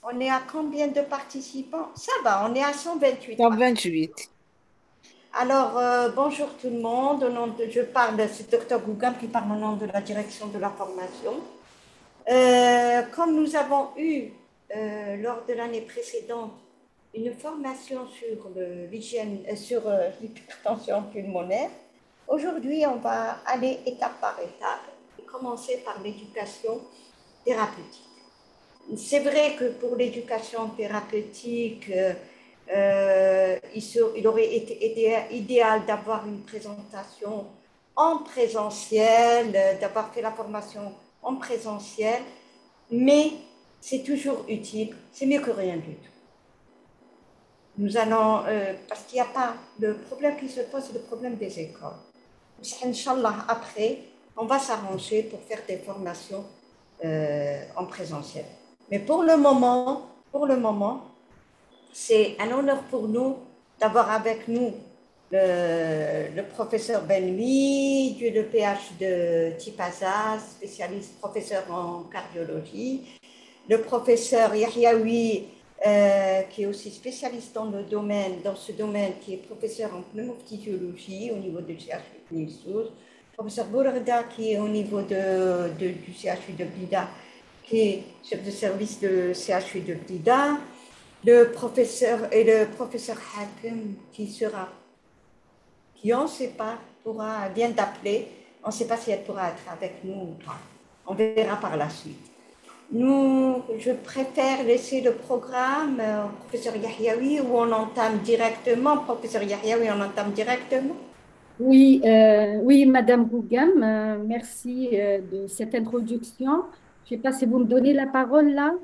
On est à combien de participants? Ça va, on est à 128 participants. 128. Alors, bonjour tout le monde. Je parle, c'est Dr Gougan qui parle au nom de la direction de la formation. Comme nous avons eu lors de l'année précédente une formation sur l'hygiène, sur l'hypertension pulmonaire, aujourd'hui on va aller étape par étape et commencer par l'éducation thérapeutique. C'est vrai que pour l'éducation thérapeutique, il aurait été idéal d'avoir une présentation en présentiel, d'avoir fait la formation en présentiel, mais c'est toujours utile, c'est mieux que rien du tout. Nous allons, parce qu'il n'y a pas, le problème qui se pose, c'est le problème des écoles. Inch'Allah, après, on va s'arranger pour faire des formations en présentiel. Mais pour le moment, c'est un honneur pour nous d'avoir avec nous le professeur Benoît du l'EPH de Tipaza, spécialiste professeur en cardiologie, le professeur Yahyaoui, qui est aussi spécialiste dans ce domaine, qui est professeur en pneumophysiologie au niveau du CHU de Nice, professeur Bourda, qui est au niveau du CHU de Blida, qui est chef de service de CHU de Blida, le professeur Hakim, qui on ne sait pas, vient d'appeler, on ne sait pas si elle pourra être avec nous ou pas. On verra par la suite. Je préfère laisser le programme au professeur Yahyaoui où on entame directement. Professeur Yahyaoui, on entame directement. Oui, oui, Madame Bougam, merci de cette introduction. Je ne sais pas si vous me donnez la parole là.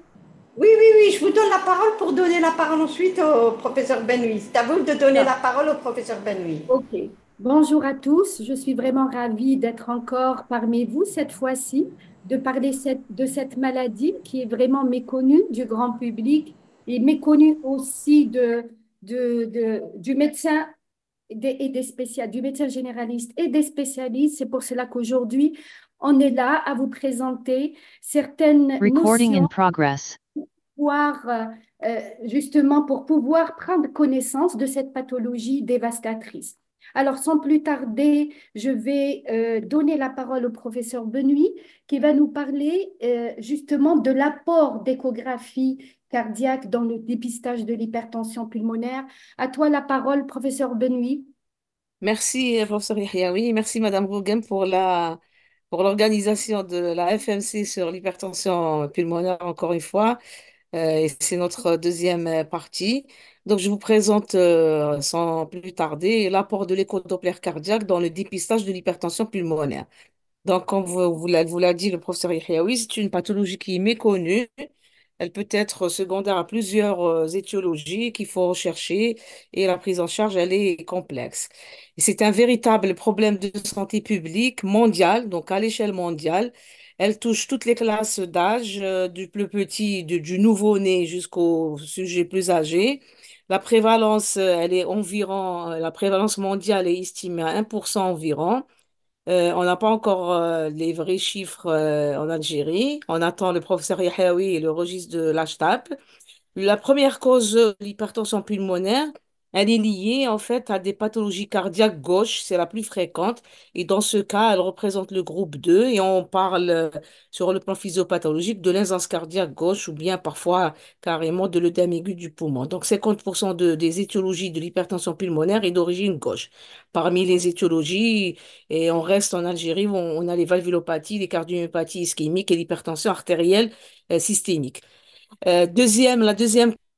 Oui, oui, oui, je vous donne la parole pour donner la parole ensuite au professeur Benoît. C'est à vous de donner la parole au professeur Benoît. Ok. Bonjour à tous. Je suis vraiment ravie d'être encore parmi vous cette fois-ci, de parler de cette maladie qui est vraiment méconnue du grand public et méconnue aussi du médecin et des du médecin généraliste et des spécialistes. C'est pour cela qu'aujourd'hui, on est là à vous présenter certaines Recording in notions progress. justement pour pouvoir prendre connaissance de cette pathologie dévastatrice. Alors, sans plus tarder, je vais donner la parole au professeur Benoît qui va nous parler justement de l'apport d'échographie cardiaque dans le dépistage de l'hypertension pulmonaire. À toi la parole, professeur Benoît. Merci, professeur Yahyaoui. Merci, Madame Rougem, pour l'organisation de la FMC sur l'hypertension pulmonaire, encore une fois. Et c'est notre deuxième partie. Donc, je vous présente sans plus tarder l'apport de l'écho-doppler cardiaque dans le dépistage de l'hypertension pulmonaire. Donc, comme vous l'a dit le professeur Yahyaoui, c'est une pathologie qui est méconnue. Elle peut être secondaire à plusieurs étiologies qu'il faut rechercher et la prise en charge, elle est complexe. Et c'est un véritable problème de santé publique mondiale, donc à l'échelle mondiale. Elle touche toutes les classes d'âge, du plus petit, du nouveau-né jusqu'au sujet plus âgé. La prévalence mondiale est estimée à 1% environ. On n'a pas encore les vrais chiffres en Algérie. On attend le professeur Yahaoui et le registre de l'HTAP. La première cause de l'hypertension pulmonaire, elle est liée en fait à des pathologies cardiaques gauches, c'est la plus fréquente. Et dans ce cas, elle représente le groupe 2 et on parle sur le plan physiopathologique de l'insuffisance cardiaque gauche ou bien parfois carrément de l'œdème aigu du poumon. Donc 50% des étiologies de l'hypertension pulmonaire est d'origine gauche. Parmi les étiologies, et on reste en Algérie, on a les valvulopathies, les cardiomyopathies ischémiques et l'hypertension artérielle systémique. La deuxième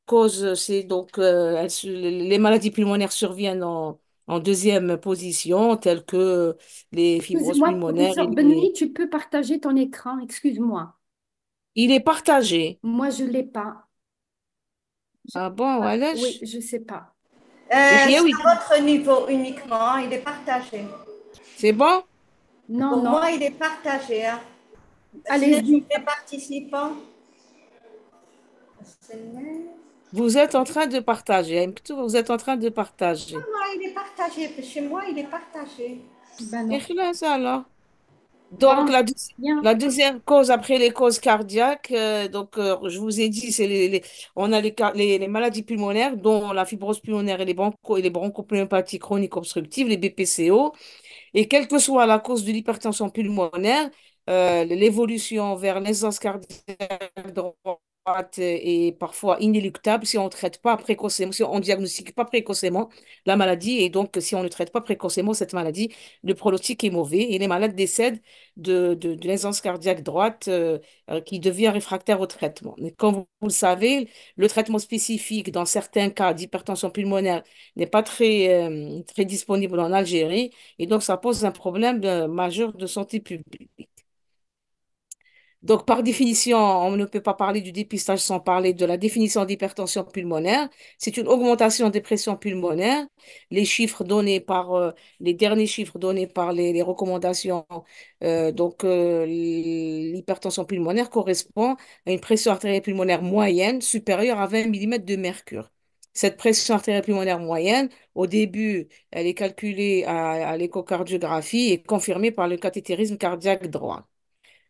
cause, c'est donc les maladies pulmonaires surviennent en deuxième position, telles que les fibroses Excuse-moi, pulmonaires professeur Benoît, tu peux partager ton écran, excuse-moi. Il est partagé. Moi, je ne l'ai pas. Ah bon, voilà. Oui, je ne sais pas. Eh C'est oui, à votre niveau uniquement, il est partagé. c'est bon? Non, Pour non, moi, il est partagé, hein. Sinon, tous allez-y. les participants. Vous êtes en train de partager. Vous êtes en train de partager. Non, il est partagé. Chez moi, il est partagé. Ben Et non. là, ça alors? Donc, Ah, bien. la deuxième cause après les causes cardiaques, je vous ai dit, on a les maladies pulmonaires, dont la fibrose pulmonaire et les bronchopnéumopathies chroniques obstructives, les BPCO. Et quelle que soit la cause de l'hypertension pulmonaire, l'évolution vers l'aisance cardiaque droite est parfois inéluctable si on ne traite pas précocement, si on ne diagnostique pas précocement la maladie. Et donc, si on ne traite pas précocement cette maladie, le pronostic est mauvais et les malades décèdent de l'aisance cardiaque droite qui devient réfractaire au traitement. Mais comme vous le savez, le traitement spécifique dans certains cas d'hypertension pulmonaire n'est pas très disponible en Algérie. Et donc, ça pose un problème majeur de santé publique. Donc, par définition, on ne peut pas parler du dépistage sans parler de la définition d'hypertension pulmonaire. C'est une augmentation des pressions pulmonaires. Les derniers chiffres donnés par les recommandations, l'hypertension pulmonaire correspond à une pression artérielle pulmonaire moyenne supérieure à 20 millimètres de mercure. Cette pression artérielle pulmonaire moyenne, au début, elle est calculée à l'échocardiographie et confirmée par le cathétérisme cardiaque droit.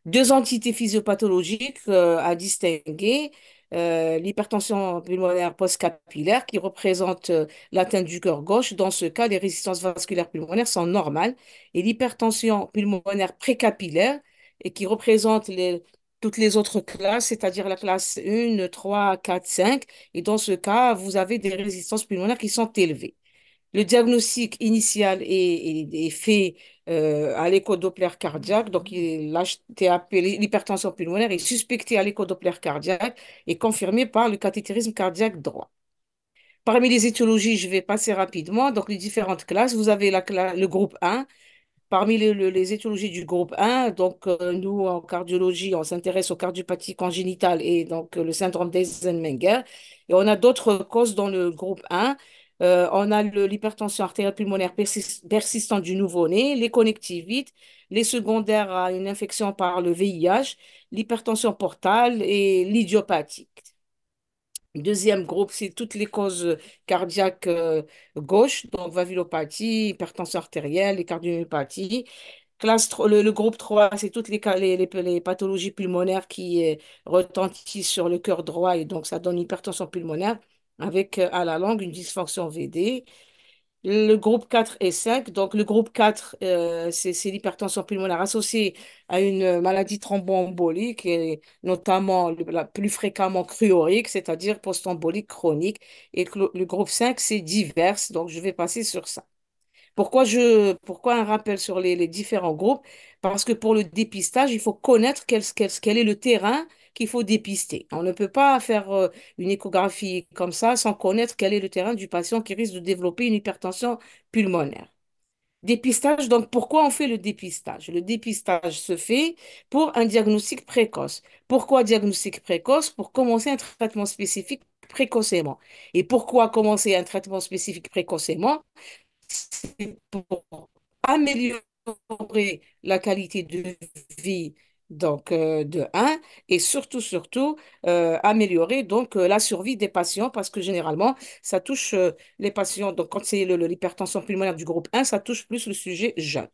Deux entités physiopathologiques à distinguer. L'hypertension pulmonaire postcapillaire qui représente l'atteinte du cœur gauche. Dans ce cas, les résistances vasculaires pulmonaires sont normales. Et l'hypertension pulmonaire précapillaire et qui représente toutes les autres classes, c'est-à-dire la classe 1, 3, 4, 5. Et dans ce cas, vous avez des résistances pulmonaires qui sont élevées. Le diagnostic initial est fait à l'écho-doppler cardiaque. Donc, l'HTAP, l'hypertension pulmonaire, est suspectée à l'écho-doppler cardiaque et confirmée par le cathétérisme cardiaque droit. Parmi les étiologies, je vais passer rapidement. Donc, les différentes classes, vous avez le groupe 1. Parmi les étiologies du groupe 1, nous, en cardiologie, on s'intéresse aux cardiopathies congénitales et donc le syndrome d'Eisenmenger. Et on a d'autres causes dans le groupe 1. On a l'hypertension artérielle pulmonaire persistante du nouveau-né, les connectivites, les secondaires à une infection par le VIH, l'hypertension portale et l'idiopathie. Deuxième groupe, c'est toutes les causes cardiaques gauche, donc valvulopathie, hypertension artérielle, les cardiomyopathies. Le groupe 3, c'est toutes les pathologies pulmonaires qui retentissent sur le cœur droit et donc ça donne une hypertension pulmonaire avec à la longue une dysfonction VD. Le groupe 4 et 5. Donc, le groupe 4, c'est l'hypertension pulmonaire associée à une maladie thromboembolique, et notamment la plus fréquemment cryorique, c'est-à-dire post-embolique chronique. Et le groupe 5, c'est divers. Donc, je vais passer sur ça. Pourquoi un rappel sur les différents groupes? Parce que pour le dépistage, il faut connaître quel est le terrain qu'il faut dépister. On ne peut pas faire une échographie comme ça sans connaître quel est le terrain du patient qui risque de développer une hypertension pulmonaire. Dépistage, donc pourquoi on fait le dépistage? Le dépistage se fait pour un diagnostic précoce. Pourquoi diagnostic précoce? Pour commencer un traitement spécifique précocement. Et pourquoi commencer un traitement spécifique précocement? C'est pour améliorer la qualité de vie de un et surtout améliorer la survie des patients parce que généralement ça touche les patients donc quand c'est l'hypertension pulmonaire du groupe 1 ça touche plus le sujet jeune.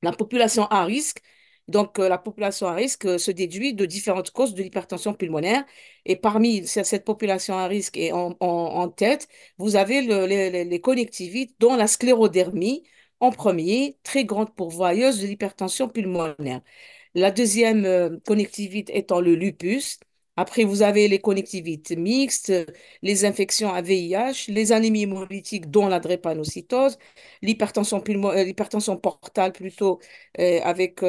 La population à risque, la population à risque se déduit de différentes causes de l'hypertension pulmonaire. Et parmi cette population à risque et en tête, vous avez les connectivites, dont la sclérodermie en premier, très grande pourvoyeuse de l'hypertension pulmonaire. La deuxième connectivité étant le lupus. Après, vous avez les connectivites mixtes, les infections à VIH, les anémies hémolytiques, dont la drépanocytose, l'hypertension portale plutôt avec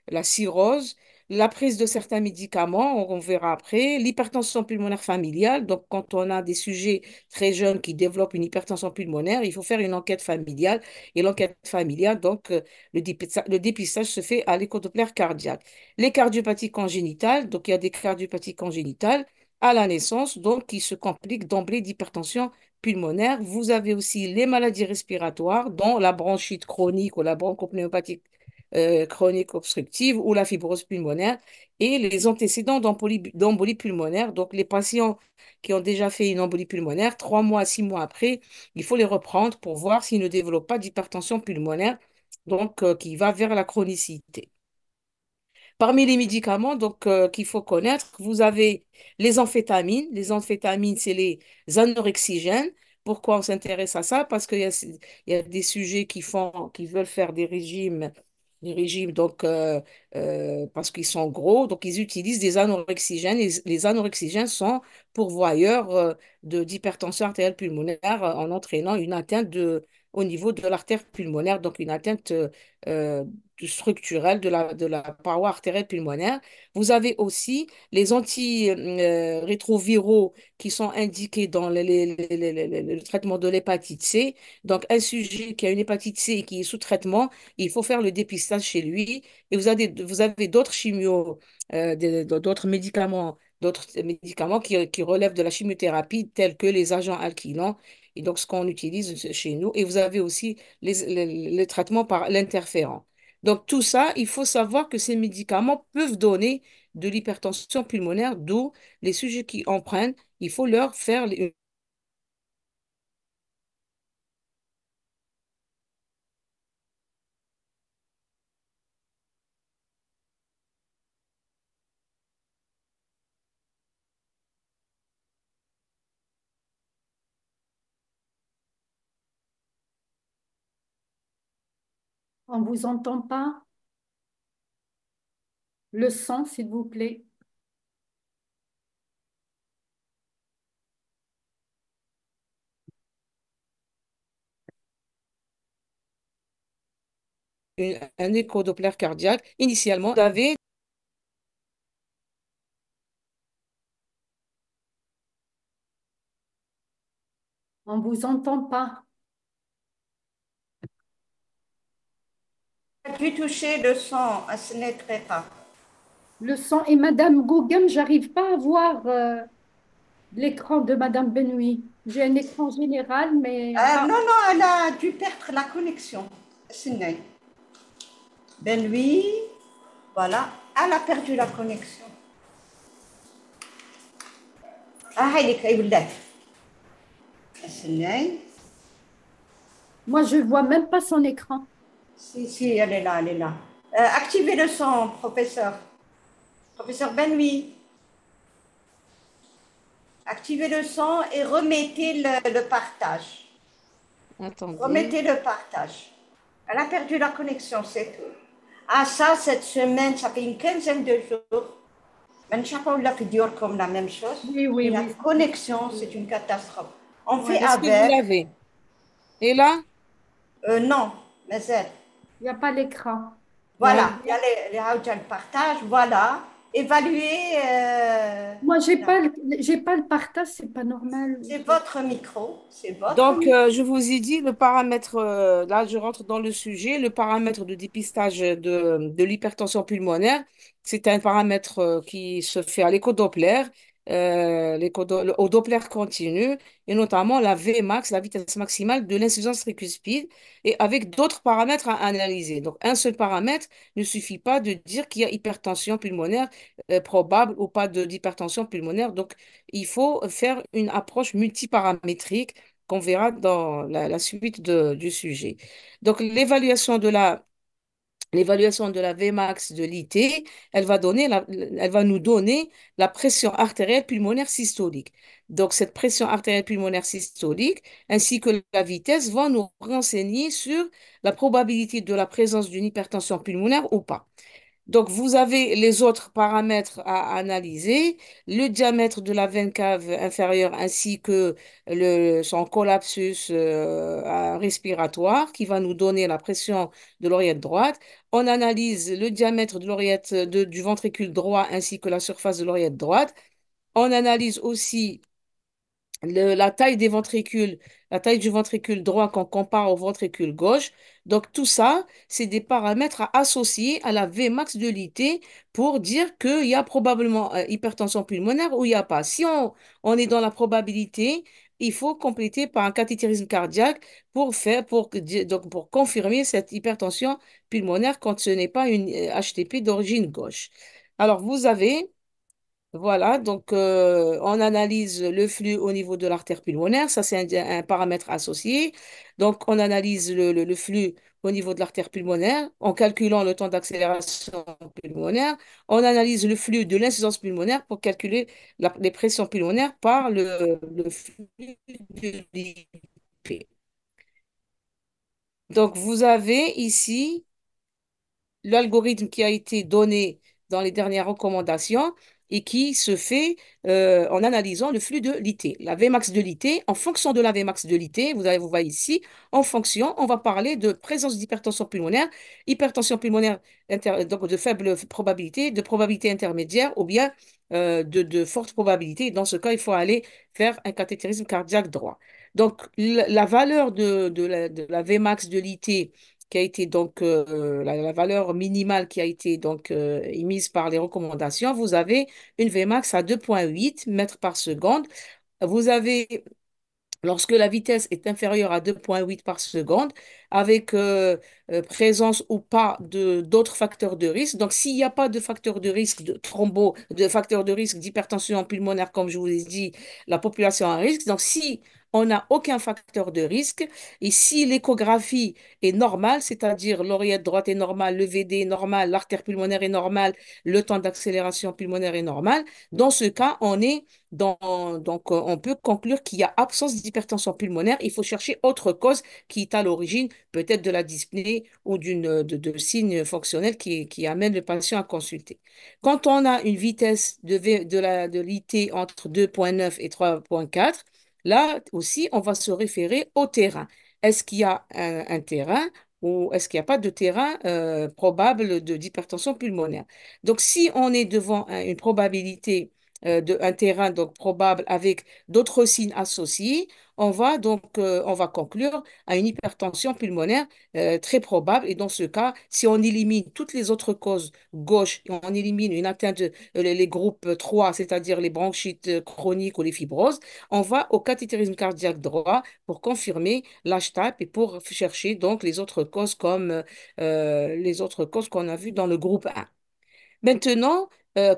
la cirrhose, la prise de certains médicaments, on verra après, l'hypertension pulmonaire familiale. Donc, quand on a des sujets très jeunes qui développent une hypertension pulmonaire, il faut faire une enquête familiale. Et l'enquête familiale, le dépistage se fait à l'échodoppler cardiaque. Les cardiopathies congénitales, donc il y a des cardiopathies congénitales à la naissance, donc qui se compliquent d'emblée d'hypertension pulmonaire. Vous avez aussi les maladies respiratoires, dont la bronchite chronique ou la bronchopnéumopathie chronique obstructive ou la fibrose pulmonaire et les antécédents d'embolie pulmonaire. Donc, les patients qui ont déjà fait une embolie pulmonaire, 3 mois, 6 mois après, il faut les reprendre pour voir s'ils ne développent pas d'hypertension pulmonaire, qui va vers la chronicité. Parmi les médicaments donc, qu'il faut connaître, vous avez les amphétamines. Les amphétamines, c'est les anorexigènes. Pourquoi on s'intéresse à ça? Parce qu'il y a des sujets qui veulent faire des régimes donc, parce qu'ils sont gros, donc ils utilisent des anorexigènes. Les anorexigènes sont pourvoyeurs d'hypertension artérielle pulmonaire en entraînant une atteinte au niveau de l'artère pulmonaire, donc une atteinte euh, structurelle de la paroi artérielle pulmonaire. Vous avez aussi les antirétroviraux qui sont indiqués dans le traitement de l'hépatite C. Donc, un sujet qui a une hépatite C et qui est sous traitement, il faut faire le dépistage chez lui. Et vous avez d'autres chimios, d'autres médicaments qui relèvent de la chimiothérapie, tels que les agents alkylants. Et donc, ce qu'on utilise chez nous. Et vous avez aussi les traitements par l'interféron. Donc, tout ça, il faut savoir que ces médicaments peuvent donner de l'hypertension pulmonaire, d'où les sujets qui en prennent, il faut leur faire On ne vous entend pas? Le son, s'il vous plaît. un écho-doppler cardiaque. Initialement, vous avez On ne vous entend pas. Tu toucher le sang, ce n'est très rare. Le son et Madame Gauguin, j'arrive pas à voir l'écran de Madame Benoît. J'ai un écran général, mais Non, non, elle a dû perdre la connexion. Ce n'est. Ben oui, voilà, elle a perdu la connexion. Ah, elle est ce n'est. moi, je vois même pas son écran. Si, si, elle est là, elle est là. Activez le son, professeur. Professeur Benoît, activez le son et remettez le partage. attendez. Remettez le partage. Elle a perdu la connexion, c'est tout. Ah, ça, cette semaine, ça fait une quinzaine de jours. Mais chaque fois, on dure comme la même chose. Oui, oui, Et la oui. connexion, c'est une catastrophe. On fait Ouais. Est-ce que vous avec. l'avez? Et là? Non, mais elle. Il n'y a pas l'écran. Voilà, il y a les Haujal partage, voilà. Évaluer. Moi, j'ai pas le partage, c'est pas normal. C'est votre micro. C'est votre Donc, micro. je vous ai dit le paramètre, là je rentre dans le sujet, le paramètre de dépistage de l'hypertension pulmonaire, c'est un paramètre qui se fait à l'écho-Doppler, au Doppler continu, et notamment la Vmax, la vitesse maximale de l'insuffisance tricuspide, et avec d'autres paramètres à analyser. Donc, un seul paramètre ne suffit pas de dire qu'il y a hypertension pulmonaire probable ou pas d'hypertension pulmonaire. Donc, il faut faire une approche multiparamétrique qu'on verra dans la suite du sujet. Donc, l'évaluation de la Vmax de l'IT, elle va nous donner la pression artérielle pulmonaire systolique. Donc, cette pression artérielle pulmonaire systolique ainsi que la vitesse vont nous renseigner sur la probabilité de la présence d'une hypertension pulmonaire ou pas. Donc, vous avez les autres paramètres à analyser, le diamètre de la veine cave inférieure ainsi que son collapsus respiratoire qui va nous donner la pression de l'oreillette droite. On analyse le diamètre de du ventricule droit ainsi que la surface de l'oreillette droite. On analyse aussi la taille des ventricules, la taille du ventricule droit qu'on compare au ventricule gauche. Donc, tout ça, c'est des paramètres à associer à la Vmax de l'IT pour dire qu'il y a probablement hypertension pulmonaire ou il n'y a pas. Si on est dans la probabilité, il faut compléter par un cathétérisme cardiaque donc pour confirmer cette hypertension pulmonaire quand ce n'est pas une HTP d'origine gauche. Alors, vous avez voilà, donc on analyse le flux au niveau de l'artère pulmonaire, ça c'est un paramètre associé. Donc on analyse le flux au niveau de l'artère pulmonaire en calculant le temps d'accélération pulmonaire. On analyse le flux de l'insuffisance pulmonaire pour calculer les pressions pulmonaires par le flux de l'IP. Donc, vous avez ici l'algorithme qui a été donné dans les dernières recommandations et qui se fait en analysant le flux de l'IT, la Vmax de l'IT. En fonction de la Vmax de l'IT, vous voyez ici, en fonction, on va parler de présence d'hypertension pulmonaire, donc de faible probabilité, de probabilité intermédiaire ou bien de forte probabilité. Dans ce cas, il faut aller faire un cathétérisme cardiaque droit. Donc, la valeur de la Vmax de l'IT qui a été donc la valeur minimale qui a été donc émise par les recommandations, vous avez une Vmax à 2,8 mètres par seconde. Vous avez lorsque la vitesse est inférieure à 2,8 par seconde, avec présence ou pas de d'autres facteurs de risque. Donc, s'il n'y a pas de facteur de risque de de facteur de risque d'hypertension pulmonaire, comme je vous ai dit, la population à risque. Donc, si on n'a aucun facteur de risque et si l'échographie est normale, c'est-à-dire l'oreillette droite est normale, le VD est normal, l'artère pulmonaire est normale, le temps d'accélération pulmonaire est normal, dans ce cas, on peut conclure qu'il y a absence d'hypertension pulmonaire. Il faut chercher autre cause qui est à l'origine peut-être de la dyspnée ou de signes fonctionnels qui amènent le patient à consulter. Quand on a une vitesse de l'IT entre 2,9 et 3,4, là aussi, on va se référer au terrain. Est-ce qu'il y a un terrain ou est-ce qu'il n'y a pas de terrain probable d'hypertension pulmonaire? Donc, si on est devant une probabilité un terrain donc probable avec d'autres signes associés, on va conclure à une hypertension pulmonaire très probable. Et dans ce cas, si on élimine toutes les autres causes gauche, on élimine une atteinte les groupes 3, c'est-à-dire les bronchites chroniques ou les fibroses, on va au cathétérisme cardiaque droit pour confirmer l'HTAP et pour chercher donc les autres causes comme les autres causes qu'on a vues dans le groupe 1. Maintenant,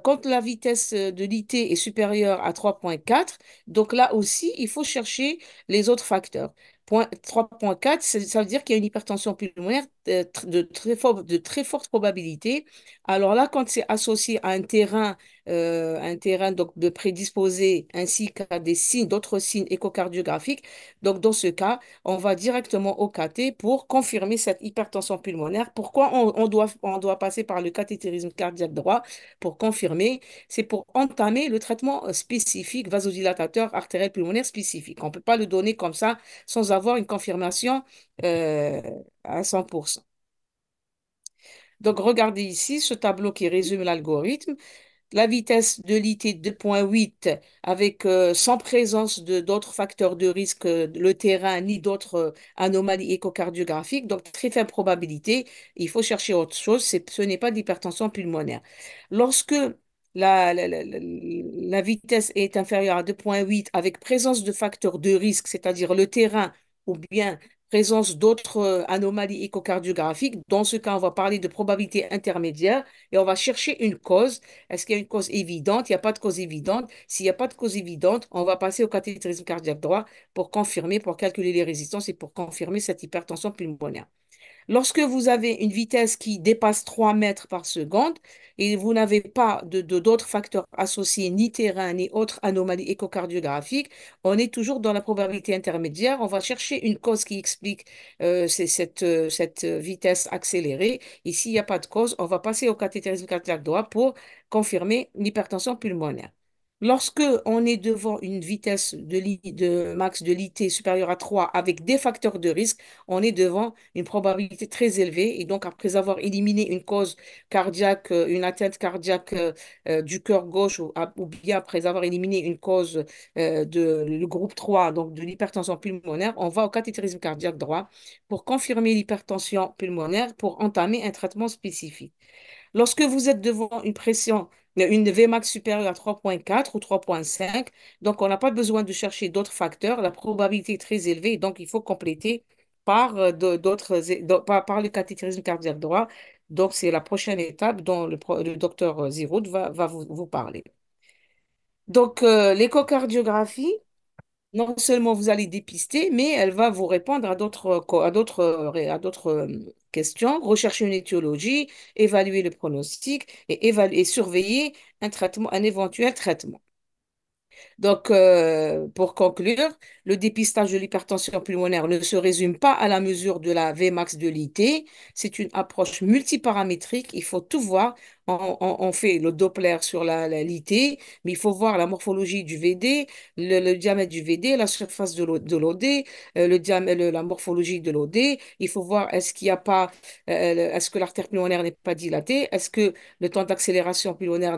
quand la vitesse de l'IT est supérieure à 3,4, donc là aussi, il faut chercher les autres facteurs. 3,4, ça veut dire qu'il y a une hypertension pulmonaire de très forte probabilité. Alors là, quand c'est associé à un terrain donc de prédisposé ainsi qu'à des signes, d'autres signes échocardiographiques, donc dans ce cas, on va directement au cathé pour confirmer cette hypertension pulmonaire. Pourquoi on doit passer par le cathétérisme cardiaque droit pour confirmer? C'est pour entamer le traitement spécifique, vasodilatateur artériel pulmonaire spécifique. On ne peut pas le donner comme ça sans avoir une confirmation euh, à 100%. Donc, regardez ici ce tableau qui résume l'algorithme. La vitesse de l'IT 2,8 avec sans présence de d'autres facteurs de risque, le terrain, ni d'autres anomalies échocardiographiques, donc très faible probabilité. Il faut chercher autre chose, ce n'est pas d'hypertension pulmonaire. Lorsque la vitesse est inférieure à 2,8 avec présence de facteurs de risque, c'est-à-dire le terrain ou bien présence d'autres anomalies échocardiographiques, dans ce cas, on va parler de probabilité intermédiaire et on va chercher une cause. Est-ce qu'il y a une cause évidente? Il n'y a pas de cause évidente. S'il n'y a pas de cause évidente, on va passer au cathétérisme cardiaque droit pour confirmer, pour calculer les résistances et pour confirmer cette hypertension pulmonaire. Lorsque vous avez une vitesse qui dépasse 3 mètres par seconde et vous n'avez pas d'autres facteurs associés, ni terrain, ni autres anomalies échocardiographiques, on est toujours dans la probabilité intermédiaire. On va chercher une cause qui explique cette vitesse accélérée. Et s'il n'y a pas de cause, on va passer au cathétérisme cardiaque droit pour confirmer l'hypertension pulmonaire. Lorsque on est devant une vitesse de max de l'IT supérieure à 3 avec des facteurs de risque, on est devant une probabilité très élevée. Et donc, après avoir éliminé une cause cardiaque, une atteinte cardiaque du cœur gauche ou bien après avoir éliminé une cause le groupe 3 donc de l'hypertension pulmonaire, on va au cathétérisme cardiaque droit pour confirmer l'hypertension pulmonaire pour entamer un traitement spécifique. Lorsque vous êtes devant une Vmax supérieure à 3,4 ou 3,5, donc on n'a pas besoin de chercher d'autres facteurs, la probabilité est très élevée, donc il faut compléter par, par le cathétérisme cardiaque droit. Donc c'est la prochaine étape dont le docteur Ziroud va vous parler. Donc l'échocardiographie. non seulement vous allez dépister, mais elle va vous répondre à d'autres questions, rechercher une étiologie, évaluer le pronostic et surveiller un éventuel traitement. Donc, pour conclure, le dépistage de l'hypertension pulmonaire ne se résume pas à la mesure de la Vmax de l'IT. C'est une approche multiparamétrique. Il faut tout voir. On fait le Doppler sur l'IT, mais il faut voir la morphologie du VD, le diamètre du VD, la surface de l'OD, la morphologie de l'OD. Il faut voir est-ce qu'il y a pas, est-ce que l'artère pulmonaire n'est pas dilatée, est-ce que le temps d'accélération pulmonaire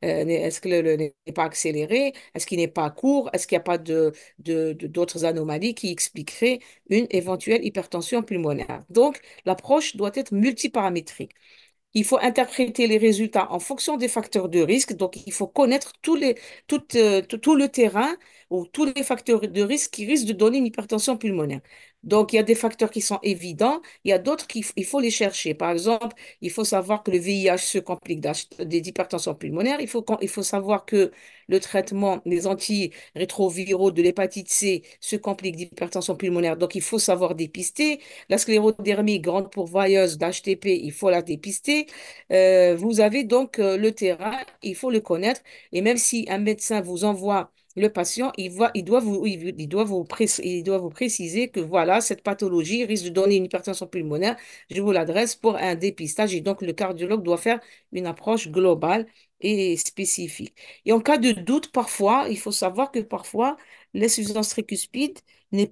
est-ce que n'est pas accéléré? Est-ce qu'il n'est pas court? Est-ce qu'il n'y a pas d'autres anomalies qui expliqueraient une éventuelle hypertension pulmonaire? Donc, l'approche doit être multiparamétrique. Il faut interpréter les résultats en fonction des facteurs de risque. Donc, il faut connaître tout le terrain ou tous les facteurs de risque qui risquent de donner une hypertension pulmonaire. Donc, il y a des facteurs qui sont évidents, il y a d'autres qu'il faut les chercher. Par exemple, il faut savoir que le VIH se complique d'hypertension pulmonaire. Il faut savoir que le traitement des antirétroviraux de l'hépatite C se complique d'hypertension pulmonaire. Donc, il faut savoir dépister. La sclérodermie grande pourvoyeuse d'HTP, il faut la dépister. Vous avez donc le terrain, il faut le connaître. Et même si un médecin vous envoie le patient, il doit vous préciser que voilà, cette pathologie risque de donner une hypertension pulmonaire. Je vous l'adresse pour un dépistage. Et donc, le cardiologue doit faire une approche globale et spécifique. Et en cas de doute, parfois, il faut savoir que parfois, l'insuffisance tricuspide elle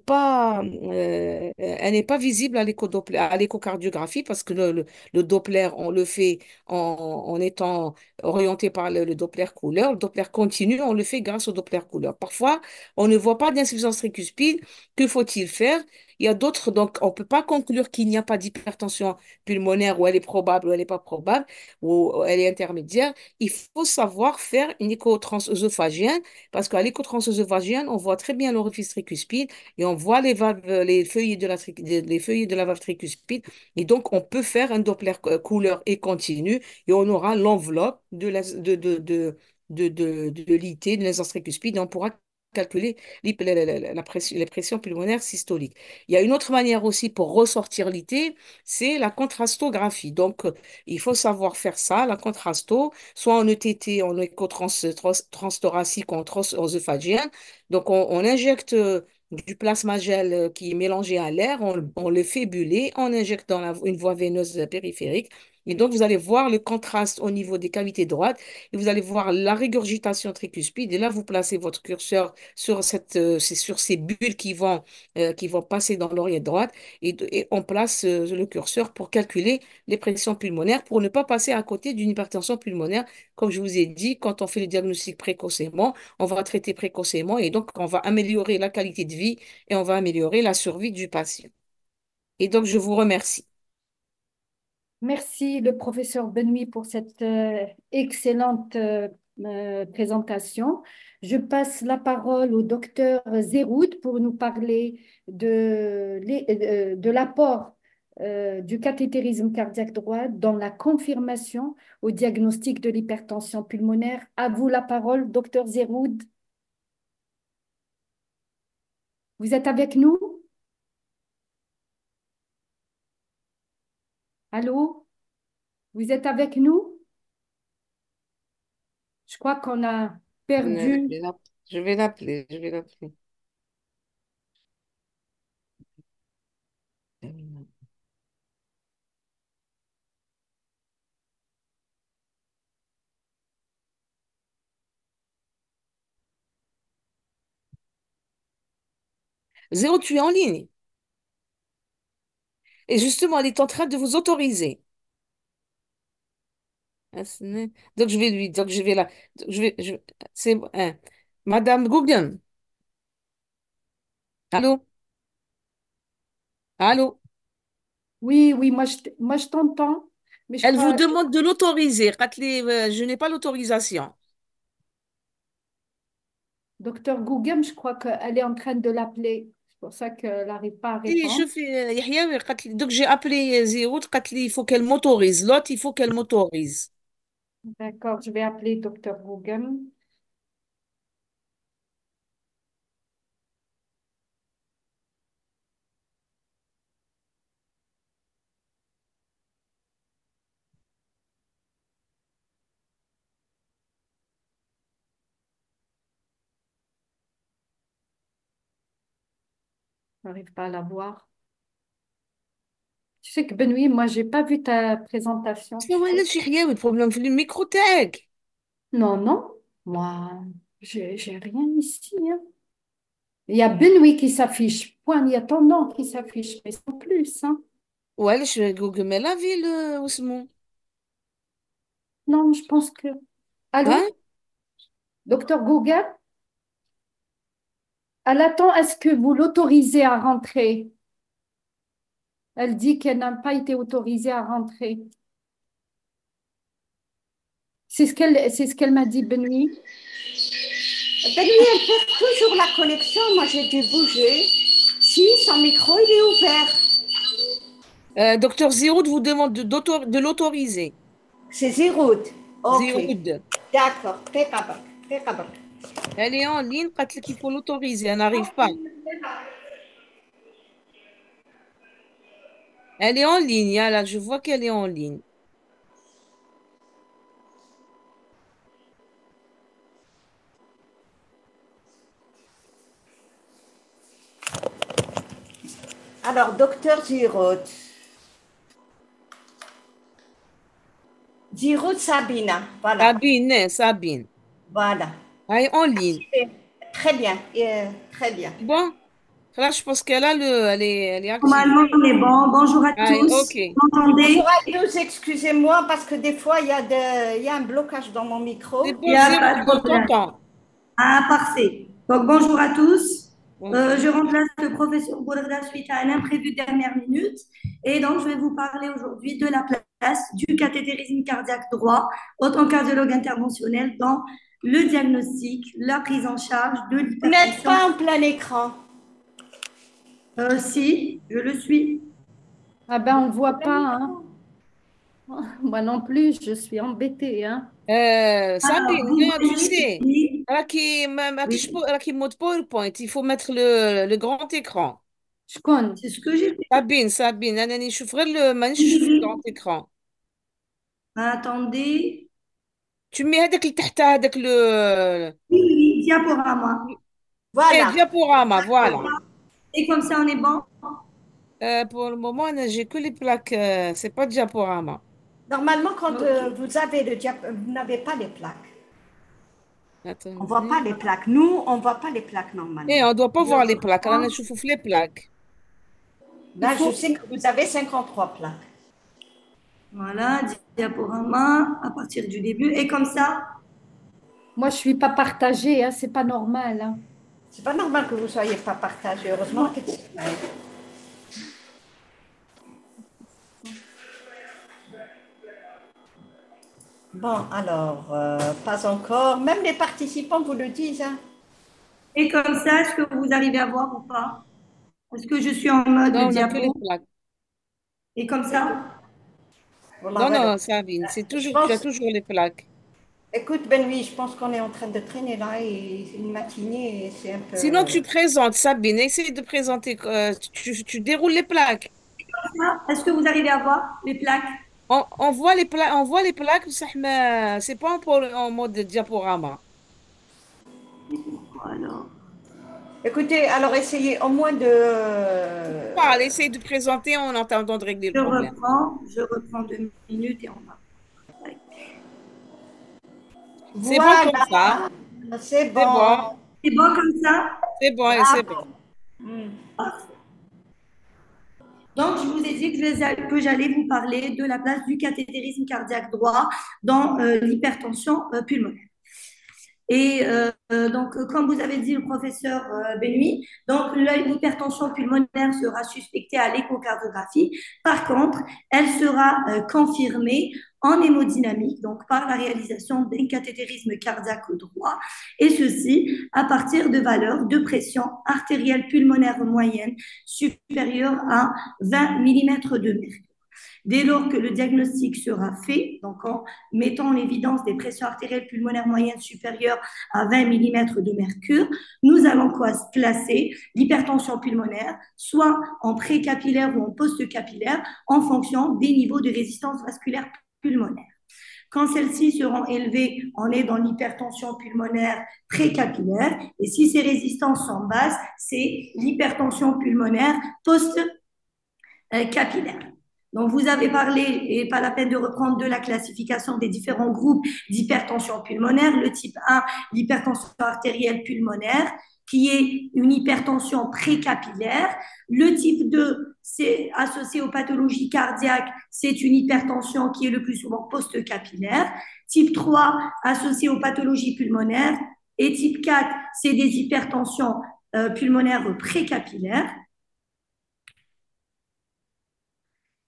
n'est pas visible à l'échocardiographie parce que le Doppler, on le fait en étant orienté par le Doppler couleur. Le Doppler continu, on le fait grâce au Doppler couleur. Parfois, on ne voit pas d'insuffisance tricuspide. Que faut-il faire? Il y a d'autres, donc on ne peut pas conclure qu'il n'y a pas d'hypertension pulmonaire ou elle est probable ou elle n'est pas probable ou elle est intermédiaire. Il faut savoir faire une écho transœsophagienne parce qu'à l'écho transœsophagienne, on voit très bien l'orifice tricuspide et on voit les feuillets les feuillets de la valve tricuspide. Et donc, on peut faire un Doppler couleur et continu et on aura l'enveloppe de l'IT, de l'aisance tricuspide, et on pourra calculer les pressions pulmonaires systoliques. Il y a une autre manière aussi pour ressortir l'IT, c'est la contrastographie. Donc, il faut savoir faire ça, la contrasto, soit en ETT, en écho-transthoracique ou en transœsophagien. Donc, on injecte du plasma gel qui est mélangé à l'air, on le fait buller, on injecte dans une voie veineuse périphérique. Et donc, vous allez voir le contraste au niveau des cavités droites et vous allez voir la régurgitation tricuspide. Et là, vous placez votre curseur sur c'est sur ces bulles qui vont passer dans l'oreillette droite et on place le curseur pour calculer les pressions pulmonaires pour ne pas passer à côté d'une hypertension pulmonaire. Comme je vous ai dit, quand on fait le diagnostic précocement, on va traiter précocement et donc on va améliorer la qualité de vie et on va améliorer la survie du patient. Et donc, je vous remercie. Merci, le professeur Benoît, pour cette excellente présentation. Je passe la parole au docteur Zeroud pour nous parler de l'apport du cathétérisme cardiaque droit dans la confirmation au diagnostic de l'hypertension pulmonaire. À vous la parole, docteur Zeroud. Vous êtes avec nous? Allô? Vous êtes avec nous? Je crois qu'on a Je perdu. vais je vais l'appeler, je vais l'appeler. 0, tu es en ligne. Et justement, elle est en train de vous autoriser. Ah, donc, donc, je vais là. C'est, hein. Madame Gougen. Allô? Allô? Oui, oui, moi je t'entends, mais je Elle vous crois, demande de l'autoriser. Je n'ai pas l'autorisation. docteur Gougem, je crois qu'elle est en train de l'appeler. C'est pour ça qu'elle n'arrive pas à Et répondre. donc j'ai appelé Zéro, il faut qu'elle m'autorise. L'autre, il faut qu'elle m'autorise. D'accord, je vais appeler docteur Gougem. Je n'arrive pas à la voir. Tu sais que Benoît, moi, j'ai pas vu ta présentation. شنو هو انا شي حياوي البروبليم في الميكرو تاعك. Non, non, moi, j'ai rien ici, hein. Il y a Benoît qui s'affiche. Point, il y a ton nom qui s'affiche, mais sans plus, hein. وعلاش جوجل ما لا فيل واسمو. Non, je pense que... ها. Allô, docteur Google? Elle attend, est-ce que vous l'autorisez à rentrer? Elle dit qu'elle n'a pas été autorisée à rentrer. C'est ce qu'elle m'a dit, Benoît. Benoît, elle perd toujours la connexion. Moi, j'ai dû bouger. Si, son micro, il est ouvert. Docteur Ziroud vous demande de l'autoriser. C'est Zeroud. Ok. Ziroud. D'accord. Pékabak. Pékabak. Elle est en ligne, قالت لك il faut l'autoriser, elle n'arrive pas. Elle est en ligne, là, je vois qu'elle est en ligne. Alors, docteur Zeroud. Zeroud Sabina. Voilà. Sabine. Voilà. Elle est en ligne. Très bien. Très bien. Bon, là, je pense qu'elle a elle est active. Normalement, on est bon. Bonjour à Ah, tous. ok. Vous m'entendez? Bonjour à tous. Excusez-moi parce que des fois, il y a un blocage dans mon micro. C'est bon, Il n'y a Ziroud, pas de on problème. t'entend. Ah, parfait. Donc, bonjour à tous. Ok. Je remplace le professeur Bourda suite à un imprévu de dernière minute. Et donc, je vais vous parler aujourd'hui de la place du cathétérisme cardiaque droit en tant que cardiologue interventionnel dans le diagnostic, la prise en charge de Vous n'êtes l'hypertension. pas en plein écran. Si, je le suis. Ah ben, on ne voit pas, hein. Moi non plus, je suis embêtée, hein. Alors, Sabine, vous non, tu voyez sais, ici, راكي oui, mode PowerPoint, il faut mettre le grand écran. Je connais. c'est ce que j'ai fait. Sabine, أنا نشوف غير مانيش نشوف le grand écran. Attendez. Tu mets هذاك اللي تحتها هذاك Oui, oui, diaporama. ايه Voilà. diaporama, voilà. Et comme ça, on est bon. Pour le moment, j'ai que les plaques, c'est pas diaporama. Normalement, quand Ok. vous avez vous n'avez pas les plaques. On ne voit pas Attendez. les plaques. Nous, on ne voit pas les plaques Et normalement. on doit pas Je voir les plaques. Alors, reprends. on chauffe les plaques. Il Là, je faut, sais que vous avez 53 plaques. Voilà, diaporama à partir du début. Et comme ça, moi, je ne suis pas partagée, hein, c'est pas normal, hein. C'est pas normal que vous ne soyez pas partagés. Heureusement que c'est vrai. Bon, alors, pas encore. Même les participants vous le disent, hein. et comme ça, est-ce que vous arrivez à voir ou pas? Est-ce que je suis en mode Non, on n'a que les diapo? plaques. Et comme ça? Non, Voilà, non, Sabine, je tu as pense, toujours les plaques. écoute, Benoît, je pense qu'on est en train de traîner là et c'est une matinée et c'est un peu. Sinon, tu présentes, Sabine. Essaye de présenter. Tu déroules les plaques. Est-ce que vous arrivez à voir les plaques? On voit les plaques, ça, mais c'est pas en mode diaporama. Voilà. Écoutez, alors essayez au moins de. Parle, essaye de présenter en attendant de régler le problème. Je reprends 2 minutes et on va. C'est bon comme ça. Voilà, c'est C'est bon. bon. C'est bon comme ça? C'est bon, et c'est bon. Hmm. Donc, je vous ai dit que j'allais vous parler de la place du cathétérisme cardiaque droit dans l'hypertension pulmonaire. Et donc, comme vous avez dit le professeur Benoît, donc l'hypertension pulmonaire sera suspectée à l'échocardiographie. Par contre, elle sera confirmée en hémodynamique, donc par la réalisation d'un cathétérisme cardiaque droit, et ceci à partir de valeurs de pression artérielle pulmonaire moyenne supérieure à 20 mm de mercure. Dès lors que le diagnostic sera fait, donc en mettant en évidence des pressions artérielles pulmonaires moyennes supérieures à 20 mm de mercure, nous allons classer l'hypertension pulmonaire soit en précapillaire ou en post-capillaire en fonction des niveaux de résistance vasculaire pulmonaire. Quand celles-ci seront élevées, on est dans l'hypertension pulmonaire précapillaire. Et si ces résistances sont basses, c'est l'hypertension pulmonaire post-capillaire. Donc, vous avez parlé, et pas la peine de reprendre, de la classification des différents groupes d'hypertension pulmonaire. Le type 1, l'hypertension artérielle pulmonaire, qui est une hypertension précapillaire. Le type 2, c'est associé aux pathologies cardiaques, c'est une hypertension qui est le plus souvent post-capillaire. Type 3, associé aux pathologies pulmonaires. Et type 4, c'est des hypertensions pulmonaires précapillaires.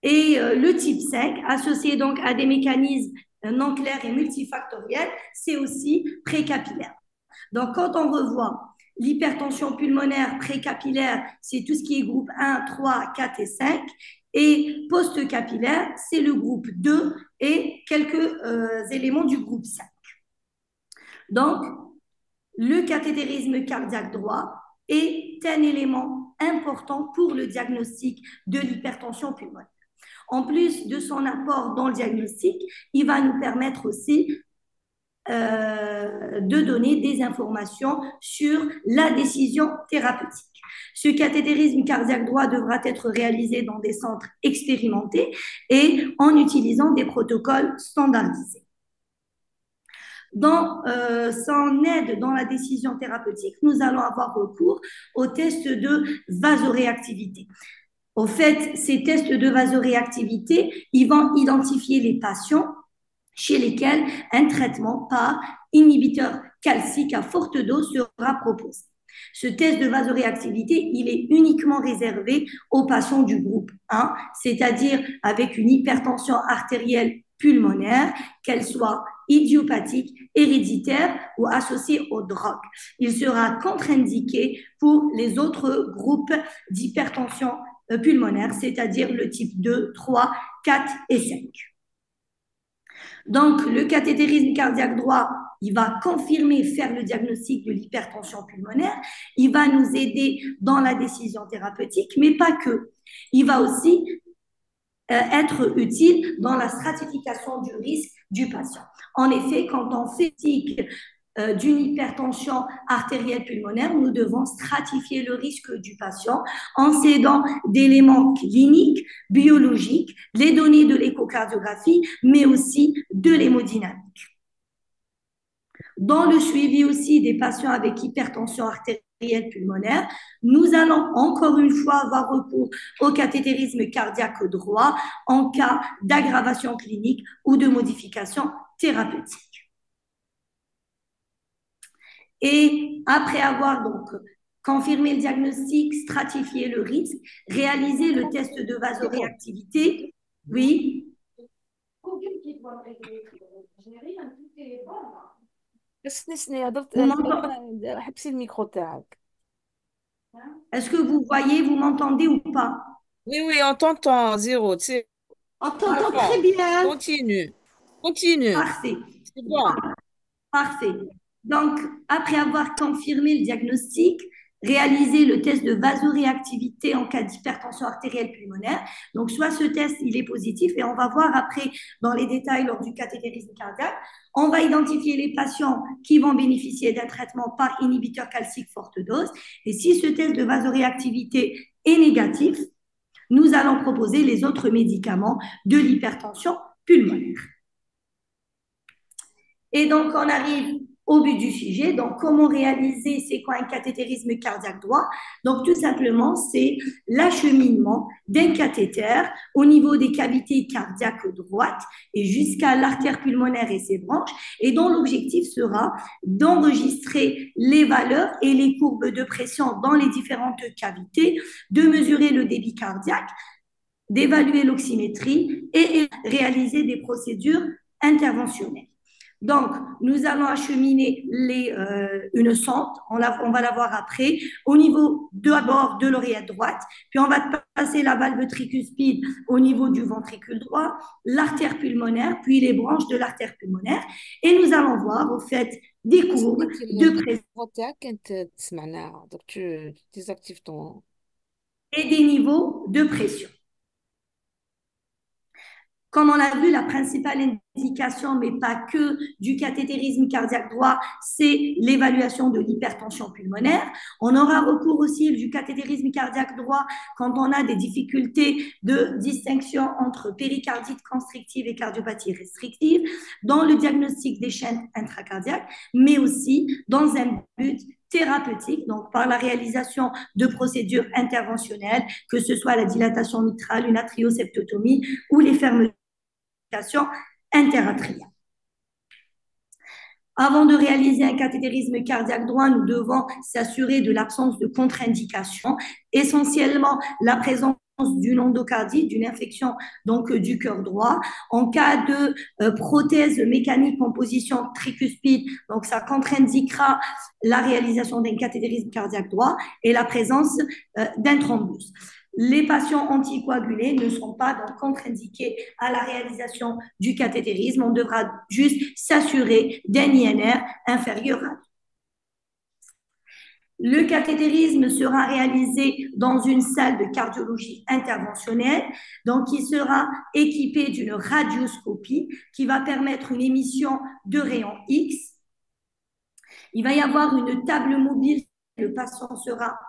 Et le type 5, associé donc à des mécanismes non clairs et multifactoriels, c'est aussi précapillaire. Donc, quand on revoit l'hypertension pulmonaire précapillaire, c'est tout ce qui est groupe 1, 3, 4 et 5. Et post-capillaire, c'est le groupe 2 et quelques éléments du groupe 5. Donc, le cathétérisme cardiaque droit est un élément important pour le diagnostic de l'hypertension pulmonaire. En plus de son apport dans le diagnostic, il va nous permettre aussi de donner des informations sur la décision thérapeutique. Ce cathétérisme cardiaque droit devra être réalisé dans des centres expérimentés et en utilisant des protocoles standardisés. Dans son aide dans la décision thérapeutique, nous allons avoir recours aux tests de vasoréactivité. Au fait, ces tests de vasoréactivité, ils vont identifier les patients chez lesquels un traitement par inhibiteur calcique à forte dose sera proposé. Ce test de vasoréactivité, il est uniquement réservé aux patients du groupe 1, c'est-à-dire avec une hypertension artérielle pulmonaire, qu'elle soit idiopathique, héréditaire ou associée aux drogues. Il sera contre-indiqué pour les autres groupes d'hypertension pulmonaire, c'est-à-dire le type 2, 3, 4 et 5. Donc, le cathétérisme cardiaque droit, il va confirmer, faire le diagnostic de l'hypertension pulmonaire. Il va nous aider dans la décision thérapeutique, mais pas que. Il va aussi être utile dans la stratification du risque du patient. En effet, quand on fait d'une hypertension artérielle pulmonaire, nous devons stratifier le risque du patient en s'aidant d'éléments cliniques, biologiques, les données de l'échocardiographie, mais aussi de l'hémodynamique. Dans le suivi aussi des patients avec hypertension artérielle pulmonaire, nous allons encore une fois avoir recours au cathétérisme cardiaque droit en cas d'aggravation clinique ou de modification thérapeutique. Et après avoir donc confirmé le diagnostic, stratifié le risque, réalisé le test de vasoréactivité, oui. Est-ce que vous voyez, vous m'entendez ou pas? Oui, oui, on t'entend, Zéro. On t'entend très bien. Continue. Continue. Parfait. C'est bon. Parfait. Donc, après avoir confirmé le diagnostic, réalisé le test de vasoréactivité en cas d'hypertension artérielle pulmonaire. Donc, soit ce test, il est positif, et on va voir après dans les détails lors du cathétérisme cardiaque. On va identifier les patients qui vont bénéficier d'un traitement par inhibiteur calcique forte dose. Et si ce test de vasoréactivité est négatif, nous allons proposer les autres médicaments de l'hypertension pulmonaire. Et donc, on arrive au but du sujet. Donc, comment réaliser, c'est quoi un cathétérisme cardiaque droit? Donc, tout simplement, c'est l'acheminement d'un cathéter au niveau des cavités cardiaques droites et jusqu'à l'artère pulmonaire et ses branches, et dont l'objectif sera d'enregistrer les valeurs et les courbes de pression dans les différentes cavités, de mesurer le débit cardiaque, d'évaluer l'oxymétrie et réaliser des procédures interventionnelles. Donc, nous allons acheminer une sonde, on va la voir après, au niveau d'abord de l'oreillette droite, puis on va passer la valve tricuspide au niveau du ventricule droit, l'artère pulmonaire, puis les branches de l'artère pulmonaire, et nous allons voir au fait des courbes de pression. Donc, tu désactives ton... Et des niveaux de pression. Comme on l'a vu, la principale indication, mais pas que, du cathétérisme cardiaque droit, c'est l'évaluation de l'hypertension pulmonaire. On aura recours aussi du cathétérisme cardiaque droit quand on a des difficultés de distinction entre péricardite constrictive et cardiopathie restrictive, dans le diagnostic des chaînes intracardiaques, mais aussi dans un but thérapeutique, donc par la réalisation de procédures interventionnelles, que ce soit la dilatation mitrale, une atrioseptotomie ou les fermetures interatriale. Avant de réaliser un cathétérisme cardiaque droit, nous devons s'assurer de l'absence de contre-indication, essentiellement la présence d'une endocardite, d'une infection donc du cœur droit. En cas de prothèse mécanique en position tricuspide, donc ça contre-indiquera la réalisation d'un cathétérisme cardiaque droit et la présence d'un thrombus. Les patients anticoagulés ne sont pas donc contre-indiqués à la réalisation du cathétérisme. On devra juste s'assurer d'un INR inférieur à 2. Le cathétérisme sera réalisé dans une salle de cardiologie interventionnelle, donc qui sera équipée d'une radioscopie qui va permettre une émission de rayons X. Il va y avoir une table mobile, le patient sera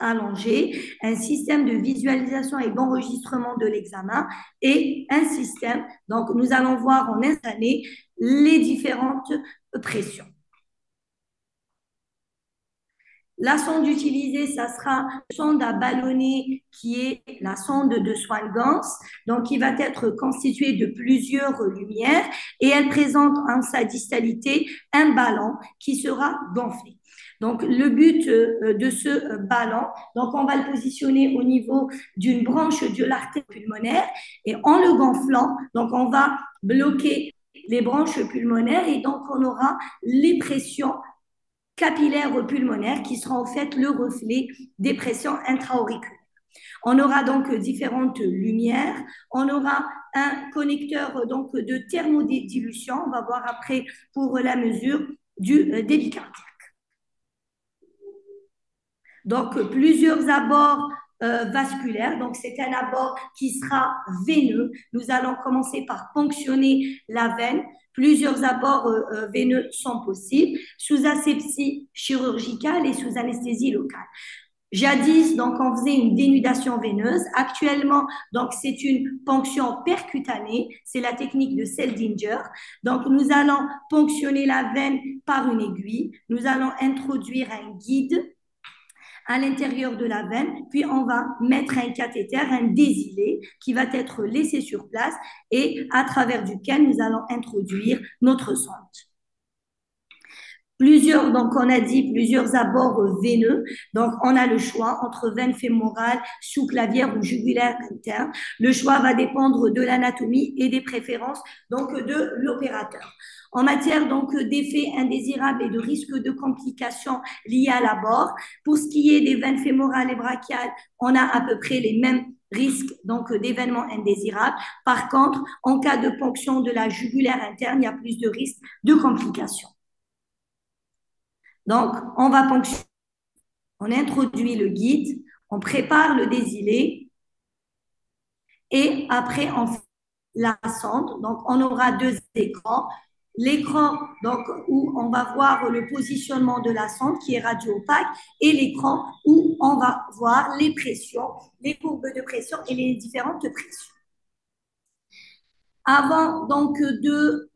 allongé, un système de visualisation et d'enregistrement de l'examen et un système, donc nous allons voir en instantané les différentes pressions. La sonde utilisée, ça sera une sonde à ballonner qui est la sonde de Swan-Ganz, donc qui va être constituée de plusieurs lumières et elle présente en sa distalité un ballon qui sera gonflé. Donc, le but de ce ballon, donc on va le positionner au niveau d'une branche de l'artère pulmonaire et en le gonflant, donc on va bloquer les branches pulmonaires et donc on aura les pressions capillaires pulmonaires qui seront en fait le reflet des pressions intra-auriculaires. On aura donc différentes lumières. On aura un connecteur donc de thermodilution. On va voir après pour la mesure du débit cardiaque. Donc, plusieurs abords vasculaires. Donc, c'est un abord qui sera veineux. Nous allons commencer par ponctionner la veine. Plusieurs abords veineux sont possibles sous asepsie chirurgicale et sous anesthésie locale. Jadis, donc, on faisait une dénudation veineuse. Actuellement, donc, c'est une ponction percutanée. C'est la technique de Seldinger. Donc, nous allons ponctionner la veine par une aiguille. Nous allons introduire un guide à l'intérieur de la veine, puis on va mettre un cathéter, un désilé qui va être laissé sur place et à travers duquel nous allons introduire notre sonde. Donc on a dit plusieurs abords veineux. Donc, on a le choix entre veine fémorale, sous-clavière ou jugulaire interne. Le choix va dépendre de l'anatomie et des préférences donc de l'opérateur. En matière donc d'effets indésirables et de risques de complications liées à l'abord, pour ce qui est des veines fémorales et brachiales, on a à peu près les mêmes risques donc d'événements indésirables. Par contre, en cas de ponction de la jugulaire interne, il y a plus de risques de complications. Donc, on va ponctionner, on introduit le guide, on prépare le désilé et après on fait la sonde. Donc, on aura deux écrans. L'écran donc, où on va voir le positionnement de la sonde qui est radio-opaque et l'écran où on va voir les pressions, les courbes de pression et les différentes pressions. Avant donc de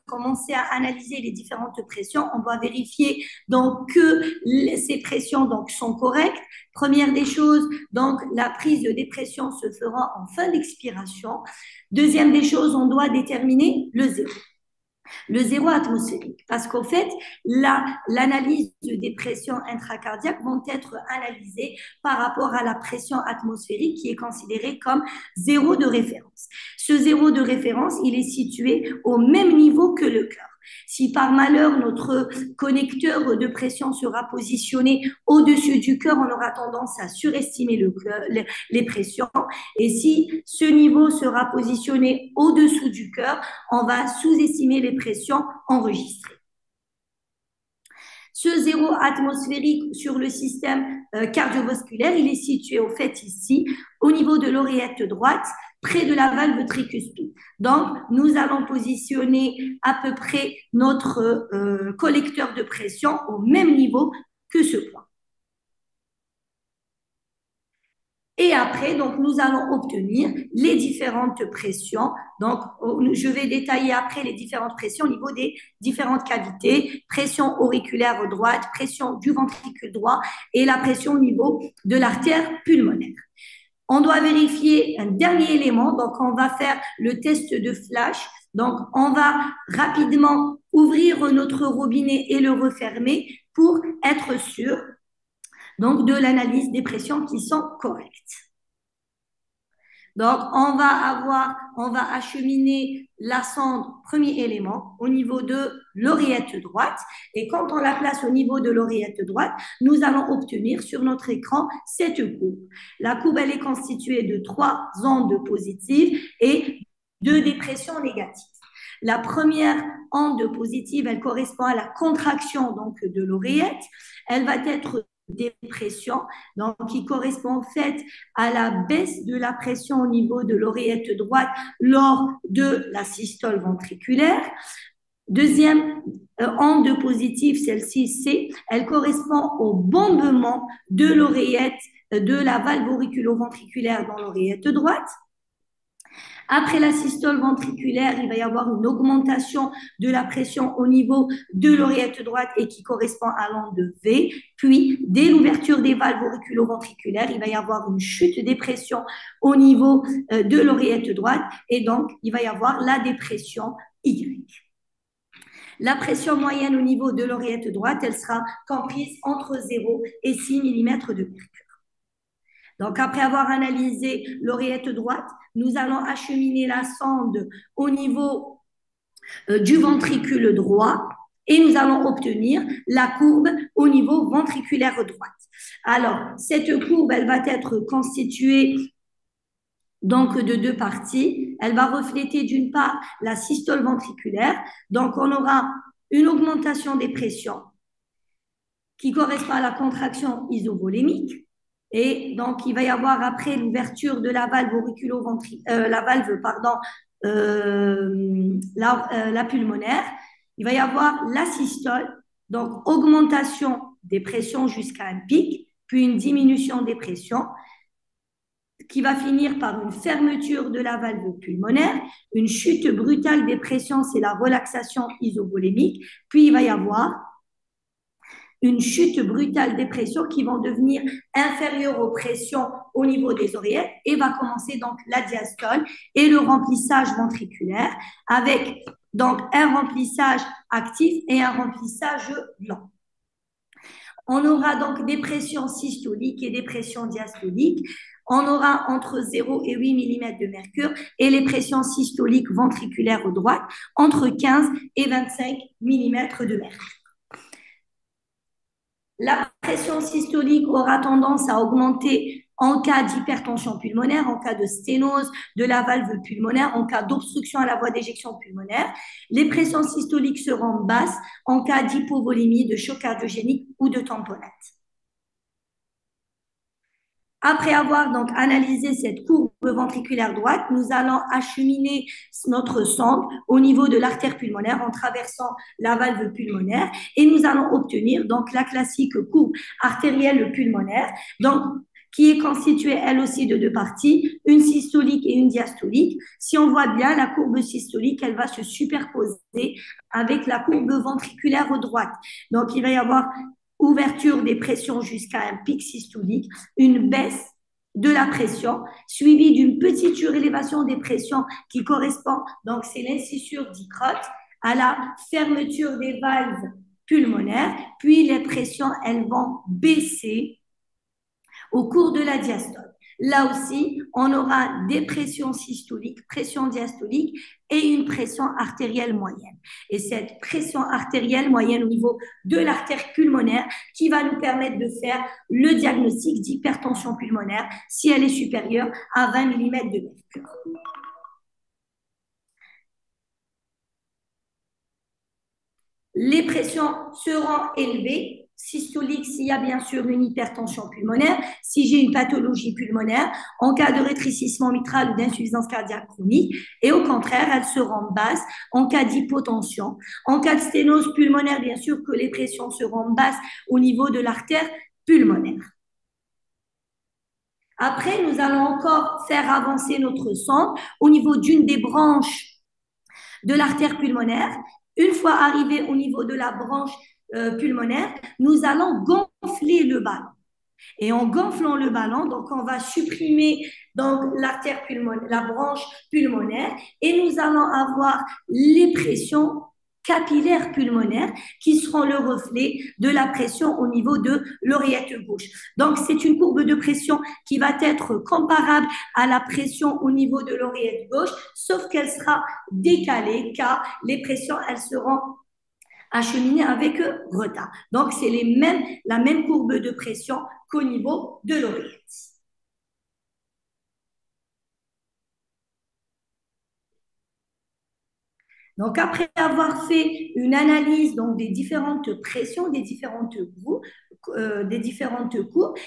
commencer à analyser les différentes pressions, on doit vérifier donc que ces pressions donc sont correctes. Première des choses, donc la prise des pressions se fera en fin d'expiration. Deuxième des choses, on doit déterminer le zéro. Le zéro atmosphérique, parce qu'en fait, l'analyse des pressions intracardiaques vont être analysées par rapport à la pression atmosphérique qui est considérée comme zéro de référence. Ce zéro de référence, il est situé au même niveau que le cœur. Si par malheur notre connecteur de pression sera positionné au-dessus du cœur, on aura tendance à surestimer les pressions. Et si ce niveau sera positionné au-dessous du cœur, on va sous-estimer les pressions enregistrées. Ce zéro atmosphérique sur le système cardiovasculaire, il est situé au fait ici, au niveau de l'oreillette droite, près de la valve tricuspide. Donc, nous allons positionner à peu près notre collecteur de pression au même niveau que ce point. Et après, donc, nous allons obtenir les différentes pressions. Donc, je vais détailler après les différentes pressions au niveau des différentes cavités. Pression auriculaire droite, pression du ventricule droit et la pression au niveau de l'artère pulmonaire. On doit vérifier un dernier élément. Donc, on va faire le test de flash. Donc, on va rapidement ouvrir notre robinet et le refermer pour être sûr donc de l'analyse des pressions qui sont correctes. Donc, on va acheminer la sonde, premier élément, au niveau de l'oreillette droite. Et quand on la place au niveau de l'oreillette droite, nous allons obtenir sur notre écran cette courbe. La courbe, elle est constituée de 3 ondes positives et 2 dépressions négatives. La première onde positive, elle correspond à la contraction donc, de l'oreillette. Elle va être dépression, donc qui correspond en fait à la baisse de la pression au niveau de l'oreillette droite lors de la systole ventriculaire. Deuxième onde positive, celle-ci, C, elle correspond au bombement de l'oreillette, de la valve auriculo-ventriculaire dans l'oreillette droite. Après la systole ventriculaire, il va y avoir une augmentation de la pression au niveau de l'oreillette droite et qui correspond à l'onde V. Puis, dès l'ouverture des valves auriculo-ventriculaires, il va y avoir une chute des pressions au niveau de l'oreillette droite et donc, il va y avoir la dépression Y. La pression moyenne au niveau de l'oreillette droite, elle sera comprise entre 0 et 6 mm de mercure. Donc, après avoir analysé l'oreillette droite, nous allons acheminer la sonde au niveau du ventricule droit et nous allons obtenir la courbe au niveau ventriculaire droite. Alors, cette courbe, elle va être constituée donc de 2 parties. Elle va refléter d'une part la systole ventriculaire. Donc, on aura une augmentation des pressions qui correspond à la contraction isovolémique. Et donc, il va y avoir après l'ouverture de la valve la pulmonaire, il va y avoir la systole, donc augmentation des pressions jusqu'à un pic, puis une diminution des pressions qui va finir par une fermeture de la valve pulmonaire, une chute brutale des pressions, c'est la relaxation isovolémique, puis il va y avoir une chute brutale des pressions qui vont devenir inférieures aux pressions au niveau des oreillettes et va commencer donc la diastole et le remplissage ventriculaire avec donc un remplissage actif et un remplissage lent. On aura donc des pressions systoliques et des pressions diastoliques. On aura entre 0 et 8 mm de mercure et les pressions systoliques ventriculaires droites entre 15 et 25 mm de mercure. La pression systolique aura tendance à augmenter en cas d'hypertension pulmonaire, en cas de sténose de la valve pulmonaire, en cas d'obstruction à la voie d'éjection pulmonaire. Les pressions systoliques seront basses en cas d'hypovolémie, de choc cardiogénique ou de tamponnade. Après avoir donc analysé cette courbe ventriculaire droite, nous allons acheminer notre sonde au niveau de l'artère pulmonaire en traversant la valve pulmonaire et nous allons obtenir donc la classique courbe artérielle pulmonaire, donc qui est constituée elle aussi de 2 parties, une systolique et une diastolique. Si on voit bien, la courbe systolique, elle va se superposer avec la courbe ventriculaire droite. Donc, il va y avoir ouverture des pressions jusqu'à un pic systolique, une baisse de la pression, suivie d'une petite surélévation des pressions qui correspond, donc c'est l'incisure dicrote, à la fermeture des valves pulmonaires, puis les pressions, elles vont baisser au cours de la diastole. Là aussi, on aura des pressions systoliques, pression diastolique et une pression artérielle moyenne. Et cette pression artérielle moyenne au niveau de l'artère pulmonaire qui va nous permettre de faire le diagnostic d'hypertension pulmonaire si elle est supérieure à 20 mm de mercure. Les pressions seront élevées systolique s'il y a bien sûr une hypertension pulmonaire, si j'ai une pathologie pulmonaire, en cas de rétrécissement mitral ou d'insuffisance cardiaque chronique, et au contraire, elles seront basses en cas d'hypotension. En cas de sténose pulmonaire, bien sûr que les pressions seront basses au niveau de l'artère pulmonaire. Après, nous allons encore faire avancer notre sonde au niveau d'une des branches de l'artère pulmonaire. Une fois arrivé au niveau de la branche pulmonaire, nous allons gonfler le ballon. Et en gonflant le ballon, donc on va supprimer donc l'artère pulmonaire, la branche pulmonaire, et nous allons avoir les pressions capillaires pulmonaires qui seront le reflet de la pression au niveau de l'oreillette gauche. Donc c'est une courbe de pression qui va être comparable à la pression au niveau de l'oreillette gauche, sauf qu'elle sera décalée car les pressions elles seront acheminées avec retard. Donc c'est la même courbe de pression qu'au niveau de l'oreillette. Donc, après avoir fait une analyse donc, des différentes pressions, des différentes courbes,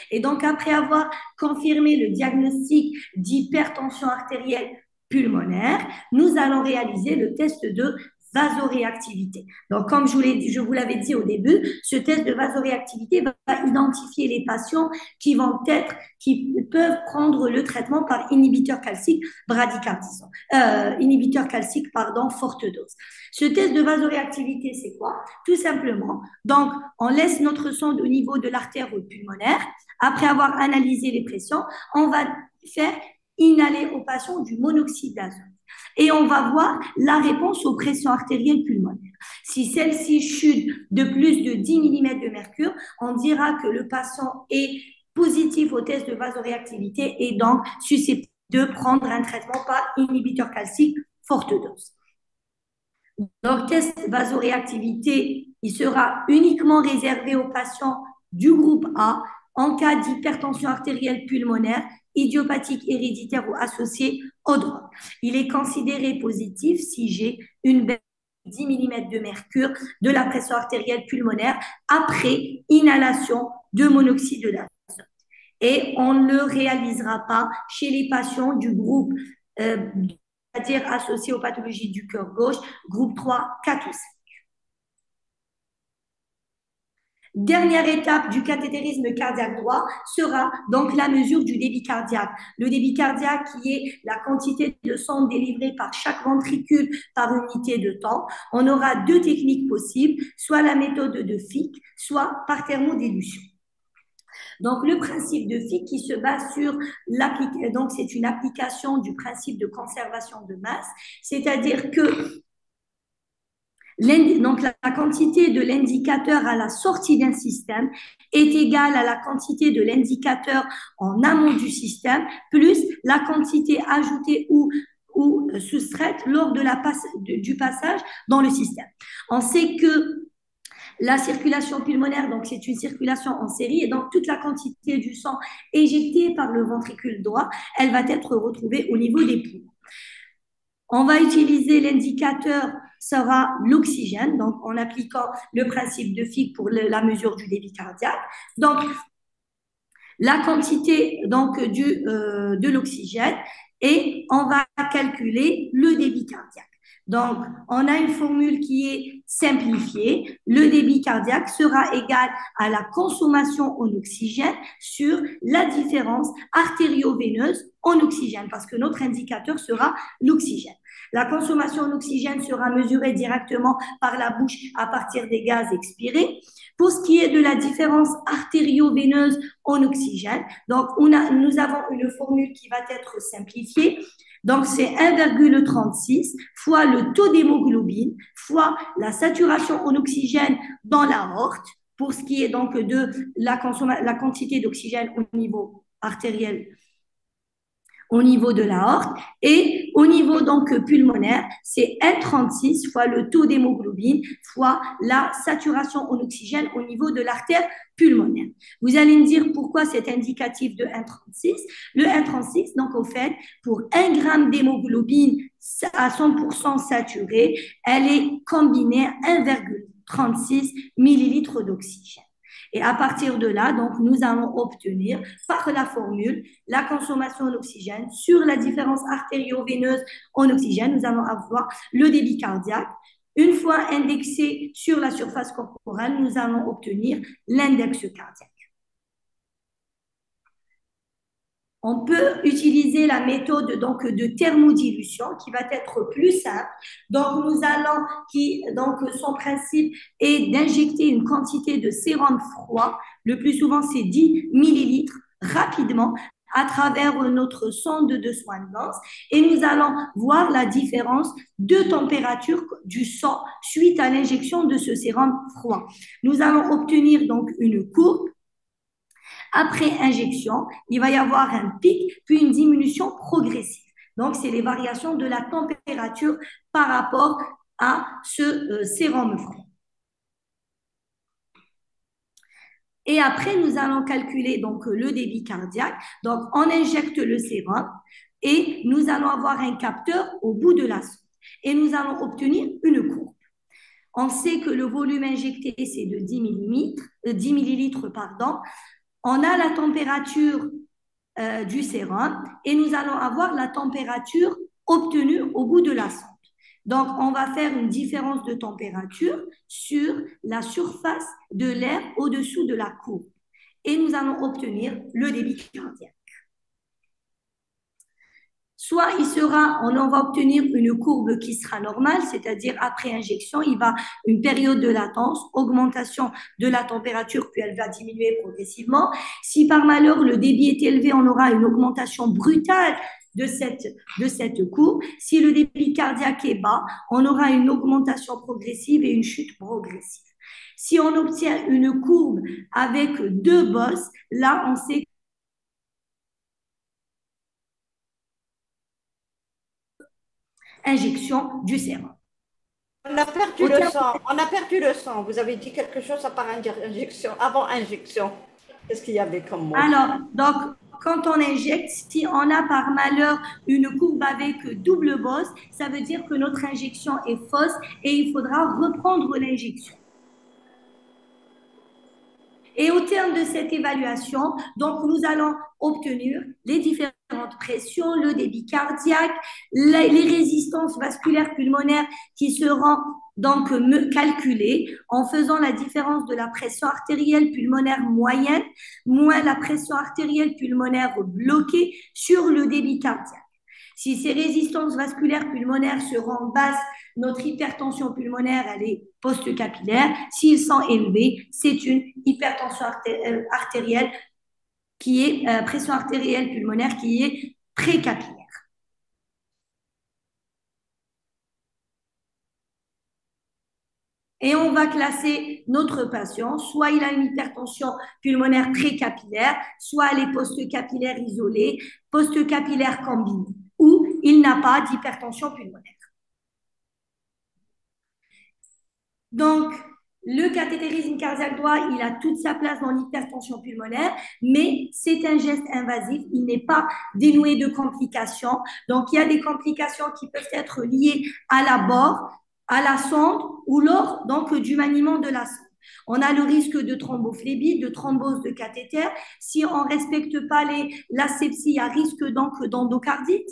et donc après avoir confirmé le diagnostic d'hypertension artérielle pulmonaire, nous allons réaliser le test de vasoréactivité. Donc, comme je vous l'avais dit au début, ce test de vasoréactivité va identifier les patients qui peuvent prendre le traitement par inhibiteur calcique bradykardisant, forte dose. Ce test de vasoréactivité, c'est quoi? Tout simplement, donc, on laisse notre sonde au niveau de l'artère pulmonaire. Après avoir analysé les pressions, on va faire inhaler aux patients du monoxyde d'azote. Et on va voir la réponse aux pressions artérielles pulmonaires. Si celle-ci chute de plus de 10 mm de mercure, on dira que le patient est positif au test de vasoréactivité et donc susceptible de prendre un traitement par inhibiteur calcique forte dose. Donc, test vasoréactivité, il sera uniquement réservé aux patients du groupe A en cas d'hypertension artérielle pulmonaire, idiopathique héréditaire ou associée aux drogues. Il est considéré positif si j'ai une baisse de 10 mm de mercure de la pression artérielle pulmonaire après inhalation de monoxyde d'azote. Et on ne le réalisera pas chez les patients du groupe, c'est-à-dire associés aux pathologies du cœur gauche, groupe 3, 4 ou 5. Dernière étape du cathétérisme cardiaque droit sera donc la mesure du débit cardiaque. Le débit cardiaque qui est la quantité de sang délivrée par chaque ventricule par unité de temps. On aura deux techniques possibles, soit la méthode de Fick, soit par thermodilution. Donc, le principe de Fick qui se base sur donc c'est une application du principe de conservation de masse, c'est-à-dire que donc, la quantité de l'indicateur à la sortie d'un système est égale à la quantité de l'indicateur en amont du système plus la quantité ajoutée ou soustraite lors du passage dans le système. On sait que la circulation pulmonaire, donc c'est une circulation en série et donc toute la quantité du sang éjectée par le ventricule droit, elle va être retrouvée au niveau des poumons. On va utiliser l'indicateur sera l'oxygène, donc en appliquant le principe de Fick pour la mesure du débit cardiaque. Donc, la quantité donc, de l'oxygène et on va calculer le débit cardiaque. Donc, on a une formule qui est simplifiée. Le débit cardiaque sera égal à la consommation en oxygène sur la différence artério-veineuse en oxygène, parce que notre indicateur sera l'oxygène. La consommation en oxygène sera mesurée directement par la bouche à partir des gaz expirés. Pour ce qui est de la différence artério-veineuse en oxygène, donc nous avons une formule qui va être simplifiée. Donc, c'est 1,36 fois le taux d'hémoglobine fois la saturation en oxygène dans l'aorte pour ce qui est donc de la quantité d'oxygène au niveau artériel, au niveau de l'aorte. Et au niveau donc pulmonaire, c'est 1,36 fois le taux d'hémoglobine fois la saturation en oxygène au niveau de l'artère pulmonaire. Vous allez me dire pourquoi cet indicatif de 1,36. Le 1,36, donc au fait, pour 1 gramme d'hémoglobine à 100% saturée, elle est combinée à 1,36 millilitres d'oxygène. Et à partir de là, donc, nous allons obtenir par la formule la consommation en oxygène sur la différence artério-veineuse en oxygène. Nous allons avoir le débit cardiaque. Une fois indexé sur la surface corporelle, nous allons obtenir l'index cardiaque. On peut utiliser la méthode donc de thermodilution qui va être plus simple. Donc nous allons donc son principe est d'injecter une quantité de sérum froid, le plus souvent c'est 10 millilitres rapidement à travers notre sonde de soins de Nance et nous allons voir la différence de température du sang suite à l'injection de ce sérum froid. Nous allons obtenir donc une courbe. Après injection, il va y avoir un pic, puis une diminution progressive. Donc, c'est les variations de la température par rapport à ce sérum froid. Et après, nous allons calculer donc le débit cardiaque. Donc, on injecte le sérum et nous allons avoir un capteur au bout de la sonde. Et nous allons obtenir une courbe. On sait que le volume injecté, c'est de 10 millilitres, pardon. On a la température du sérum et nous allons avoir la température obtenue au bout de la sonde. Donc, on va faire une différence de température sur la surface de l'air au-dessous de la courbe. Et nous allons obtenir le débit cardiaque. Soit on va obtenir une courbe qui sera normale, c'est-à-dire après injection, il va une période de latence, augmentation de la température, puis elle va diminuer progressivement. Si par malheur le débit est élevé, on aura une augmentation brutale de cette courbe. Si le débit cardiaque est bas, on aura une augmentation progressive et une chute progressive. Si on obtient une courbe avec deux bosses, là, on sait injection du sérum. On a perdu le sang. On a perdu le sang. Vous avez dit quelque chose à part injection, avant injection. Qu'est-ce qu'il y avait comme mot? Alors, donc, quand on injecte, si on a par malheur une courbe avec double bosse, ça veut dire que notre injection est fausse et il faudra reprendre l'injection. Et au terme de cette évaluation, donc nous allons obtenir les différentes pressions, le débit cardiaque, les résistances vasculaires pulmonaires qui seront donc calculées en faisant la différence de la pression artérielle pulmonaire moyenne moins la pression artérielle pulmonaire bloquée sur le débit cardiaque. Si ces résistances vasculaires pulmonaires seront basses, notre hypertension pulmonaire, elle est post-capillaire. S'ils sont élevés, c'est une hypertension artérielle qui est pression artérielle pulmonaire qui est précapillaire. Et on va classer notre patient, soit il a une hypertension pulmonaire précapillaire, soit elle est post-capillaire isolée, post-capillaire combinée, ou il n'a pas d'hypertension pulmonaire. Donc, le cathétérisme cardiaque droit, il a toute sa place dans l'hypertension pulmonaire, mais c'est un geste invasif, il n'est pas dénué de complications. Donc, il y a des complications qui peuvent être liées à l'abord, à la sonde ou lors donc, du maniement de la sonde. On a le risque de thrombophlébite, de thrombose de cathéter. Si on ne respecte pas l'asepsie, il y a risque donc d'endocardite.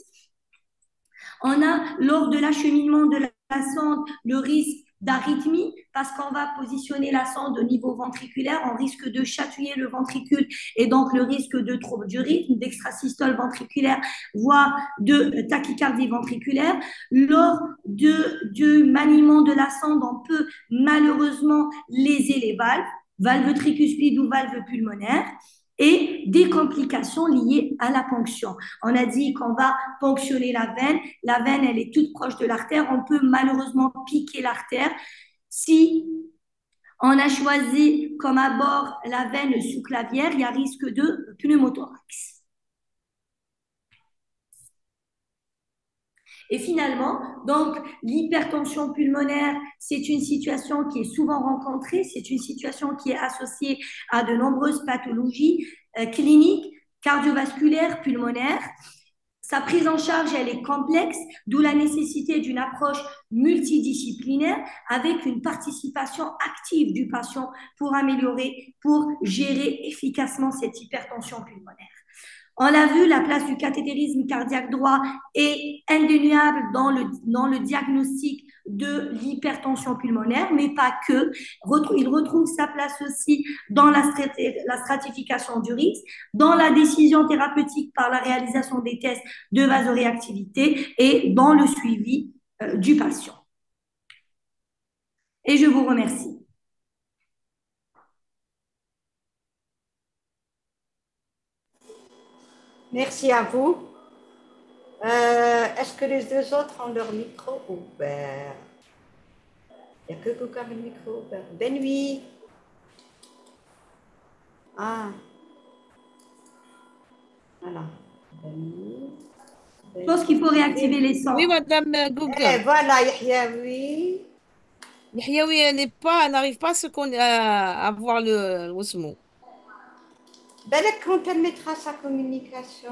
On a, lors de l'acheminement de la sonde, le risque d'arythmie parce qu'on va positionner la sonde au niveau ventriculaire, on risque de chatouiller le ventricule et donc le risque de trouble du rythme, d'extrasystole ventriculaire, voire de tachycardie ventriculaire. Lors du maniement de la sonde, on peut malheureusement léser les valves tricuspide ou valve pulmonaire, et des complications liées à la ponction. On a dit qu'on va ponctionner la veine. La veine, elle est toute proche de l'artère. On peut malheureusement piquer l'artère. Si on a choisi comme abord la veine sous-clavière, il y a risque de pneumothorax. Et finalement, donc, l'hypertension pulmonaire, c'est une situation qui est souvent rencontrée, c'est une situation qui est associée à de nombreuses pathologies cliniques, cardiovasculaires, pulmonaires. Sa prise en charge, elle est complexe, d'où la nécessité d'une approche multidisciplinaire avec une participation active du patient pour améliorer, pour gérer efficacement cette hypertension pulmonaire. On l'a vu, la place du cathétérisme cardiaque droit est indéniable dans le diagnostic de l'hypertension pulmonaire, mais pas que. Il retrouve sa place aussi dans la stratification du risque, dans la décision thérapeutique par la réalisation des tests de vasoréactivité et dans le suivi du patient. Et je vous remercie. Merci à vous. Est-ce que les deux autres ont leur micro ouvert? Il n'y a que vous qui avez le micro ouvert. Benoît. Ah. Voilà. Je pense qu'il faut réactiver les sons. Oui, Madame Eh, Google. voilà, Yahyaoui. Yahyaoui, elle n'arrive pas à voir le mot. Belek, quand elle mettra sa communication,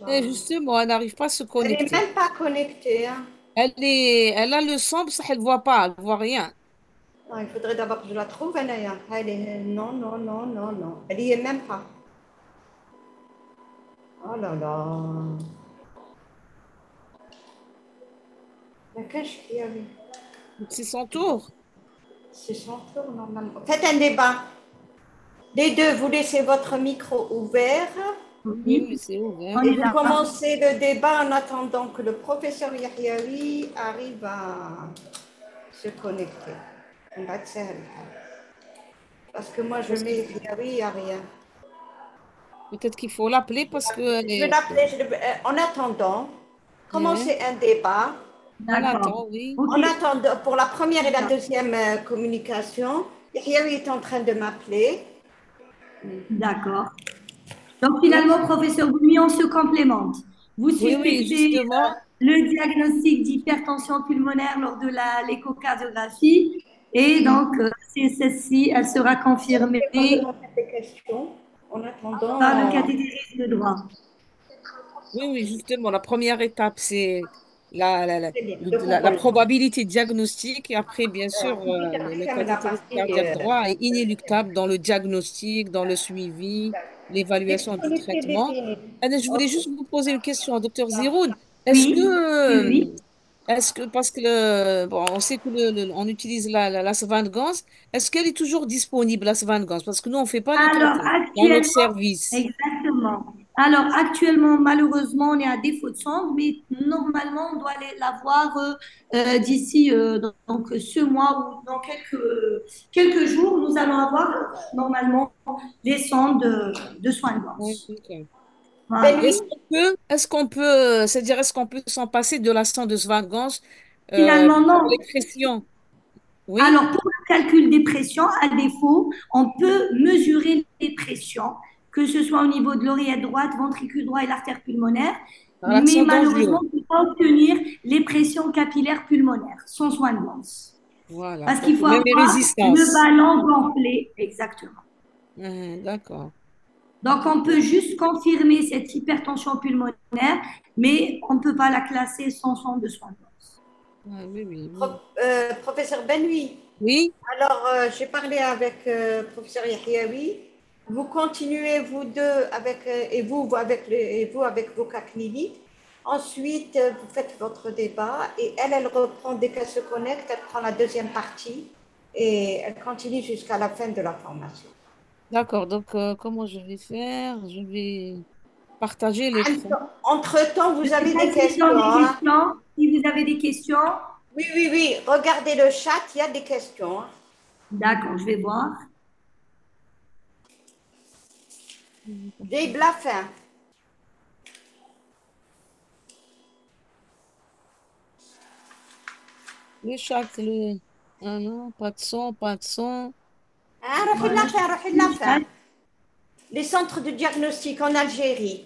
Et justement, elle n'arrive pas à se elle n'est connecter. même pas connectée. Hein. Elle a le son, ça, elle ne voit pas, elle ne voit rien. Non, il faudrait d'abord que je la trouve, Anaya. Elle est... Non, non, non, non, non. Elle n'y est même pas. Oh là là. Laquelle je y avait? C'est son tour. C'est son tour, normalement. Faites un débat. Les deux, vous laissez votre micro ouvert Oui, c'est ouvert. On et est vous d'accord. commencez le débat en attendant que le professeur Yahyaoui arrive à se connecter. On va te servir. Parce que moi, je mets Yahyaoui, il n'y a rien. Peut-être qu'il faut l'appeler parce que Je vais l'appeler. En attendant, commencez un débat. on D'accord. attend, oui. Ok. En attendant, pour la première et la deuxième communication, Yahyaoui est en train de m'appeler. D'accord. Donc finalement, professeur Boumi, on se complémente. Vous Oui, suspectez justement. le diagnostic d'hypertension pulmonaire lors de l'échocardiographie et donc celle-ci, elle sera confirmée Des questions. En attendant, par le cathétérisme droit. Oui, justement. La première étape, c'est la, la, la, c'est bien, le- le la contrôle. probabilité diagnostique. Et après, bien sûr, le Comme la cathétérisme partie cardiaque droit est inéluctable dans le diagnostic, dans le suivi, l'évaluation du disponibilité traitement. définie. Je voulais juste vous poser une question, docteur Ziroun. Est-ce Oui, que, oui. parce que bon, on sait que on utilise la Svangans, est-ce qu'elle est toujours disponible, la Svangans? Parce que nous, on ne fait pas de Alors traitement dans notre actuellement, service. exactement. Alors actuellement, malheureusement, on est à défaut de sonde, mais normalement, on doit l'avoir d'ici donc ce mois ou dans quelques jours, nous allons avoir normalement des sondes de soins de Oui, gorge. ok. Voilà. Ben oui, C'est-à-dire, est-ce qu'on peut s'en passer de la sonde de Svangans Finalement, pour non. les pressions? Oui. Alors, pour le calcul des pressions, à défaut, on peut mesurer les pressions, que ce soit au niveau de l'oreillette droite, ventricule droit et l'artère pulmonaire, Par mais l'accent malheureusement, d'angio. on ne peut pas obtenir les pressions capillaires pulmonaires sans soin de lance. Voilà. Parce qu'il Donc, faut même les avoir le résistances. ballon gonflé, exactement. D'accord. Donc, on peut juste confirmer cette hypertension pulmonaire, mais on ne peut pas la classer sans son de soin de lance. Oui, oui, oui. professeur Benoît, Oui, alors j'ai parlé avec professeur Yahyaoui. Vous continuez, vous deux, avec, et vous avec vos cas cliniques. Ensuite, vous faites votre débat et elle reprend, dès qu'elle se connecte, elle prend la deuxième partie et elle continue jusqu'à la fin de la formation. d'accord. Donc, comment je vais faire? Je vais partager l'écran. Entre-temps, Je vous ne sais avez pas des s'ils ont questions. des Hein? questions. Si vous avez des questions, Oui, oui, oui. Regardez le chat, il y a des questions. Hein. d'accord, je vais voir. Des Blafin. Le chat, ah non, pas de son, pas de son. Hein, Voilà, rohid la fin. Les centres de diagnostic en Algérie.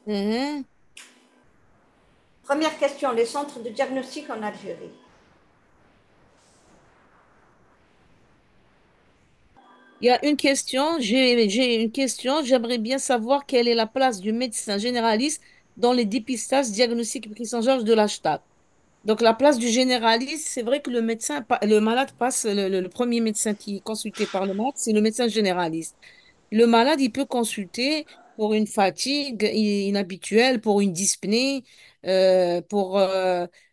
Hein? Première question, les centres de diagnostic en Algérie. Il y a j'ai une question. J'aimerais bien savoir quelle est la place du médecin généraliste dans les dépistages, diagnostics et prises en charge de l'HTAP. Donc, la place du généraliste, c'est vrai que le malade passe, le premier médecin qui est consulté par le malade, c'est le médecin généraliste. Le malade, il peut consulter pour une fatigue inhabituelle, pour une dyspnée, pour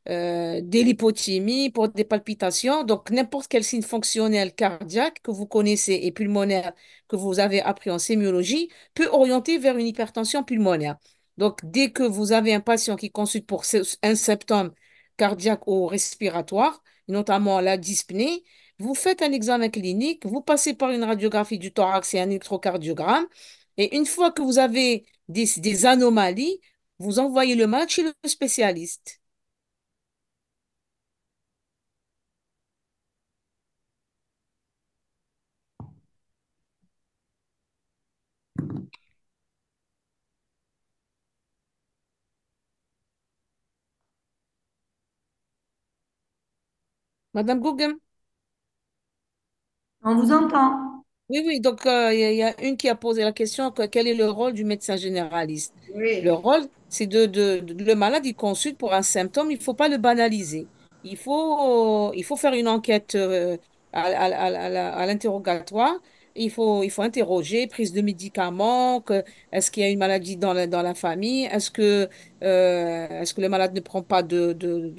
des lipothymies, pour des palpitations. Donc, n'importe quel signe fonctionnel cardiaque que vous connaissez et pulmonaire que vous avez appris en sémiologie peut orienter vers une hypertension pulmonaire. Donc, dès que vous avez un patient qui consulte pour un symptôme cardiaque ou respiratoire, notamment la dyspnée, vous faites un examen clinique, vous passez par une radiographie du thorax et un électrocardiogramme, et une fois que vous avez des anomalies, vous envoyez le malade chez le spécialiste. Madame Gougem? On vous entend. Oui, oui, donc il y a une qui a posé la question, quel est le rôle du médecin généraliste? Le Oui. rôle, c'est le malade, il consulte pour un symptôme, il ne faut pas le banaliser. Il faut faire une enquête à l'interrogatoire. Il faut interroger, prise de médicaments, est-ce qu'il y a une maladie dans la famille? Est-ce que le malade ne prend pas de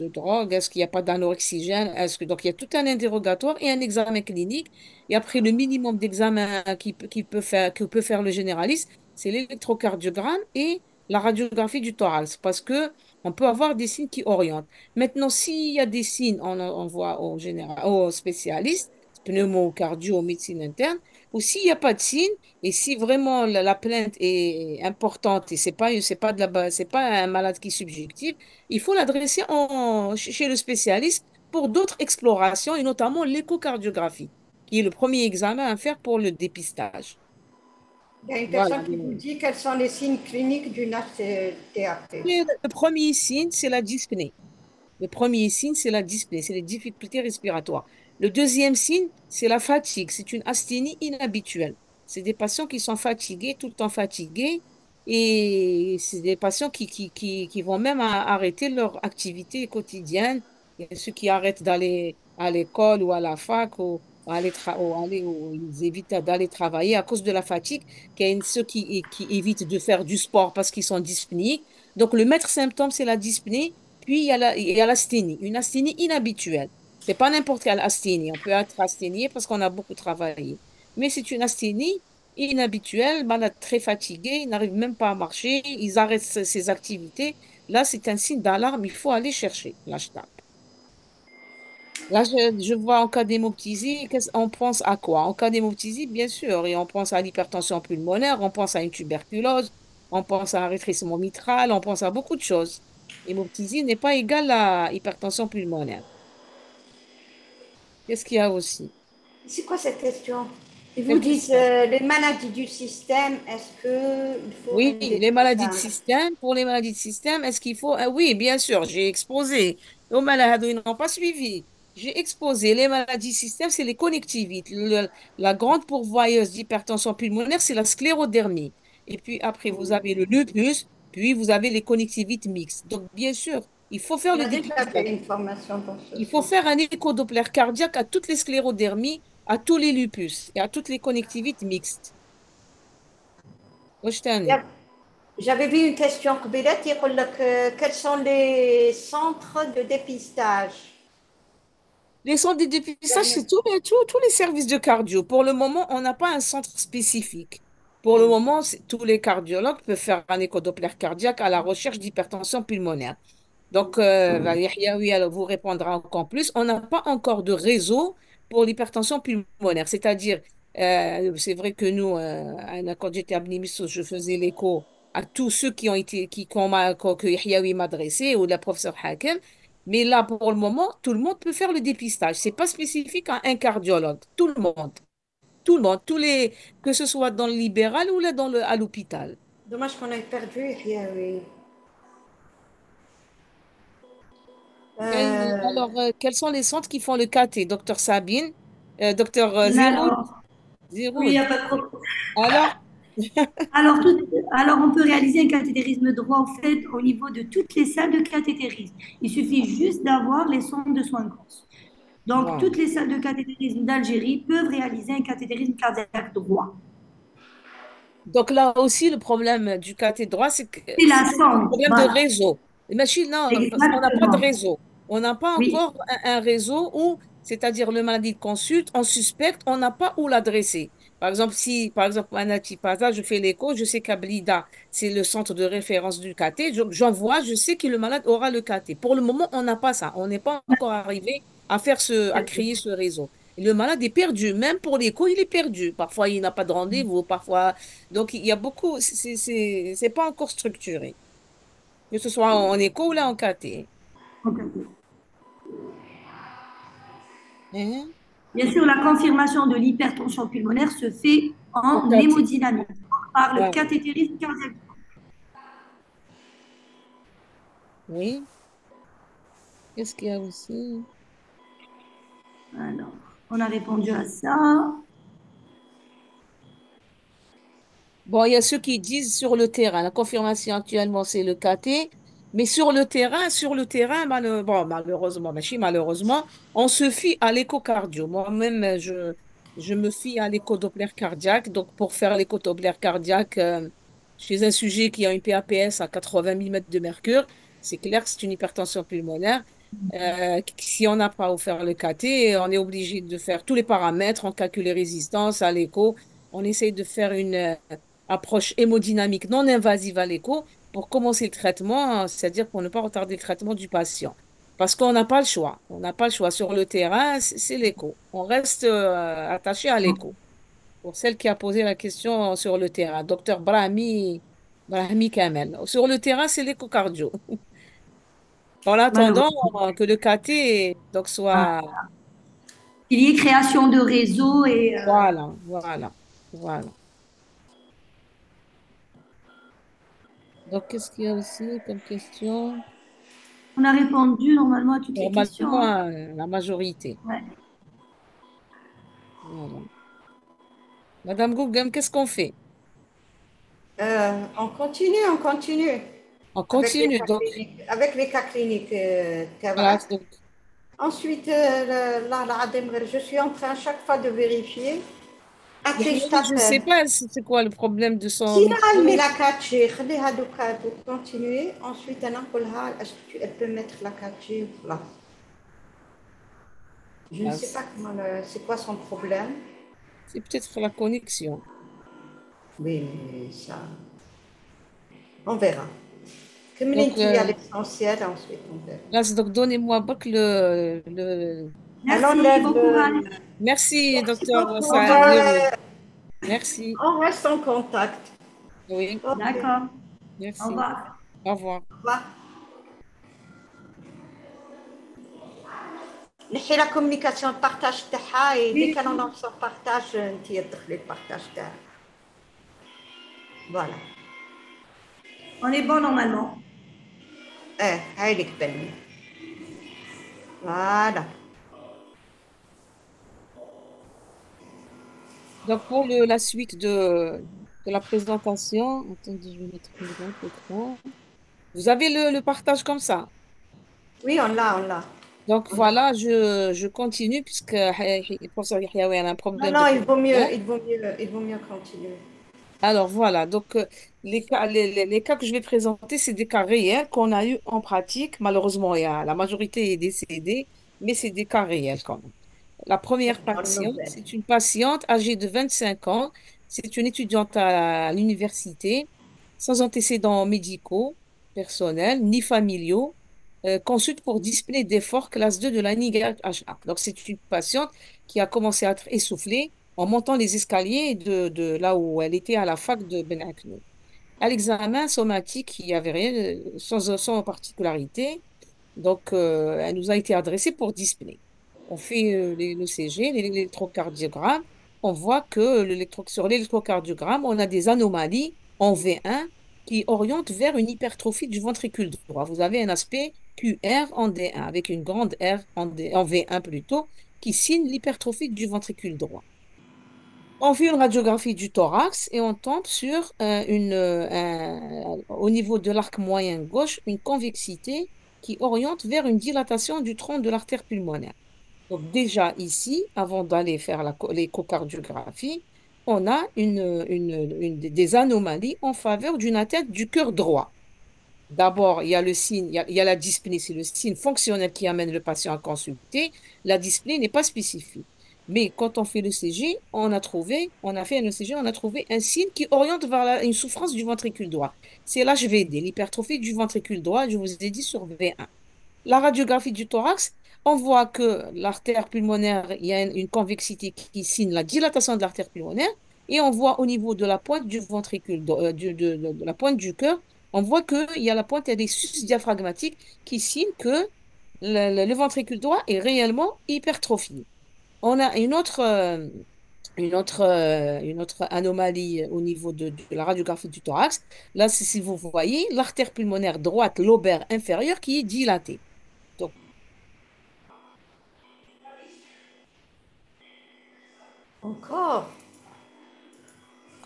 drogue? Est-ce qu'il n'y a pas d'anorexigène? Donc, il y a tout un interrogatoire et un examen clinique. Et après, le minimum d'examen que peut faire le généraliste, c'est l'électrocardiogramme et la radiographie du thorax, parce que on peut avoir des signes qui orientent. Maintenant, s'il y a des signes, on voit au spécialiste, pneumo, cardio, médecine interne, ou s'il n'y a pas de signes, et si vraiment la plainte est importante et c'est pas un malade qui est subjectif, il faut l'adresser chez le spécialiste pour d'autres explorations et notamment l'échocardiographie qui est le premier examen à faire pour le dépistage. Il y a une Voilà. personne qui vous dit quels sont les signes cliniques d'une HTAP. Et le premier signe, c'est la dyspnée. Le premier signe, c'est la dyspnée, c'est les difficultés respiratoires. Le deuxième signe, c'est la fatigue. C'est une asthénie inhabituelle. C'est des patients qui sont fatigués, tout le temps fatigués, et c'est des patients qui vont même arrêter leur activité quotidienne. Il y a ceux qui arrêtent d'aller à l'école ou à la fac ou ils évitent d'aller travailler à cause de la fatigue. Il y a ceux qui évitent de faire du sport parce qu'ils sont dyspniques. Donc, le maître symptôme, c'est la dyspnée. Puis, il y a l'asthénie, une asthénie inhabituelle. C'est pas n'importe quelle asthénie. On peut être asthénié parce qu'on a beaucoup travaillé. Mais c'est une asthénie inhabituelle, malade très fatigué, ils n'arrivent même pas à marcher, ils arrêtent ses activités. Là, c'est un signe d'alarme, il faut aller chercher l'HTAP. Là, je vois en cas d'hémoptysie, on pense à quoi? En cas d'hémoptysie, bien sûr, et on pense à l'hypertension pulmonaire, on pense à une tuberculose, on pense à un rétrécissement mitral, on pense à beaucoup de choses. Hémoptysie n'est pas égale à hypertension pulmonaire. Qu'est-ce qu'il y a aussi? C'est quoi cette question? Ils vous Quelle disent question? les maladies du système, est-ce qu'il faut Oui, un les maladies de dépistage? système. Pour les maladies de système, est-ce qu'il faut... Ah oui, bien sûr, j'ai exposé. Aux malades, ils n'ont pas suivi. J'ai exposé les maladies de système, c'est les connectivites. La grande pourvoyeuse d'hypertension pulmonaire, c'est la sclérodermie. Et puis après, vous avez le lupus, puis vous avez les connectivites mixtes. Donc, bien sûr, il faut faire On le a déjà dépistage. fait une formation dans ce Il faut sens. faire un échodoppler cardiaque à toutes les sclérodermies, à tous les lupus et à toutes les connectivites mixtes. واش تاني؟ J'avais vu une question قبيلة يقول لك quels sont les centres de dépistage? Les centres de dépistage, c'est tous les services de cardio. Pour le moment, on n'a pas un centre spécifique. Pour le moment, tous les cardiologues peuvent faire un échodoppler cardiaque à la recherche d'hypertension pulmonaire. Donc, Yahya, oui, elle vous répondra encore plus. On n'a pas encore de réseau pour l'hypertension pulmonaire. C'est-à-dire, c'est vrai que nous, quand j'étais à Bnimissos, je faisais l'écho à tous ceux qui ont été, que Yahyaoui m'a adressé ou la professeure Hakem. Mais là, pour le moment, tout le monde peut faire le dépistage. C'est pas spécifique à un cardiologue. Tout le monde. Tout le monde. Que ce soit dans le libéral ou là à l'hôpital. Dommage qu'on ait perdu. Oui. Euh, Alors, quels sont les centres qui font le KT? Docteur Sabine, docteur Zeroud, Alors, oui, il n'y Zeroud. a pas de problème. Alors? Alors, on peut réaliser un cathétérisme droit au fait au niveau de toutes les salles de cathétérisme. Il suffit juste d'avoir les sondes de soins grosses. Donc, Voilà. toutes les salles de cathétérisme d'Algérie peuvent réaliser un cathétérisme cardiaque droit. Donc là aussi, le problème du côté droit, c'est que C'est la c'est un sonde, problème de voilà. réseau. Les machines, non, parce qu'on n'a pas de Exactement. réseau. On n'a pas Oui, encore un réseau où, c'est-à-dire le maladie consulte, on suspecte, on n'a pas où l'adresser. Par exemple, si, par exemple, Anati Paza, je fais l'écho, je sais qu'à Blida, c'est le centre de référence du caté, j'envoie, je sais que le malade aura le caté. Pour le moment, on n'a pas ça. On n'est pas encore arrivé à à créer ce réseau. Et le malade est perdu. Même pour l'écho, il est perdu. Parfois, il n'a pas de rendez-vous, parfois donc, il y a beaucoup, c'est pas encore structuré, que ce soit en écho ou là en KT. Hein? bien sûr, la confirmation de l'hypertension pulmonaire se fait En en KT. hémodynamique par le Voilà. cathétérisme cardiaque. Oui. Qu'est-ce qu'il y a aussi? Alors, on a répondu à ça. Bon, il y a ceux qui disent sur le terrain. La confirmation actuellement, c'est le KT. Mais sur le terrain, bon, malheureusement, malheureusement, on se fie à l'échocardio. Moi-même, je me fie à l'écho-doppler cardiaque. Donc, pour faire l'écho-doppler cardiaque, chez un sujet qui a une PAPS à 80 mm de mercure, c'est clair que c'est une hypertension pulmonaire. Si on n'a pas offert le KT, on est obligé de faire tous les paramètres, on calcule les résistances à l'écho. On essaye de faire une approche hémodynamique non invasive à l'écho pour commencer le traitement, c'est-à-dire pour ne pas retarder le traitement du patient. Parce qu'on n'a pas le choix. On n'a pas le choix. Sur le terrain, c'est l'écho. On reste attaché à l'écho. Pour celle qui a posé la question sur le terrain, docteur Brahmi Kamel. Sur le terrain, c'est l'échocardio. En attendant Malheureusement. que le KT donc, Ah. soit... Il y ait création de réseaux et Voilà. Donc, qu'est-ce qu'il y a aussi comme question? on a répondu normalement à toutes les questions, hein. Normalement, la majorité. Ouais. Voilà. Madame Gougem, qu'est-ce qu'on fait? On continue, on continue On avec les continue. cas Donc, cliniques, avec les cas cliniques. voilà. تبعك. Donc, Ensuite, là, là, je suis en train chaque fois de vérifier. Yahya, Après, je je ne sais t'appelle. pas c'est quoi le problème de son Si là, elle met micro. la 4G, خليها دوكا pour continuer. Ensuite, أنا نقولها, est-ce que elle peut mettre la 4G ou là? Je ne Ah, sais pas c'est quoi son problème. c'est peut-être la connexion. Oui, mais ça, on verra. Comme Donc, il y a l'essentiel, ensuite on verra. là, donc donnez-moi Bak, le... Elle Merci, enlève bon courage. Merci, Merci docteur beaucoup. Saad Leroux. Merci. On reste en contact. Oui, Ok. D'accord. Au merci. revoir. Au revoir. Au revoir. نحي la communication, le partage تاعها et dès Oui, qu'elle en lance un partage, انت تدخلي البارتاج تاعها. Voilà. on est bon normalement. هاي اللي قبلني. Voilà. Donc, pour la suite de la présentation, attendez, je vais mettre une grande écran. Vous avez le partage comme ça. Oui, on l'a, on l'a. Donc On l'a. voilà, je continue puisque le professeur Yahyaoui a un Non, problème de non, il vaut mieux, connexion. il vaut mieux continuer. Alors voilà, donc les cas que je vais présenter, c'est des cas réels qu'on a eu en pratique. Malheureusement, la majorité est décédée, mais c'est des cas réels quand même. La C'est première une bonne patiente, nouvelle. c'est une patiente âgée de 25 ans. C'est une étudiante à l'université, sans antécédents médicaux, personnels, ni familiaux, consulte pour dyspnée d'effort classe 2 de la NIGH-HA. Donc, c'est une patiente qui a commencé à être essoufflée en montant les escaliers de là où elle était à la fac de Ben Aknoun. À l'examen somatique, il n'y avait rien, sans particularité. Donc, elle nous a été adressée pour dyspnée. On fait le CG, l'électrocardiogramme. On voit que sur l'électrocardiogramme, on a des anomalies en V1 qui orientent vers une hypertrophie du ventricule droit. Vous avez un aspect QR en D1 avec une grande R en V1 plutôt qui signe l'hypertrophie du ventricule droit. On fait une radiographie du thorax et on tombe sur au niveau de l'arc moyen gauche, une convexité qui oriente vers une dilatation du tronc de l'artère pulmonaire. Donc déjà ici, avant d'aller faire l'échocardiographie, on a des anomalies en faveur d'une atteinte du cœur droit. D'abord, il y a le signe, il y a la dyspnée, c'est le signe fonctionnel qui amène le patient à consulter. La dyspnée n'est pas spécifique. Mais quand on fait le CG, on a fait un ECG, on a trouvé un signe qui oriente vers une souffrance du ventricule droit. C'est l'HVD, l'hypertrophie du ventricule droit, je vous ai dit sur V1. La radiographie du thorax, on voit que l'artère pulmonaire, il y a une convexité qui signe la dilatation de l'artère pulmonaire, et on voit au niveau de la pointe du ventricule, de la pointe du cœur, on voit qu'il y a la pointe, il y a des sus diaphragmatiques qui signent que le ventricule droit est réellement hypertrophié. On a une autre anomalie au niveau de la radiographie du thorax. Là, si vous voyez, l'artère pulmonaire droite lobaire inférieure qui est dilatée. Donc, Encore.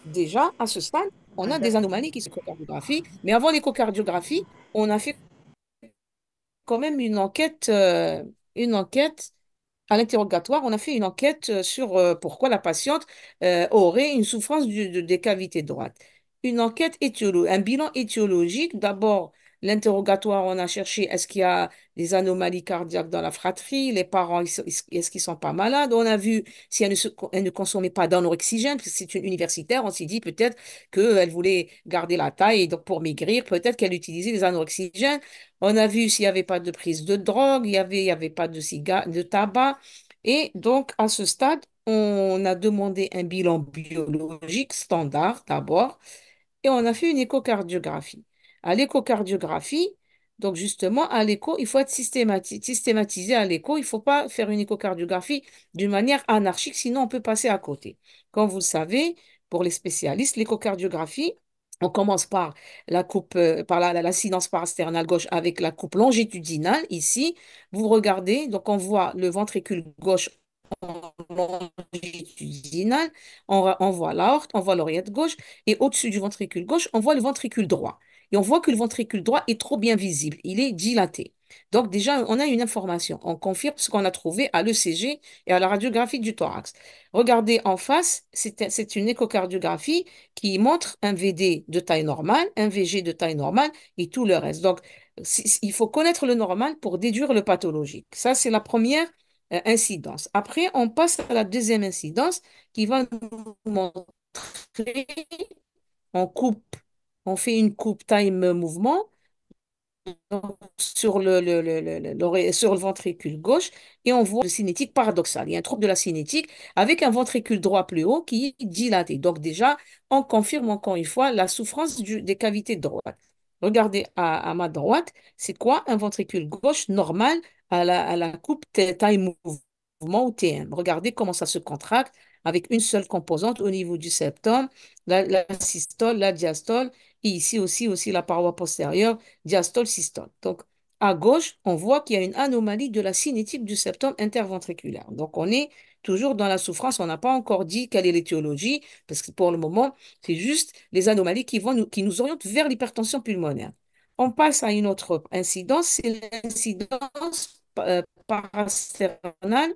déjà, à ce stade, on Ah, a des d'accord. anomalies qui se échocardiographie, mais avant l'échocardiographie, on a fait quand même une enquête à l'interrogatoire, on a fait une enquête sur pourquoi la patiente aurait une souffrance des cavités droites. Une enquête étiologique, un bilan étiologique. D'abord, l'interrogatoire, on a cherché est-ce qu'il y a des anomalies cardiaques dans la fratrie, les parents, est-ce qu'ils sont pas malades. On a vu si elle ne consommait pas d'anorexigène, parce que c'est une universitaire, on s'est dit peut-être qu'elle voulait garder la taille, et donc pour maigrir, peut-être qu'elle utilisait des anorexigènes. On a vu s'il n'y avait pas de prise de drogue, il y avait pas de cigare, de tabac. Et donc, à ce stade, on a demandé un bilan biologique standard d'abord et on a fait une échocardiographie. À l'échocardiographie, donc justement, à l'écho, il faut être systématisé à l'écho. Il ne faut pas faire une échocardiographie d'une manière anarchique, sinon on peut passer à côté. Comme vous le savez, pour les spécialistes, l'échocardiographie, on commence par la coupe, par la silence parasternale gauche avec la coupe longitudinale ici. Vous regardez, donc on voit le ventricule gauche longitudinale, on voit l'aorte, on voit l'oreillette gauche, et au-dessus du ventricule gauche, on voit le ventricule droit. Et on voit que le ventricule droit est trop bien visible, il est dilaté. Donc déjà, on a une information, on confirme ce qu'on a trouvé à l'ECG et à la radiographie du thorax. Regardez en face, c'est une échocardiographie qui montre un VD de taille normale, un VG de taille normale et tout le reste. Donc, il faut connaître le normal pour déduire le pathologique. Ça, c'est la première incidence. Après, on passe à la deuxième incidence qui va nous montrer, on coupe, on fait une coupe time mouvement sur sur le ventricule gauche et on voit le cinétique paradoxal. Il y a un trouble de la cinétique avec un ventricule droit plus haut qui est dilaté. Donc déjà, on confirme encore une fois la souffrance des cavités droites. Regardez à ma droite, c'est quoi un ventricule gauche normal à la coupe taille mouvement ou TM. Regardez comment ça se contracte avec une seule composante au niveau du septum, la systole, la diastole, et ici aussi la paroi postérieure diastole, systole. Donc, à gauche, on voit qu'il y a une anomalie de la cinétique du septum interventriculaire. Donc, on est toujours dans la souffrance. On n'a pas encore dit quelle est l'étiologie, parce que pour le moment, c'est juste les anomalies qui nous orientent vers l'hypertension pulmonaire. On passe à une autre incidence, c'est l'incidence parasternale,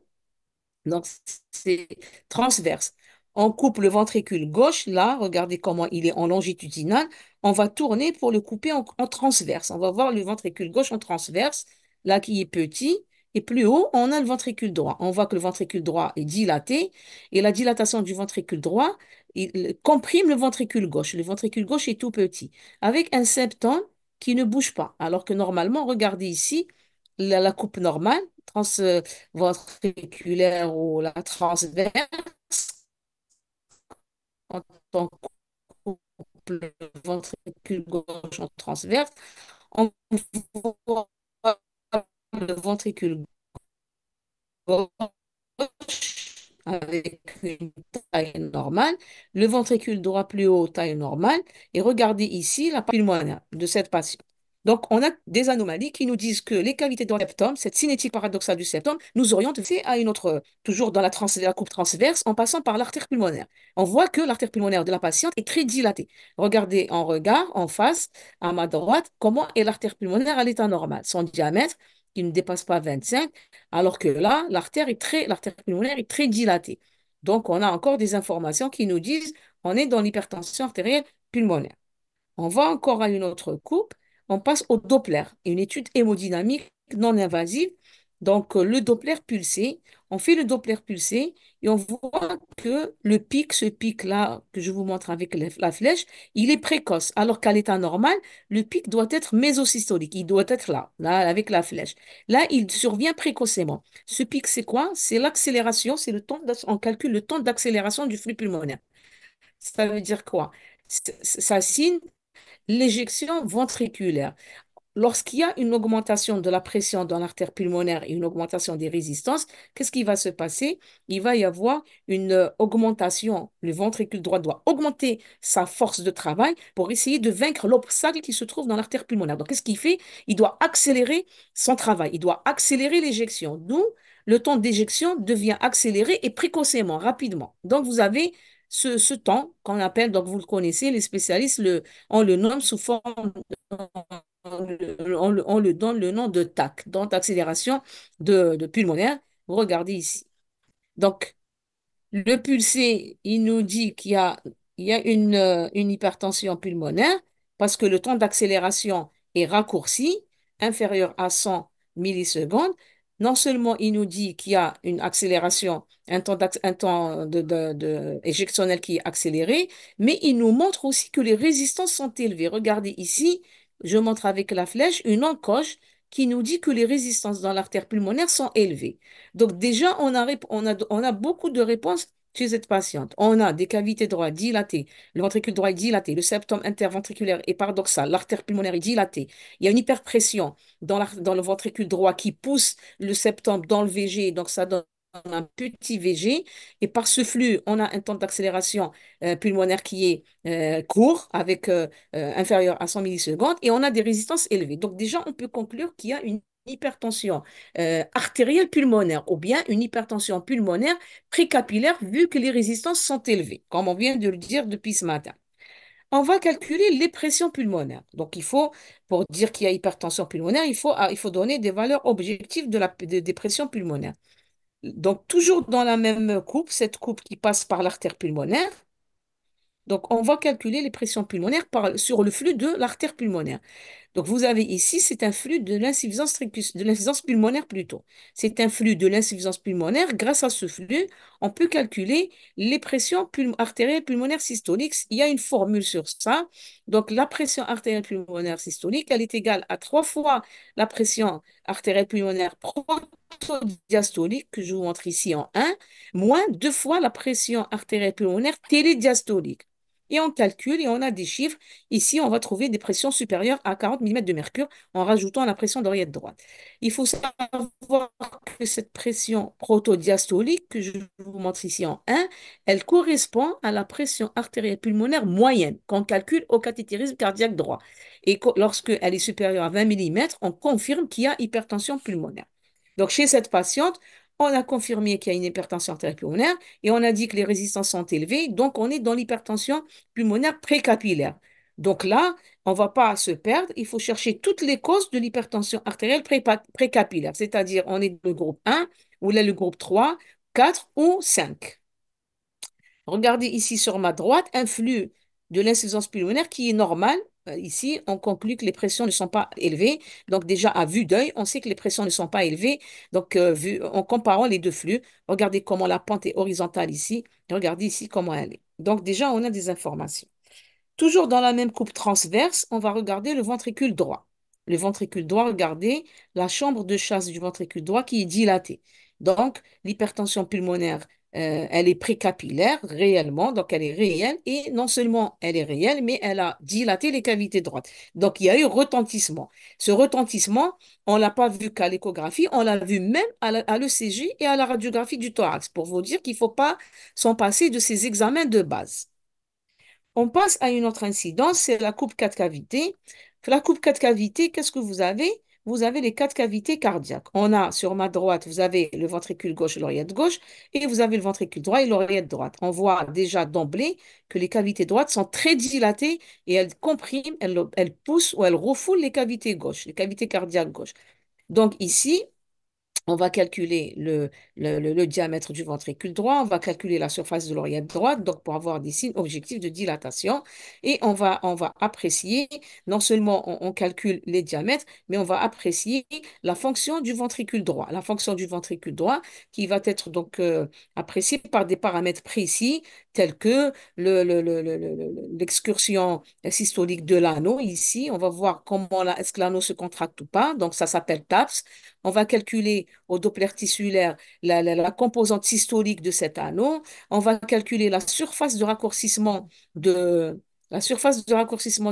donc c'est transverse. On coupe le ventricule gauche, là, regardez comment il est en longitudinal. On va tourner pour le couper en transverse. On va voir le ventricule gauche en transverse, là qui est petit. Et plus haut, on a le ventricule droit. On voit que le ventricule droit est dilaté et la dilatation du ventricule droit il comprime le ventricule gauche. Le ventricule gauche est tout petit, avec un septum qui ne bouge pas. Alors que normalement, regardez ici, la coupe normale, ventriculaire ou la transverse, quand on coupe le ventricule gauche en transverse, on voit le ventricule gauche avec une taille normale, le ventricule droit plus haut, taille normale, et regardez ici la pulmonaire de cette patiente. Donc, on a des anomalies qui nous disent que les cavités dans le septum, cette cinétique paradoxale du septum, nous oriente à une autre, toujours dans la coupe transverse, en passant par l'artère pulmonaire. On voit que l'artère pulmonaire de la patiente est très dilatée. Regardez en regard, en face, à ma droite, comment est l'artère pulmonaire à l'état normal. Son diamètre, qui ne dépasse pas 25, alors que là, l'artère pulmonaire est très dilatée. Donc, on a encore des informations qui nous disent on est dans l'hypertension artérielle pulmonaire. On va encore à une autre coupe. On passe au Doppler, une étude hémodynamique non invasive. Donc, le Doppler pulsé, on fait le Doppler pulsé et on voit que le pic, ce pic-là que je vous montre avec la flèche, il est précoce, alors qu'à l'état normal, le pic doit être mésosystolique. Il doit être là, là, avec la flèche. Là, il survient précocement. Ce pic, c'est quoi? C'est l'accélération, c'est le temps, on calcule le temps d'accélération du flux pulmonaire. Ça veut dire quoi? Ça signe l'éjection ventriculaire. Lorsqu'il y a une augmentation de la pression dans l'artère pulmonaire et une augmentation des résistances, qu'est-ce qui va se passer? Il va y avoir une augmentation. Le ventricule droit doit augmenter sa force de travail pour essayer de vaincre l'obstacle qui se trouve dans l'artère pulmonaire. Donc, qu'est-ce qu'il fait? Il doit accélérer son travail. Il doit accélérer l'éjection. D'où le temps d'éjection devient accéléré et précocement, rapidement. Donc, vous avez ce temps qu'on appelle, donc vous le connaissez, les spécialistes on le nomme sous forme on le donne le nom de TAC, donc accélération de pulmonaire. Regardez ici. Donc, le pulsé, il nous dit il y a une hypertension pulmonaire parce que le temps d'accélération est raccourci, inférieur à 100 millisecondes. Non seulement il nous dit qu'il y a une accélération, un temps éjectionnel qui est accéléré, mais il nous montre aussi que les résistances sont élevées. Regardez ici, je montre avec la flèche une encoche qui nous dit que les résistances dans l'artère pulmonaire sont élevées. Donc déjà, on a beaucoup de réponses chez cette patiente. On a des cavités droites dilatées, le ventricule droit est dilaté, le septum interventriculaire est paradoxal, l'artère pulmonaire est dilatée. Il y a une hyperpression dans le ventricule droit qui pousse le septum dans le VG, donc ça donne un petit VG. Et par ce flux, on a un temps d'accélération pulmonaire qui est court, inférieur à 100 millisecondes, et on a des résistances élevées. Donc déjà, on peut conclure qu'il y a une hypertension artérielle pulmonaire ou bien une hypertension pulmonaire précapillaire vu que les résistances sont élevées, comme on vient de le dire depuis ce matin. On va calculer les pressions pulmonaires. Donc, pour dire qu'il y a hypertension pulmonaire, il faut donner des valeurs objectives des pressions pulmonaires. Donc, toujours dans la même coupe, cette coupe qui passe par l'artère pulmonaire. Donc, on va calculer les pressions pulmonaires sur le flux de l'artère pulmonaire. Donc, vous avez ici, c'est un flux de l'insuffisance pulmonaire plutôt. C'est un flux de l'insuffisance pulmonaire. Grâce à ce flux, on peut calculer les pressions artérielles pulmonaires systoliques. Il y a une formule sur ça. Donc, la pression artérielle pulmonaire systolique, elle est égale à 3 fois la pression artérielle pulmonaire protodiastolique, que je vous montre ici en 1, moins 2 fois la pression artérielle pulmonaire télédiastolique. Et on calcule et on a des chiffres. Ici, on va trouver des pressions supérieures à 40 mm de mercure en rajoutant la pression d'oreillette droite. Il faut savoir que cette pression protodiastolique, que je vous montre ici en 1, elle correspond à la pression artérielle pulmonaire moyenne qu'on calcule au cathétérisme cardiaque droit. Et lorsqu'elle est supérieure à 20 mm, on confirme qu'il y a hypertension pulmonaire. Donc, chez cette patiente, on a confirmé qu'il y a une hypertension artérielle pulmonaire et on a dit que les résistances sont élevées. Donc, on est dans l'hypertension pulmonaire précapillaire. Donc là, on ne va pas se perdre. Il faut chercher toutes les causes de l'hypertension artérielle précapillaire. C'est-à-dire, on est le groupe 1 ou là le groupe 3, 4 ou 5. Regardez ici sur ma droite un flux de l'insuffisance pulmonaire qui est normal. Ici, on conclut que les pressions ne sont pas élevées. Donc déjà, à vue d'œil, on sait que les pressions ne sont pas élevées. Donc, en comparant les deux flux, regardez comment la pente est horizontale ici. Regardez ici comment elle est. Donc déjà, on a des informations. Toujours dans la même coupe transverse, on va regarder le ventricule droit. Le ventricule droit, regardez la chambre de chasse du ventricule droit qui est dilatée. Donc, l'hypertension pulmonaire, elle est précapillaire réellement, donc elle est réelle. Et non seulement elle est réelle, mais elle a dilaté les cavités droites. Donc, il y a eu retentissement. Ce retentissement, on ne l'a pas vu qu'à l'échographie, on l'a vu même à l'ECG et à la radiographie du thorax, pour vous dire qu'il ne faut pas s'en passer de ces examens de base. On passe à une autre incidence, c'est la coupe 4 cavités. La coupe 4 cavités, qu'est-ce que vous avez? Vous avez les 4 cavités cardiaques. On a sur ma droite, vous avez le ventricule gauche et l'oreillette gauche, et vous avez le ventricule droit et l'oreillette droite. On voit déjà d'emblée que les cavités droites sont très dilatées et elles compriment, elles poussent ou elles refoulent les cavités gauches, les cavités cardiaques gauches. Donc ici, on va calculer le diamètre du ventricule droit, on va calculer la surface de l'oreillette droite, donc pour avoir des signes objectifs de dilatation. Et on va apprécier, non seulement on calcule les diamètres, mais on va apprécier la fonction du ventricule droit. La fonction du ventricule droit qui va être donc appréciée par des paramètres précis tels que l'excursion systolique de l'anneau. Ici, on va voir comment est-ce que l'anneau se contracte ou pas. Donc, ça s'appelle TAPS. On va calculer au Doppler tissulaire la composante systolique de cet anneau. On va calculer de, la surface de raccourcissement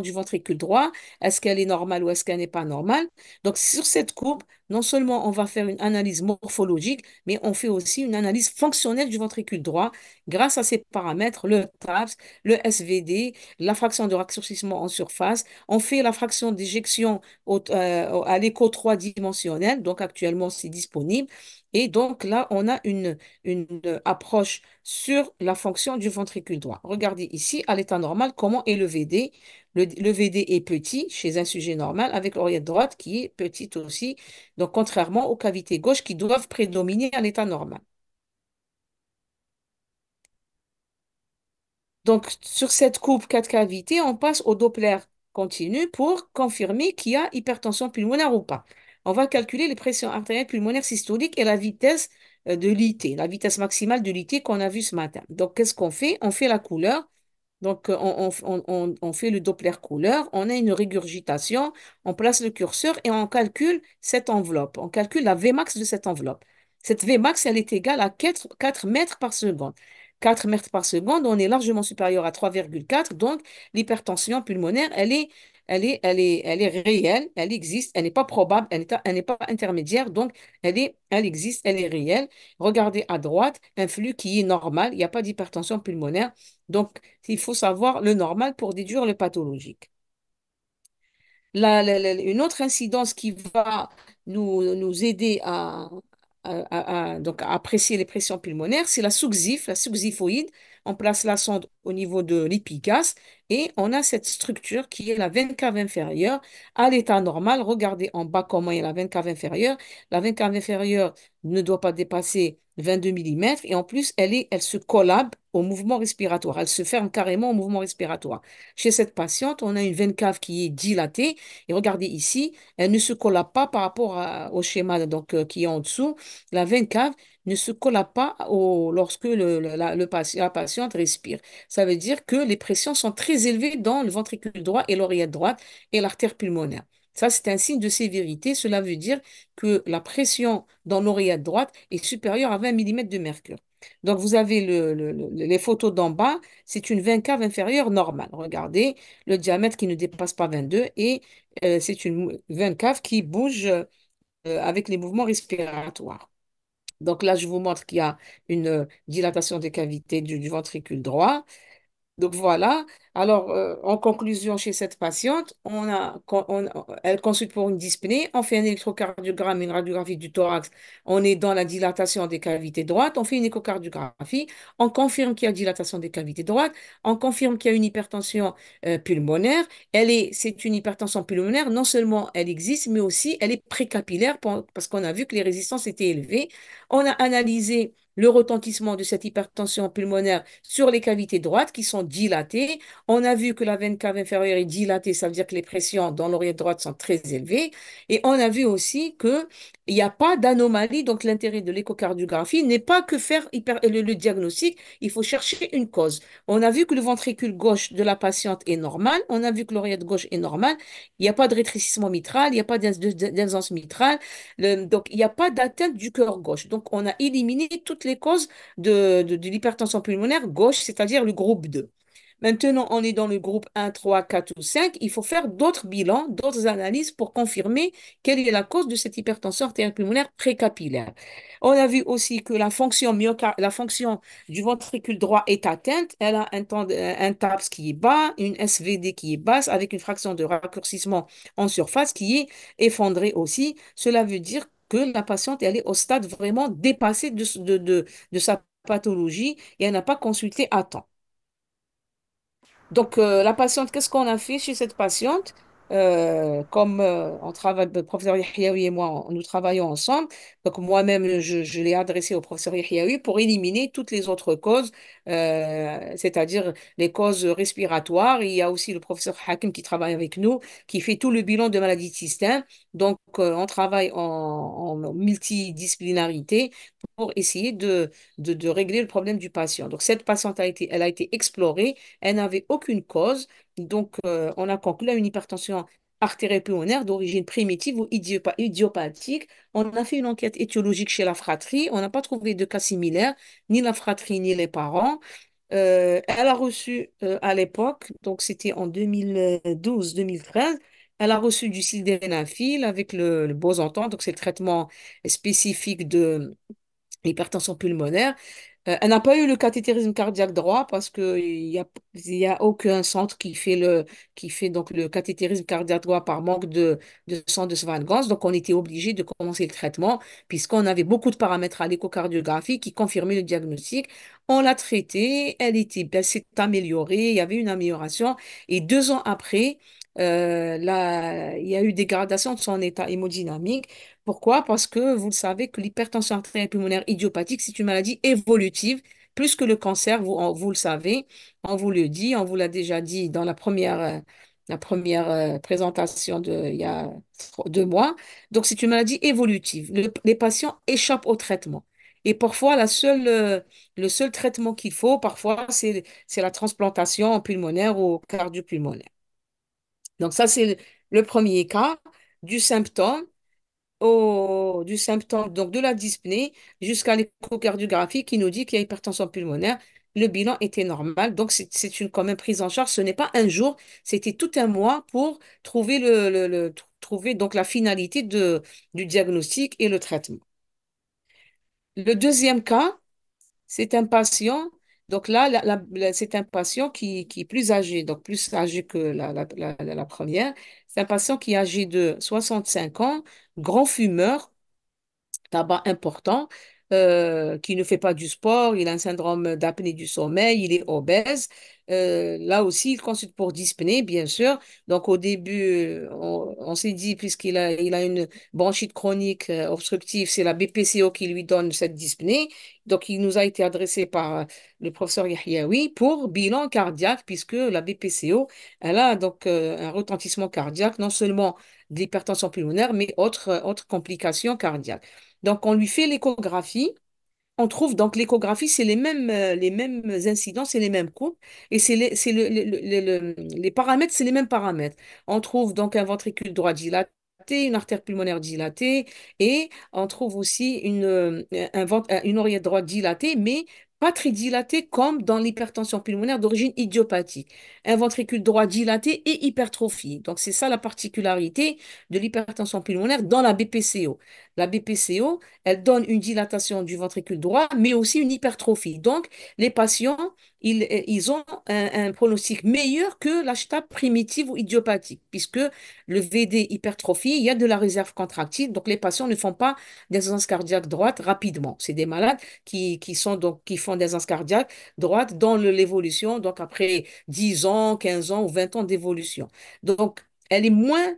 du ventricule droit. Est-ce qu'elle est normale ou est-ce qu'elle n'est pas normale? Donc, sur cette courbe, non seulement on va faire une analyse morphologique, mais on fait aussi une analyse fonctionnelle du ventricule droit grâce à ces paramètres, le TAPS, le SVD, la fraction de raccourcissement en surface. On fait la fraction d'éjection à l'écho 3 dimensionnel. Donc, actuellement, c'est disponible. Et donc, là, on a une approche sur la fonction du ventricule droit. Regardez ici, à l'état normal, comment est le VD. Le VD est petit chez un sujet normal avec l'oreillette droite qui est petite aussi. Donc, contrairement aux cavités gauches qui doivent prédominer à l'état normal. Donc, sur cette coupe 4 cavités, on passe au Doppler continu pour confirmer qu'il y a hypertension pulmonaire ou pas. On va calculer les pressions artérielles pulmonaires systoliques et la vitesse de l'IT, la vitesse maximale de l'IT qu'on a vue ce matin. Donc, qu'est-ce qu'on fait? On fait la couleur. Donc, on fait le Doppler couleur, on a une régurgitation, on place le curseur et on calcule cette enveloppe. On calcule la Vmax de cette enveloppe. Cette Vmax, elle est égale à 4 mètres par seconde. 4 mètres par seconde, on est largement supérieur à 3,4. Donc l'hypertension pulmonaire, elle est réelle, elle existe, elle n'est pas probable, elle n'est pas intermédiaire, donc elle existe, elle est réelle. Regardez à droite, un flux qui est normal, il n'y a pas d'hypertension pulmonaire. Donc, il faut savoir le normal pour déduire le pathologique. Une autre incidence qui va nous aider donc à apprécier les pressions pulmonaires, c'est la sous-xiphoïde. On place la sonde au niveau de l'épigaste et on a cette structure qui est la veine cave inférieure à l'état normal. Regardez en bas comment est la veine cave inférieure. La veine cave inférieure ne doit pas dépasser 22 millimètres et en plus, elle se collabe au mouvement respiratoire. Elle se ferme carrément au mouvement respiratoire. Chez cette patiente, on a une veine cave qui est dilatée et regardez ici, elle ne se collabe pas par rapport au schéma donc, qui est en dessous. La veine cave ne se collabe pas lorsque la patiente respire. Ça veut dire que les pressions sont très élevées dans le ventricule droit et l'oreillette droite et l'artère pulmonaire. Ça, c'est un signe de sévérité. Cela veut dire que la pression dans l'oreillette droite est supérieure à 20 millimètres de mercure. Donc, vous avez les photos d'en bas, c'est une veine cave inférieure normale. Regardez, le diamètre qui ne dépasse pas 22 et c'est une veine cave qui bouge avec les mouvements respiratoires. Donc là, je vous montre qu'il y a une dilatation des cavités du ventricule droit. Donc voilà. Alors, en conclusion, chez cette patiente, elle consulte pour une dyspnée, on fait un électrocardiogramme, une radiographie du thorax, on est dans la dilatation des cavités droites, on fait une échocardiographie, on confirme qu'il y a dilatation des cavités droites, on confirme qu'il y a une hypertension pulmonaire. C'est une hypertension pulmonaire, non seulement elle existe, mais aussi elle est précapillaire parce qu'on a vu que les résistances étaient élevées. On a analysé le retentissement de cette hypertension pulmonaire sur les cavités droites qui sont dilatées. On a vu que la veine cave inférieure est dilatée, ça veut dire que les pressions dans l'oreillette droite sont très élevées. Et on a vu aussi qu'il n'y a pas d'anomalie. Donc, l'intérêt de l'échocardiographie n'est pas que faire le diagnostic, il faut chercher une cause. On a vu que le ventricule gauche de la patiente est normal. On a vu que l'oreillette gauche est normale. Il n'y a pas de rétrécissement mitral, il n'y a pas d'aisance mitrale. Donc, il n'y a pas d'atteinte du cœur gauche. Donc, on a éliminé toutes les causes de l'hypertension pulmonaire gauche, c'est-à-dire le groupe 2. Maintenant, on est dans le groupe 1, 3, 4 ou 5. Il faut faire d'autres bilans, d'autres analyses pour confirmer quelle est la cause de cette hypertension artérielle pulmonaire précapillaire. On a vu aussi que la fonction du ventricule droit est atteinte. Elle a un TAPS qui est bas, une SVD qui est basse, avec une fraction de raccourcissement en surface qui est effondrée aussi. Cela veut dire que la patiente, elle est au stade vraiment dépassé de sa pathologie et elle n'a pas consulté à temps. Donc, la patiente, qu'est-ce qu'on a fait chez cette patiente? Comme on travaille, le professeur Yahyaoui et moi, nous travaillons ensemble. Donc, moi-même, je l'ai adressé au professeur Yahyaoui pour éliminer toutes les autres causes, c'est-à-dire les causes respiratoires. Il y a aussi le professeur Hakim qui travaille avec nous, qui fait tout le bilan de maladies de système. Donc, on travaille en multidisciplinarité pour essayer de régler le problème du patient. Donc, cette patiente elle a été explorée. Elle n'avait aucune cause. Donc, on a conclu à une hypertension artérielle pulmonaire d'origine primitive ou idiopathique. On a fait une enquête étiologique chez la fratrie. On n'a pas trouvé de cas similaires, ni la fratrie, ni les parents. Elle a reçu à l'époque, donc c'était en 2012-2013, elle a reçu du sildenafil avec le Bosantan, donc c'est le traitement spécifique de l'hypertension pulmonaire. Elle n'a pas eu le cathétérisme cardiaque droit parce il y a aucun centre qui fait donc le cathétérisme cardiaque droit par manque de sang de Swan-Ganz. Donc, on était obligé de commencer le traitement puisqu'on avait beaucoup de paramètres à l'échocardiographie qui confirmaient le diagnostic. On l'a traitée, elle s'est améliorée, il y avait une amélioration. Et 2 ans après, il y a eu dégradation de son état hémodynamique. Pourquoi? Parce que vous le savez que l'hypertension artérielle pulmonaire idiopathique, c'est une maladie évolutive, plus que le cancer, vous le savez. On vous le dit, on vous l'a déjà dit dans la première présentation il y a 2 mois. Donc, c'est une maladie évolutive. Les patients échappent au traitement. Et parfois, le seul traitement qu'il faut, parfois, c'est la transplantation pulmonaire ou cardiopulmonaire. Donc, ça, c'est le premier cas du symptôme du symptôme donc de la dyspnée jusqu'à l'échocardiographie qui nous dit qu'il y a hypertension pulmonaire. Le bilan était normal, donc c'est une quand même prise en charge. Ce n'est pas un jour, c'était tout un mois pour trouver trouver donc la finalité du diagnostic et le traitement. Le deuxième cas, c'est un patient. Donc là, c'est un patient qui est plus âgé, donc plus âgé que la première. C'est un patient qui est âgé de 65 ans, grand fumeur, tabac important, qui ne fait pas du sport, il a un syndrome d'apnée du sommeil, il est obèse. Là aussi, il consulte pour dyspnée, bien sûr. Donc, au début, on s'est dit, il a une bronchite chronique obstructive, c'est la BPCO qui lui donne cette dyspnée. Donc, il nous a été adressé par le professeur Yahyaoui pour bilan cardiaque, puisque la BPCO, elle a donc un retentissement cardiaque, non seulement de l'hypertension pulmonaire, mais autres complications cardiaques. Donc, on lui fait l'échographie. On trouve donc l'échographie, c'est les mêmes incidences et les mêmes courbes. Et les paramètres, c'est les mêmes paramètres. On trouve donc un ventricule droit dilaté, une artère pulmonaire dilatée et on trouve aussi une oreillette droite dilatée, mais pas très dilatée comme dans l'hypertension pulmonaire d'origine idiopathique. Un ventricule droit dilaté et hypertrophié. Donc, c'est ça la particularité de l'hypertension pulmonaire dans la BPCO. La BPCO, elle donne une dilatation du ventricule droit, mais aussi une hypertrophie. Donc, les patients, ils ont un pronostic meilleur que l'HTAP primitive ou idiopathique, puisque le VD hypertrophie, il y a de la réserve contractile, donc les patients ne font pas d'insuffisance cardiaque droite rapidement. C'est des malades qui font des insuffisance cardiaque droite dans l'évolution, donc après 10 ans, 15 ans ou 20 ans d'évolution. Donc, elle est moins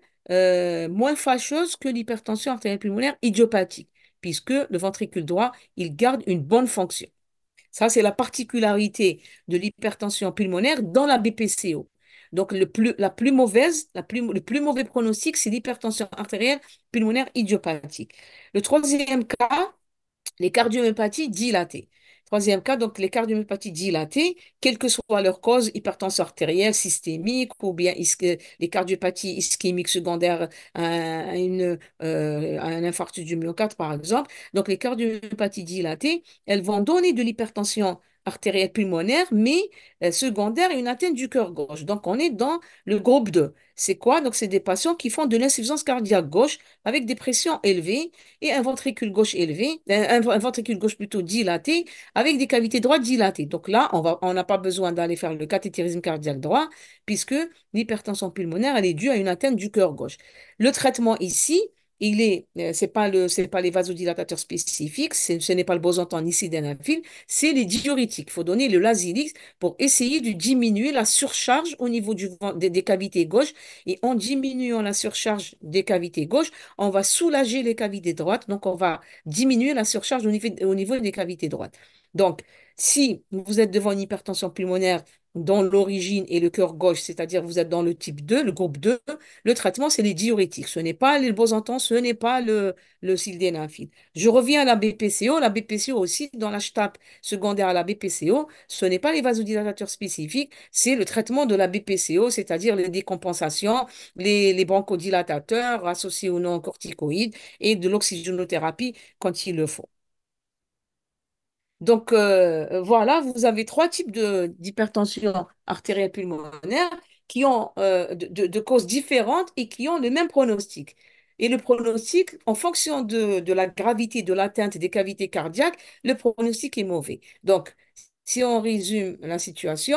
fâcheuse que l'hypertension artérielle pulmonaire idiopathique, puisque le ventricule droit, il garde une bonne fonction. Ça, c'est la particularité de l'hypertension pulmonaire dans la BPCO. Donc, le plus mauvais pronostic, c'est l'hypertension artérielle pulmonaire idiopathique. Le troisième cas, les cardiomyopathies dilatées. Troisième cas, donc les cardiomyopathies dilatées, quelle que soit leur cause, hypertension artérielle, systémique ou bien les cardiopathies ischémiques secondaires à un infarctus du myocarde, par exemple. Donc les cardiomyopathies dilatées, elles vont donner de l'hypertension artérielle pulmonaire, mais secondaire à une atteinte du cœur gauche. Donc, on est dans le groupe 2. C'est quoi? Donc, c'est des patients qui font de l'insuffisance cardiaque gauche avec des pressions élevées et un ventricule gauche élevé, un ventricule gauche plutôt dilaté, avec des cavités droites dilatées. Donc là, on n'a pas besoin d'aller faire le cathétérisme cardiaque droit, puisque l'hypertension pulmonaire, elle est due à une atteinte du cœur gauche. Le traitement ici, c'est pas les vasodilatateurs spécifiques, ce n'est pas le bosantan ni sildenafil, c'est les diurétiques. Il faut donner le Lasix pour essayer de diminuer la surcharge au niveau des cavités gauches. Et en diminuant la surcharge des cavités gauches, on va soulager les cavités droites. Donc, on va diminuer la surcharge au niveau des cavités droites. Donc, si vous êtes devant une hypertension pulmonaire dont l'origine est le cœur gauche, c'est-à-dire vous êtes dans le type 2, le groupe 2, le traitement, c'est les diurétiques. Ce n'est pas le bosantan, ce n'est pas le sildenafil. Je reviens à la BPCO. La BPCO aussi, dans la SHTAP secondaire à la BPCO, ce n'est pas les vasodilatateurs spécifiques, c'est le traitement de la BPCO, c'est-à-dire les décompensations, les bronchodilatateurs associés aux non-corticoïdes et de l'oxygénothérapie quand il le faut. Donc, voilà, vous avez trois types d'hypertension artérielle pulmonaire qui ont de causes différentes et qui ont le même pronostic. Et le pronostic, en fonction de la gravité de l'atteinte des cavités cardiaques, le pronostic est mauvais. Donc, si on résume la situation,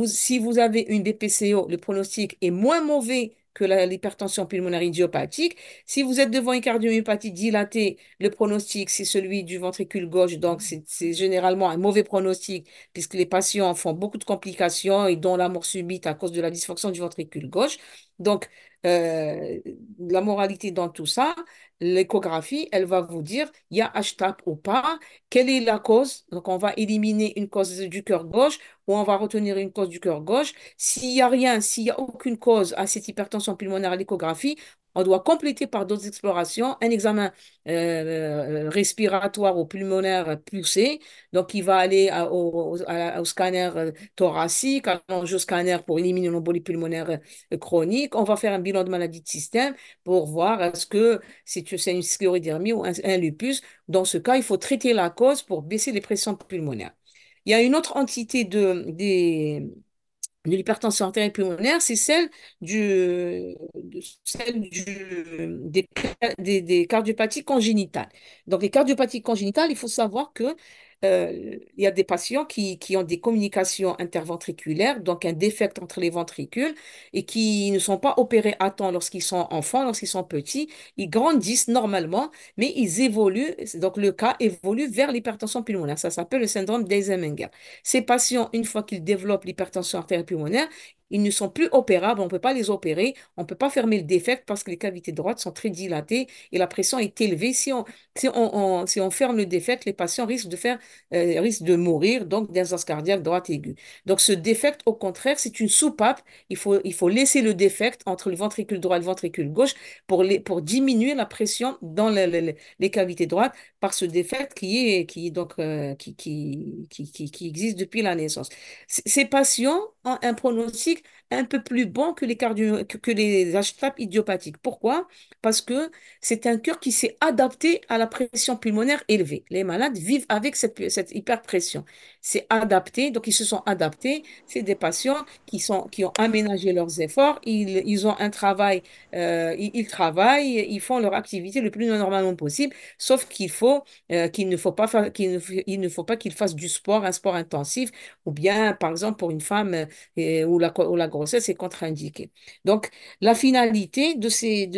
si vous avez une BPCO, le pronostic est moins mauvais que l'hypertension pulmonaire idiopathique. Si vous êtes devant une cardiomyopathie dilatée, le pronostic, c'est celui du ventricule gauche. Donc, c'est généralement un mauvais pronostic puisque les patients font beaucoup de complications et dont la mort subite à cause de la dysfonction du ventricule gauche. Donc, euh, la moralité dans tout ça, l'échographie, elle va vous dire, il y a HTAP ou pas, quelle est la cause. Donc, on va éliminer une cause du cœur gauche ou on va retenir une cause du cœur gauche. S'il n'y a rien, s'il n'y a aucune cause à cette hypertension pulmonaire à l'échographie, on doit compléter par d'autres explorations, un examen respiratoire ou pulmonaire poussé. Donc, il va aller au scanner thoracique, à l'angioscanner pour éliminer l'embolie pulmonaire chronique. On va faire un bilan de maladie de système pour voir est-ce que c'est une sclérodermie ou un lupus. Dans ce cas, il faut traiter la cause pour baisser les pressions pulmonaires. Il y a une autre entité de l'hypertension artérielle pulmonaire, c'est des cardiopathies congénitales. Donc, les cardiopathies congénitales, il faut savoir que il y a des patients qui ont des communications interventriculaires, donc un défect entre les ventricules, et qui ne sont pas opérés à temps lorsqu'ils sont enfants, lorsqu'ils sont petits. Ils grandissent normalement, mais ils évoluent, donc le cas évolue vers l'hypertension pulmonaire. Ça s'appelle le syndrome d'Eisenmenger. Ces patients, une fois qu'ils développent l'hypertension artérielle pulmonaire, ils ne sont plus opérables, on ne peut pas les opérer, on ne peut pas fermer le défect parce que les cavités droites sont très dilatées et la pression est élevée. Si on ferme le défect, les patients risquent de mourir, donc d'insuffisance cardiaque droite aiguë. Donc ce défect, au contraire, c'est une soupape. Il faut laisser le défect entre le ventricule droit et le ventricule gauche pour diminuer la pression dans les cavités droites par ce défect qui existe depuis la naissance. Ces patients ont un pronostic un peu plus bon que les HTAP idiopathiques. Pourquoi? Parce que c'est un cœur qui s'est adapté à la pression pulmonaire élevée. Les malades vivent avec cette hyperpression. C'est adapté, donc ils se sont adaptés. C'est des patients qui ont aménagé leurs efforts. Ils ont un travail, ils travaillent, ils font leur activité le plus normalement possible, sauf qu'il ne faut pas il ne faut pas qu'ils fassent du sport, un sport intensif, ou bien, par exemple, pour une femme où la grossesse est contre-indiquée. Donc, la finalité de ces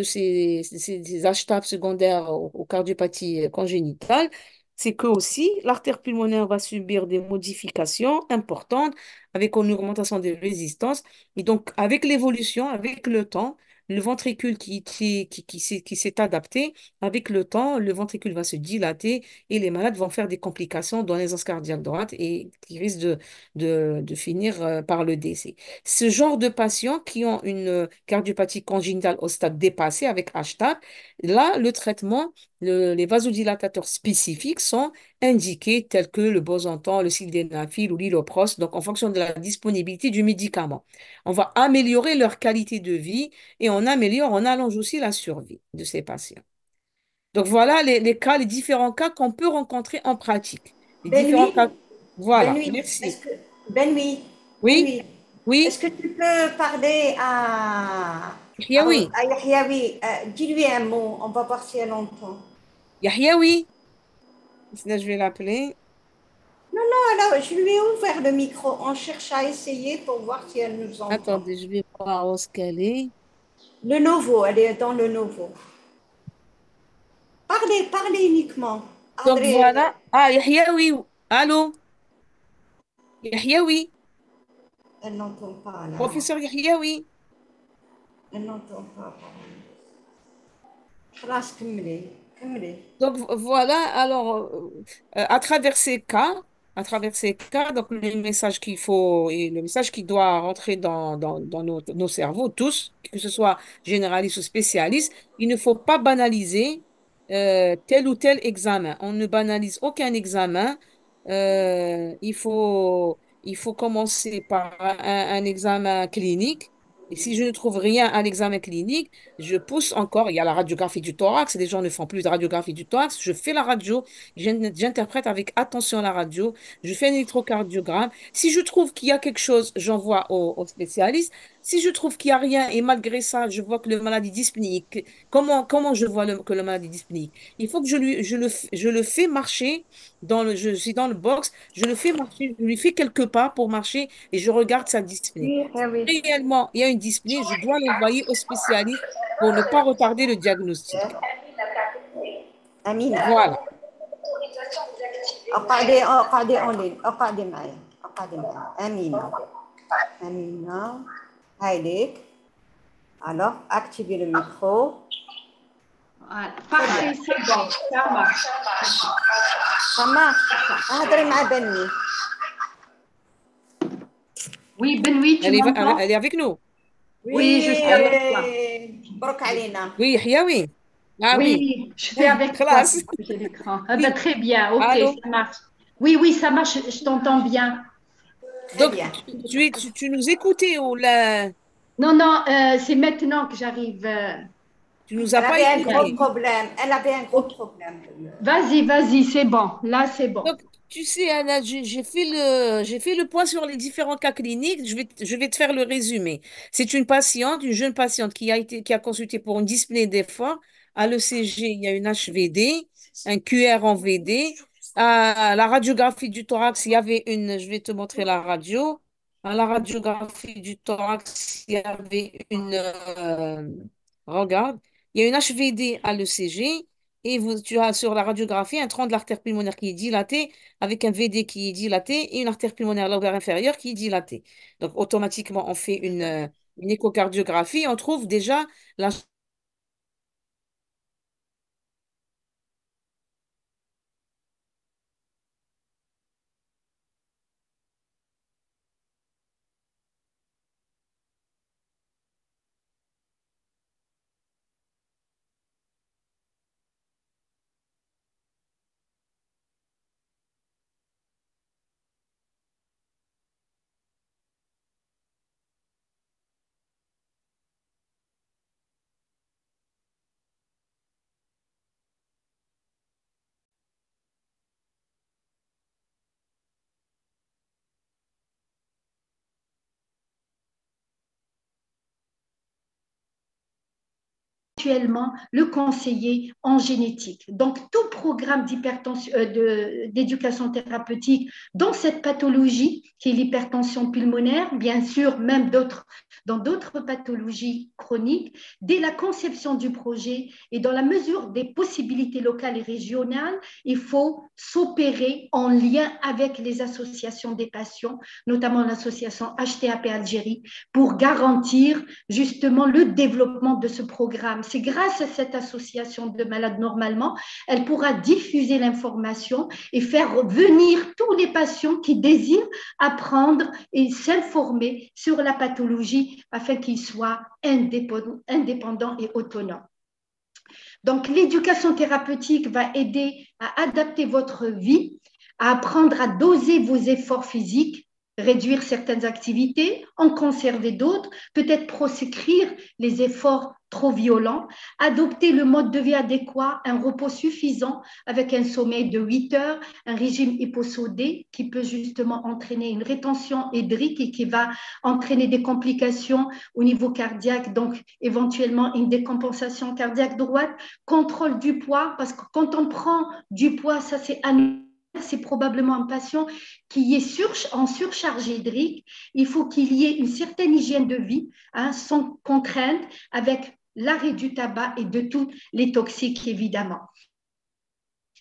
HTAP secondaires aux cardiopathies congénitales, c'est que aussi l'artère pulmonaire va subir des modifications importantes avec une augmentation des résistances. Et donc, avec l'évolution, avec le temps, le ventricule qui s'est adapté, avec le temps, le ventricule va se dilater et les malades vont faire des complications dans l'aisance cardiaque droite et qui risquent de finir par le décès. Ce genre de patients qui ont une cardiopathie congénitale au stade dépassé avec HTAP, là, le traitement, les vasodilatateurs spécifiques sont indiqués tels que le bosantan, le sildenafil ou l'iloprost, donc en fonction de la disponibilité du médicament. On va améliorer leur qualité de vie et on allonge aussi la survie de ces patients. Donc voilà les différents cas qu'on peut rencontrer en pratique. Les Ben différents oui, cas. Voilà, Benoît, merci. est-ce que Benoît, Oui, Benoît, oui, est-ce que tu peux parler Yahyaoui, à Yahyaoui, dis-lui un mot, on va voir si elle entend. Yahyaoui. Là, je vais l'appeler. Voilà, je lui ai ouvert le micro. On cherche à essayer pour voir si elle nous entend. Attendez, je vais voir où est-ce qu'elle est. Le nouveau, elle est dans le nouveau. Parlez, parlez uniquement. Donc André, voilà. Ah, Yahyaoui. Allô? Yahyaoui. elle n'entend pas là. Professeur Yahyaoui. Elle n'entend pas. خلاص كملي كملي. Donc voilà, alors à travers ces cas, donc le message qu'il faut et le message qui doit rentrer dans nos cerveaux, tous, que ce soit généraliste ou spécialiste, il ne faut pas banaliser tel ou tel examen. On ne banalise aucun examen. Il faut commencer par un examen clinique. Et si je ne trouve rien à l'examen clinique, je pousse encore, il y a la radiographie du thorax, les gens ne font plus de radiographie du thorax, je fais la radio, j'interprète avec attention la radio, je fais un électrocardiogramme. Si je trouve qu'il y a quelque chose, j'envoie au spécialiste. Si je trouve qu'il n'y a rien et malgré ça, je vois que le malade est dyspnique, comment je vois que le malade est dyspnique? Il faut que je le fais marcher je suis dans le box, je le fais marcher, je lui fais quelques pas pour marcher et je regarde sa dyspnée Oui, ah oui. réellement il y a une dyspnée, je dois l'envoyer au spécialiste pour ne pas retarder le diagnostic. أمينة Voilà. اقعدي اونلاين اقعدي معايا اقعدي معايا أمينة أمينة هاي ليك. Alors, activez le micro. Voilà. Parfait, c'est bon, ça marche. Ça marche. هضري مع بني. Oui, Benoît, tu m'entends? Elle est avec nous. Oui, je suis avec toi. مبروك علينا. Oui, Hiawi. Ah oui. Oui, je suis avec toi Classe. pour bouger l'écran. Ah ben, Oui. très bien, ok, Allô? ça marche. Oui, oui, ça marche, je t'entends bien. Très Donc, bien. tu nous écoutais ou là, Non, non, c'est maintenant que j'arrive. tu nous as Elle pas avait un gros écouté. problème. Elle avait un gros Ok. problème. Vas-y, vas-y, c'est bon. Là, c'est bon. Donc, tu sais, Anna, j'ai fait le point sur les différents cas cliniques. Je vais te faire le résumé. C'est une patiente, une jeune patiente qui a consulté pour une dyspnée d'effort. À l'ECG, il y a une HVD, un QR en VD. À la radiographie du thorax, il y avait je vais te montrer la radio. À la radiographie du thorax, il y avait regarde, il y a une HVD à l'ECG. Et tu as sur la radiographie un tronc de l'artère pulmonaire qui est dilaté, avec un VD qui est dilaté et une artère pulmonaire lobaire inférieure qui est dilatée. Donc, automatiquement, on fait une échocardiographie. On trouve déjà la Actuellement le conseiller en génétique. Donc, tout programme d'hypertension, d'éducation thérapeutique dans cette pathologie qui est l'hypertension pulmonaire, bien sûr, même dans d'autres pathologies chroniques, dès la conception du projet et dans la mesure des possibilités locales et régionales, il faut s'opérer en lien avec les associations des patients, notamment l'association HTAP Algérie, pour garantir justement le développement de ce programme. C'est grâce à cette association de malades, normalement, elle pourra diffuser l'information et faire venir tous les patients qui désirent apprendre et s'informer sur la pathologie afin qu'ils soient indépendants et autonomes. Donc, l'éducation thérapeutique va aider à adapter votre vie, à apprendre à doser vos efforts physiques réduire certaines activités, en conserver d'autres, peut-être proscrire les efforts trop violents, adopter le mode de vie adéquat, un repos suffisant avec un sommeil de 8 heures, un régime hyposodé qui peut justement entraîner une rétention hydrique et qui va entraîner des complications au niveau cardiaque, donc éventuellement une décompensation cardiaque droite, contrôle du poids, parce que quand on prend du poids, ça c'est probablement un patient qui est en surcharge hydrique. Il faut qu'il y ait une certaine hygiène de vie, sans contrainte, avec l'arrêt du tabac et de tous les toxiques, évidemment.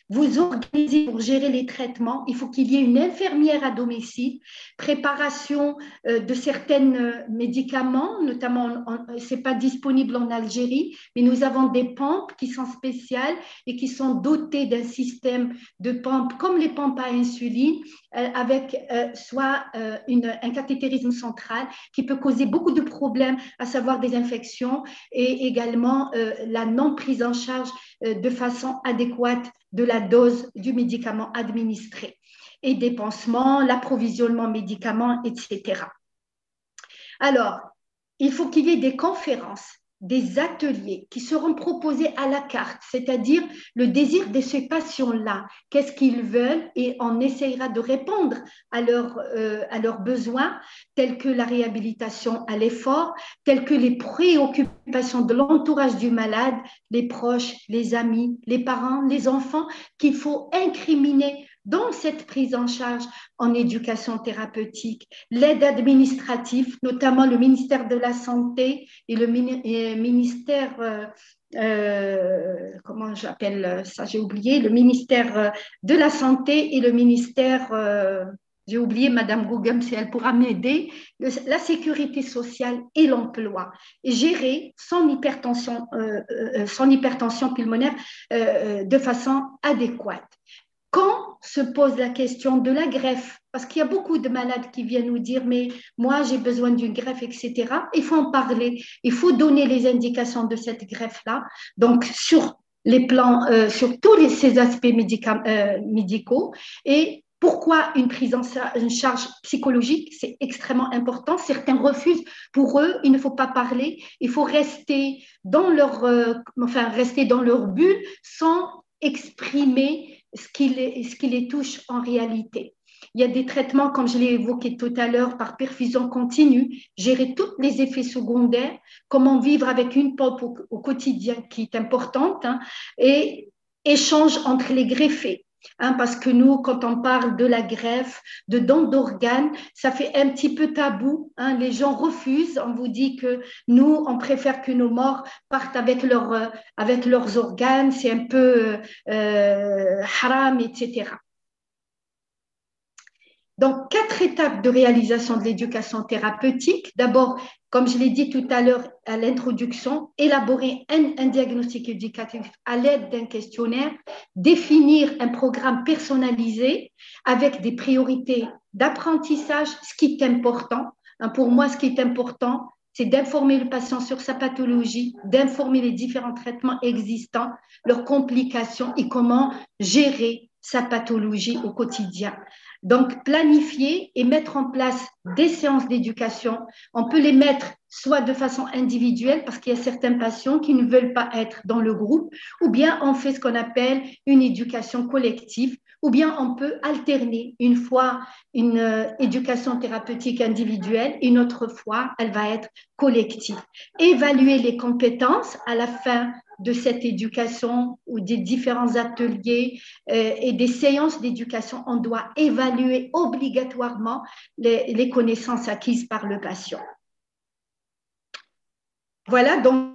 Vous organisez pour gérer les traitements, il faut qu'il y ait une infirmière à domicile, préparation de certains médicaments, notamment, ce n'est pas disponible en Algérie, mais nous avons des pompes qui sont spéciales et qui sont dotées d'un système de pompes comme les pompes à insuline, avec soit un cathétérisme central qui peut causer beaucoup de problèmes, à savoir des infections et également la non prise en charge de façon adéquate de la dose du médicament administré et des pansements, l'approvisionnement médicaments, etc. Alors, il faut qu'il y ait des conférences, des ateliers qui seront proposés à la carte, c'est-à-dire le désir de ces patients-là, qu'est-ce qu'ils veulent, et on essayera de répondre à leurs besoins, tels que la réhabilitation à l'effort, tels que les préoccupations de l'entourage du malade, les proches, les amis, les parents, les enfants, qu'il faut incriminer dans cette prise en charge en éducation thérapeutique, l'aide administrative, notamment le ministère de la Santé et le ministère, comment j'appelle ça, j'ai oublié, le ministère de la Santé et le ministère, j'ai oublié Madame Gougam si elle pourra m'aider, la sécurité sociale et l'emploi, et gérer son hypertension pulmonaire de façon adéquate. Quand se pose la question de la greffe, parce qu'il y a beaucoup de malades qui viennent nous dire, mais moi j'ai besoin d'une greffe, etc. Il faut en parler, il faut donner les indications de cette greffe-là. Donc sur les plans, sur tous ces aspects médicaux, et pourquoi une prise en charge psychologique, c'est extrêmement important. Certains refusent. Pour eux, il ne faut pas parler. Il faut rester dans rester dans leur bulle sans exprimer ce qui les touche en réalité. Il y a des traitements, comme je l'ai évoqué tout à l'heure, par perfusion continue, gérer tous les effets secondaires, comment vivre avec une pompe au quotidien qui est importante, et échange entre les greffés. Parce que nous, quand on parle de la greffe, de dons d'organes, ça fait un petit peu tabou. Les gens refusent. On vous dit que nous, on préfère que nos morts partent avec leurs organes. C'est un peu haram, etc. Donc, 4 étapes de réalisation de l'éducation thérapeutique. D'abord, comme je l'ai dit tout à l'heure à l'introduction, élaborer un diagnostic éducatif à l'aide d'un questionnaire, définir un programme personnalisé avec des priorités d'apprentissage, ce qui est important. Pour moi, ce qui est important, c'est d'informer le patient sur sa pathologie, d'informer les différents traitements existants, leurs complications et comment gérer sa pathologie au quotidien. Donc, planifier et mettre en place des séances d'éducation. On peut les mettre soit de façon individuelle, parce qu'il y a certains patients qui ne veulent pas être dans le groupe, ou bien on fait ce qu'on appelle une éducation collective, ou bien on peut alterner une fois une éducation thérapeutique individuelle, une autre fois, elle va être collective. Évaluer les compétences à la fin de cette éducation ou des différents ateliers et des séances d'éducation, on doit évaluer obligatoirement les connaissances acquises par le patient. Voilà, donc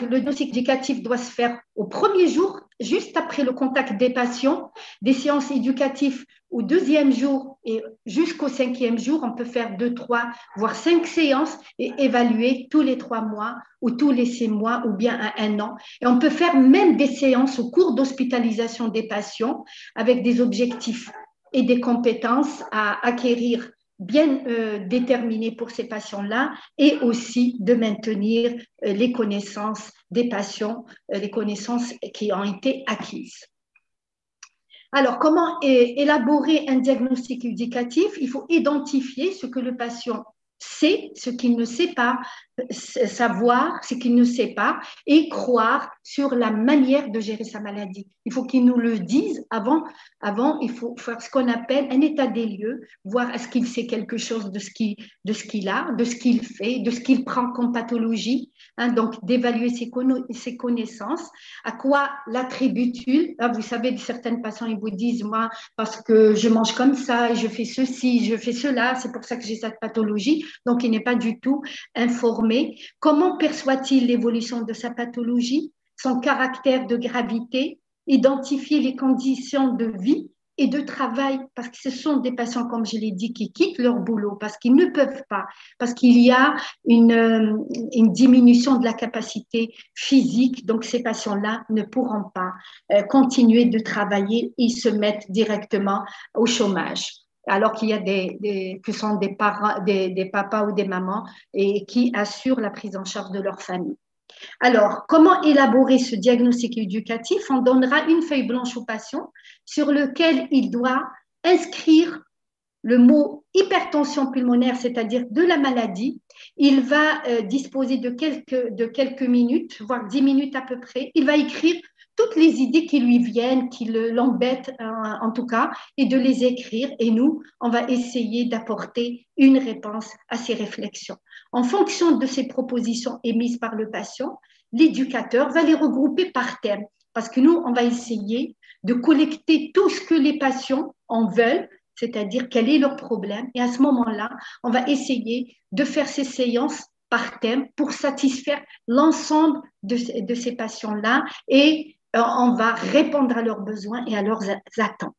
le diagnostic éducatif doit se faire au premier jour, juste après le contact des patients, des séances éducatives au deuxième jour et jusqu'au 5e jour. On peut faire 2, 3, voire 5 séances et évaluer tous les 3 mois ou tous les 6 mois ou bien à 1 an. Et on peut faire même des séances au cours d'hospitalisation des patients avec des objectifs et des compétences à acquérir bien déterminé pour ces patients-là, et aussi de maintenir les connaissances des patients, les connaissances qui ont été acquises. Alors, comment élaborer un diagnostic éducatif? Il faut identifier ce que le patient sait, ce qu'il ne sait pas, savoir ce qu'il ne sait pas et croire sur la manière de gérer sa maladie. Il faut qu'il nous le dise avant, il faut faire ce qu'on appelle un état des lieux, voir est-ce qu'il sait quelque chose de ce qu'il a, de ce qu'il fait, de ce qu'il prend comme pathologie, hein, donc d'évaluer ses connaissances, à quoi l'attribue-t-il. Vous savez, certaines patients, ils vous disent, moi, parce que je mange comme ça, je fais ceci, je fais cela, c'est pour ça que j'ai cette pathologie. Donc, il n'est pas du tout informé. Comment perçoit-il l'évolution de sa pathologie, son caractère de gravité, identifier les conditions de vie et de travail, parce que ce sont des patients, comme je l'ai dit, qui quittent leur boulot parce qu'ils ne peuvent pas, parce qu'il y a une diminution de la capacité physique, donc ces patients-là ne pourront pas continuer de travailler, ils se mettent directement au chômage. Alors qu'il y a que sont des parents, des papas ou des mamans et qui assurent la prise en charge de leur famille. Alors, comment élaborer ce diagnostic éducatif? On donnera une feuille blanche au patient sur lequel il doit inscrire le mot hypertension pulmonaire, c'est-à-dire de la maladie. Il va disposer de quelques minutes, voire 10 minutes à peu près. Il va écrire toutes les idées qui lui viennent, qui l'embêtent en tout cas, et de les écrire. Et nous, on va essayer d'apporter une réponse à ces réflexions. En fonction de ces propositions émises par le patient, l'éducateur va les regrouper par thème. Parce que nous, on va essayer de collecter tout ce que les patients en veulent, c'est-à-dire quel est leur problème. Et à ce moment-là, on va essayer de faire ces séances par thème pour satisfaire l'ensemble de ces patients-là et on va répondre à leurs besoins et à leurs attentes.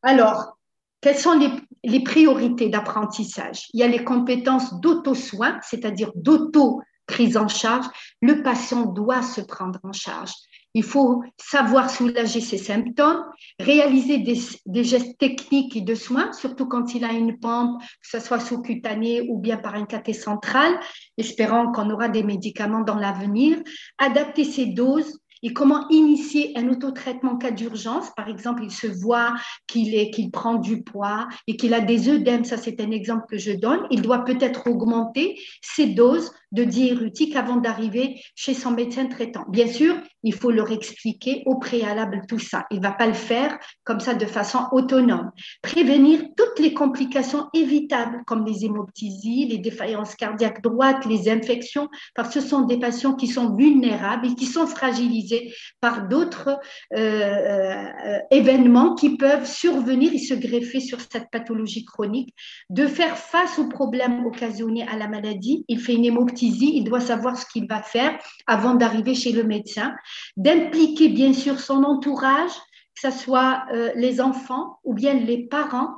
Alors, quelles sont les priorités d'apprentissage? Il y a les compétences d'auto-soin, c'est-à-dire d'auto-prise en charge. Le patient doit se prendre en charge. Il faut savoir soulager ses symptômes, réaliser des gestes techniques et de soins, surtout quand il a une pompe, que ce soit sous-cutanée ou bien par un cathé central, espérant qu'on aura des médicaments dans l'avenir, adapter ses doses et comment initier un autotraitement en cas d'urgence. Par exemple, il se voit qu'il prend du poids et qu'il a des œdèmes, ça c'est un exemple que je donne, il doit peut-être augmenter ses doses de diurétique avant d'arriver chez son médecin traitant. Bien sûr, il faut leur expliquer au préalable tout ça. Il ne va pas le faire comme ça de façon autonome. Prévenir toutes les complications évitables comme les hémoptysies, les défaillances cardiaques droites, les infections, parce que ce sont des patients qui sont vulnérables et qui sont fragilisés par d'autres événements qui peuvent survenir et se greffer sur cette pathologie chronique. De faire face aux problèmes occasionnés à la maladie. Il fait une hémoptysie, il doit savoir ce qu'il va faire avant d'arriver chez le médecin. D'impliquer bien sûr son entourage, que ce soit les enfants ou bien les parents,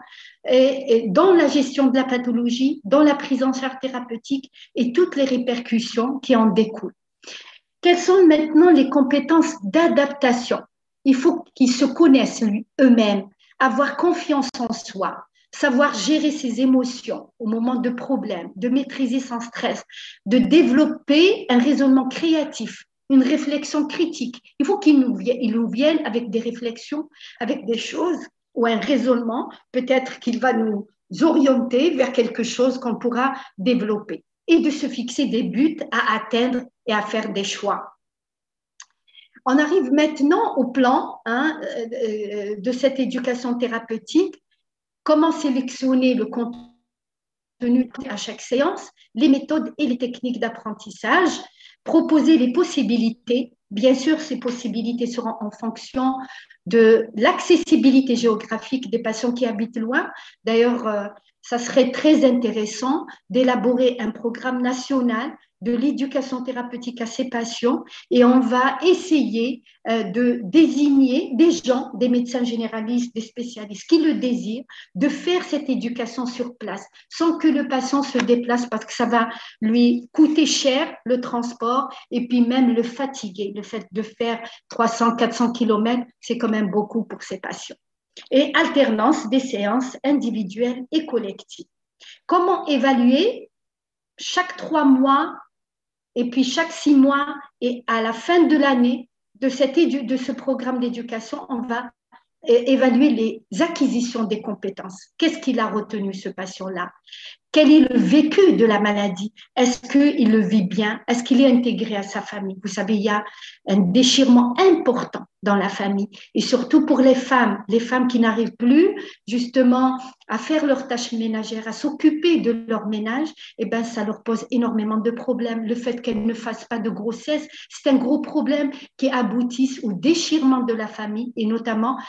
et dans la gestion de la pathologie, dans la prise en charge thérapeutique et toutes les répercussions qui en découlent. Quelles sont maintenant les compétences d'adaptation? Il faut qu'ils se connaissent eux-mêmes, avoir confiance en soi, savoir gérer ses émotions au moment de problèmes, de maîtriser son stress, de développer un raisonnement créatif, une réflexion critique. Il faut qu'ils nous viennent avec des réflexions, avec des choses ou un raisonnement, peut-être qu'il va nous orienter vers quelque chose qu'on pourra développer et de se fixer des buts à atteindre et à faire des choix. On arrive maintenant au plan de cette éducation thérapeutique. Comment sélectionner le contenu à chaque séance, les méthodes et les techniques d'apprentissage, proposer les possibilités. Bien sûr, ces possibilités seront en fonction de l'accessibilité géographique des patients qui habitent loin. D'ailleurs, ça serait très intéressant d'élaborer un programme national de l'éducation thérapeutique à ces patients et on va essayer de désigner des gens, des médecins généralistes, des spécialistes qui le désirent, de faire cette éducation sur place sans que le patient se déplace parce que ça va lui coûter cher le transport et puis même le fatiguer. Le fait de faire 300, 400 kilomètres, c'est quand même beaucoup pour ces patients. Et alternance des séances individuelles et collectives. Comment évaluer chaque 3 mois et puis chaque 6 mois et à la fin de l'année de ce programme d'éducation, on va évaluer les acquisitions des compétences. Qu'est-ce qu'il a retenu, ce patient-là? Quel est le vécu de la maladie? Est-ce qu'il le vit bien? Est-ce qu'il est intégré à sa famille? Vous savez, il y a un déchirement important dans la famille et surtout pour les femmes qui n'arrivent plus justement à faire leurs tâches ménagères, à s'occuper de leur ménage, eh ben, ça leur pose énormément de problèmes. Le fait qu'elles ne fassent pas de grossesse, c'est un gros problème qui aboutisse au déchirement de la famille et notamment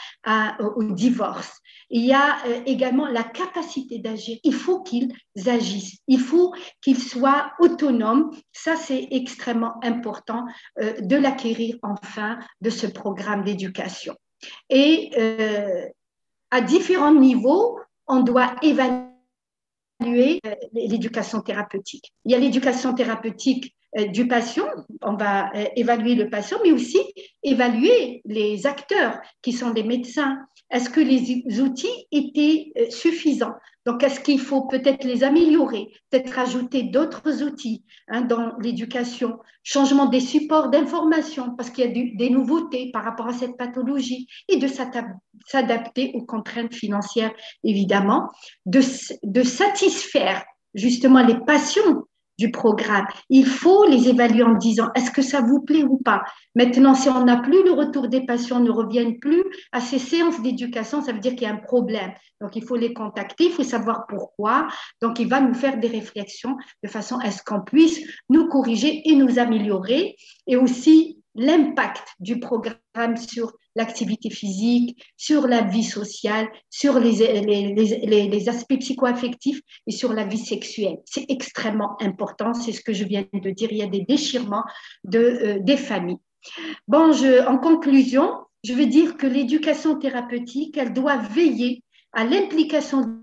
au divorce. Il y a également la capacité d'agir. Il faut qu'ils agissent. Il faut qu'ils soient autonomes. Ça, c'est extrêmement important de l'acquérir enfin de ce programme d'éducation. Et à différents niveaux, on doit évaluer l'éducation thérapeutique. Il y a l'éducation thérapeutique du patient, on va évaluer le patient, mais aussi évaluer les acteurs qui sont des médecins. Est-ce que les outils étaient suffisants? Donc, est-ce qu'il faut peut-être les améliorer, peut-être ajouter d'autres outils dans l'éducation, changement des supports d'information, parce qu'il y a des nouveautés par rapport à cette pathologie, et de s'adapter aux contraintes financières, évidemment, de satisfaire justement les patients du programme. Il faut les évaluer en disant est-ce que ça vous plaît ou pas. Maintenant, si on n'a plus le retour des patients, ne reviennent plus à ces séances d'éducation, ça veut dire qu'il y a un problème. Donc, il faut les contacter, il faut savoir pourquoi. Donc, il va nous faire des réflexions de façon à ce qu'on puisse nous corriger et nous améliorer. Et aussi, l'impact du programme sur l'activité physique, sur la vie sociale, sur les aspects psycho-affectifs et sur la vie sexuelle. C'est extrêmement important, c'est ce que je viens de dire, il y a des déchirements des familles. Bon, en conclusion, je veux dire que l'éducation thérapeutique, elle doit veiller à l'implication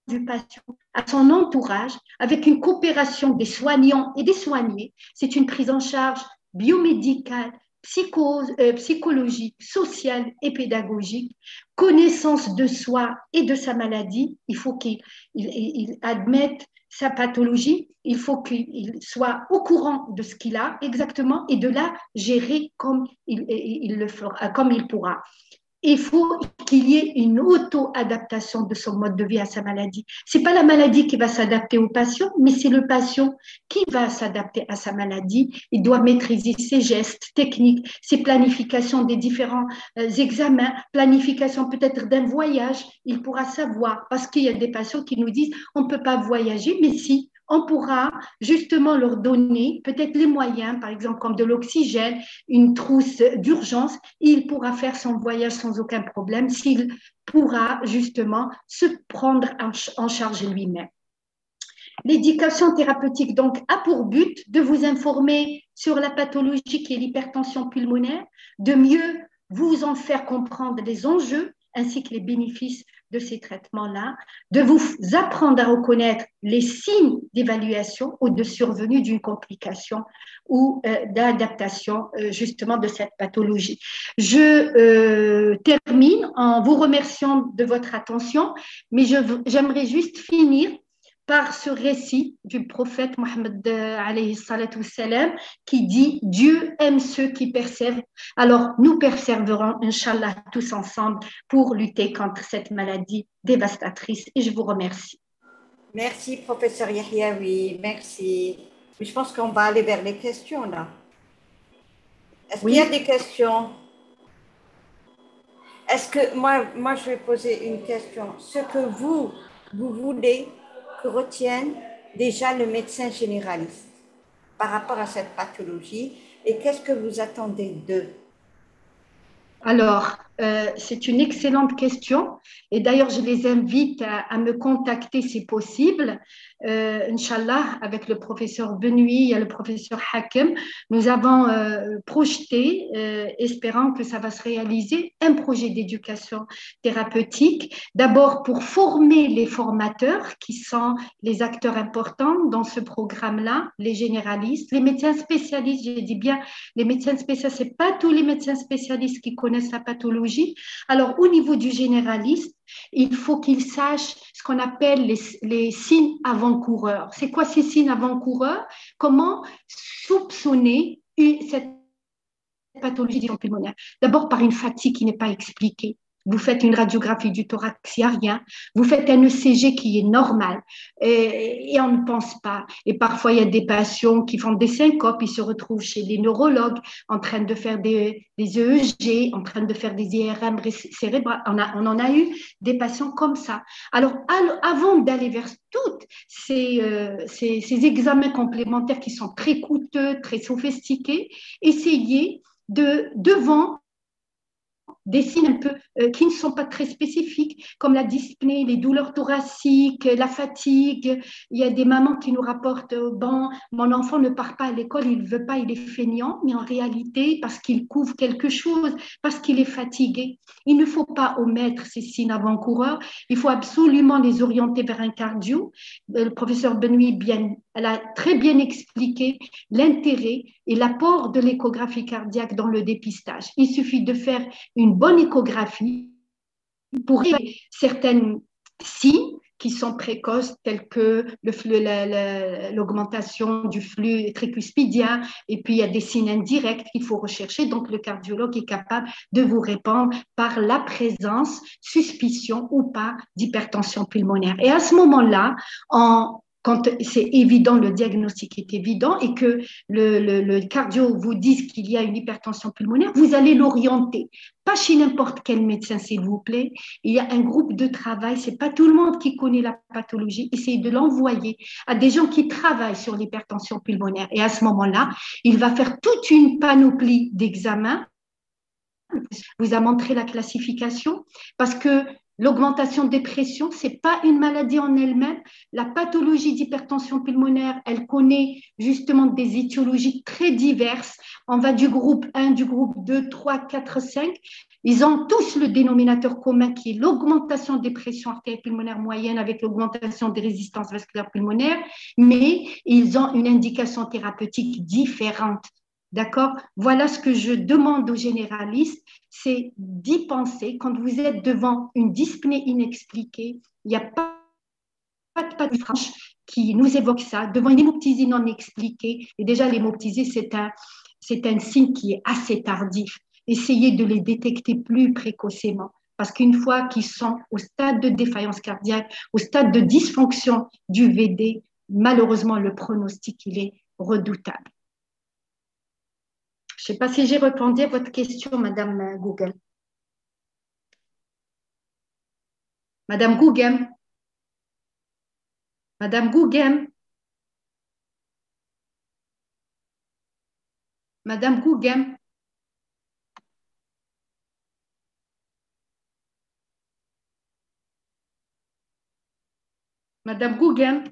du patient, à son entourage, avec une coopération des soignants et des soignés. C'est une prise en charge biomédicale, psychologique, sociale et pédagogique, connaissance de soi et de sa maladie. Il faut qu'il admette sa pathologie, il faut qu'il soit au courant de ce qu'il a exactement et de la gérer comme il le fera, comme il pourra. Il faut qu'il y ait une auto-adaptation de son mode de vie à sa maladie. Ce n'est pas la maladie qui va s'adapter au patient, mais c'est le patient qui va s'adapter à sa maladie. Il doit maîtriser ses gestes techniques, ses planifications des différents examens, planification peut-être d'un voyage. Il pourra savoir, parce qu'il y a des patients qui nous disent on ne peut pas voyager, mais si, on pourra justement leur donner peut-être les moyens, par exemple comme de l'oxygène, une trousse d'urgence, et il pourra faire son voyage sans aucun problème s'il pourra justement se prendre en charge lui-même. L'éducation thérapeutique donc a pour but de vous informer sur la pathologie qui est l'hypertension pulmonaire, de mieux vous en faire comprendre les enjeux ainsi que les bénéfices de ces traitements-là, de vous apprendre à reconnaître les signes d'évaluation ou de survenue d'une complication ou d'adaptation justement de cette pathologie. Je termine en vous remerciant de votre attention, mais j'aimerais juste finir par ce récit du prophète Mohammed alayhi salatu salam qui dit Dieu aime ceux qui persévèrent. Alors nous persévérons Inch'Allah tous ensemble pour lutter contre cette maladie dévastatrice et je vous remercie. Merci professeur Yahyaoui, merci. Je pense qu'on va aller vers les questions là. Est-ce qu'il y a des questions? Est-ce que moi je vais poser une question. Ce que vous voulez que retienne déjà le médecin généraliste par rapport à cette pathologie et qu'est-ce que vous attendez d'eux? Alors, c'est une excellente question et d'ailleurs je les invite à me contacter si possible. Inch'Allah, avec le professeur Benoît et le professeur Hakem, nous avons projeté, espérant que ça va se réaliser, un projet d'éducation thérapeutique, d'abord pour former les formateurs qui sont les acteurs importants dans ce programme-là, les généralistes, les médecins spécialistes, je dis bien les médecins spécialistes, ce n'est pas tous les médecins spécialistes qui connaissent la pathologie. Alors, au niveau du généraliste, il faut qu'il sache ce qu'on appelle les signes avant-coureurs. C'est quoi ces signes avant-coureurs? Comment soupçonner cette pathologie pulmonaire? D'abord par une fatigue qui n'est pas expliquée. Vous faites une radiographie du thorax, il n'y a rien. Vous faites un ECG qui est normal et on ne pense pas. Et parfois, il y a des patients qui font des syncopes, ils se retrouvent chez les neurologues en train de faire des EEG, en train de faire des IRM cérébrales. On en a eu des patients comme ça. Alors, avant d'aller vers tous ces examens complémentaires qui sont très coûteux, très sophistiqués, essayez devant des signes un peu qui ne sont pas très spécifiques, comme la dyspnée, les douleurs thoraciques, la fatigue. Il y a des mamans qui nous rapportent, bon, mon enfant ne part pas à l'école, il ne veut pas, il est feignant, mais en réalité, parce qu'il couvre quelque chose, parce qu'il est fatigué. Il ne faut pas omettre ces signes avant-coureurs, il faut absolument les orienter vers un cardio. Le professeur Benoît, elle a très bien expliqué l'intérêt et l'apport de l'échographie cardiaque dans le dépistage. Il suffit de faire une bonne échographie pour certains signes qui sont précoces, tels que l'augmentation du flux tricuspidien, et puis il y a des signes indirects qu'il faut rechercher. Donc, le cardiologue est capable de vous répondre par la présence, suspicion ou pas d'hypertension pulmonaire. Et à ce moment-là, quand c'est évident, le diagnostic est évident et que le cardio vous dise qu'il y a une hypertension pulmonaire, vous allez l'orienter. Pas chez n'importe quel médecin, s'il vous plaît. Il y a un groupe de travail, c'est pas tout le monde qui connaît la pathologie. Essayez de l'envoyer à des gens qui travaillent sur l'hypertension pulmonaire. Et à ce moment-là, il va faire toute une panoplie d'examens. Vous a montré la classification parce que l'augmentation des pressions, ce n'est pas une maladie en elle-même. La pathologie d'hypertension pulmonaire, elle connaît justement des étiologies très diverses. On va du groupe 1, du groupe 2, 3, 4, 5. Ils ont tous le dénominateur commun qui est l'augmentation des pressions artérielles pulmonaires moyennes avec l'augmentation des résistances vasculaires pulmonaires, mais ils ont une indication thérapeutique différente. D'accord? Voilà ce que je demande aux généralistes, c'est d'y penser quand vous êtes devant une dyspnée inexpliquée. Il n'y a pas de franche qui nous évoque ça, devant une hémoptysie non expliquée. Et déjà, l'hémoptysie, c'est un signe qui est assez tardif. Essayez de les détecter plus précocement. Parce qu'une fois qu'ils sont au stade de défaillance cardiaque, au stade de dysfonction du VD, malheureusement, le pronostic, il est redoutable. Je ne sais pas si j'ai répondu à votre question, Madame Google. Madame Gougem. Madame Gougem. Madame Gougem. Madame Gougem.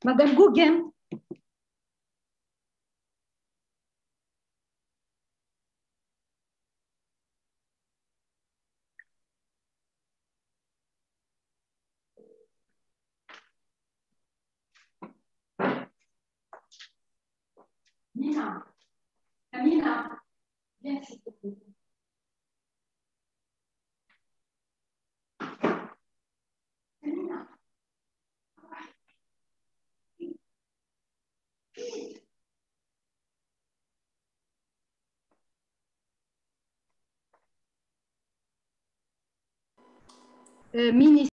Madame Gougem. Nina. Amina. Viens, s'il te plaît. Amina. Mini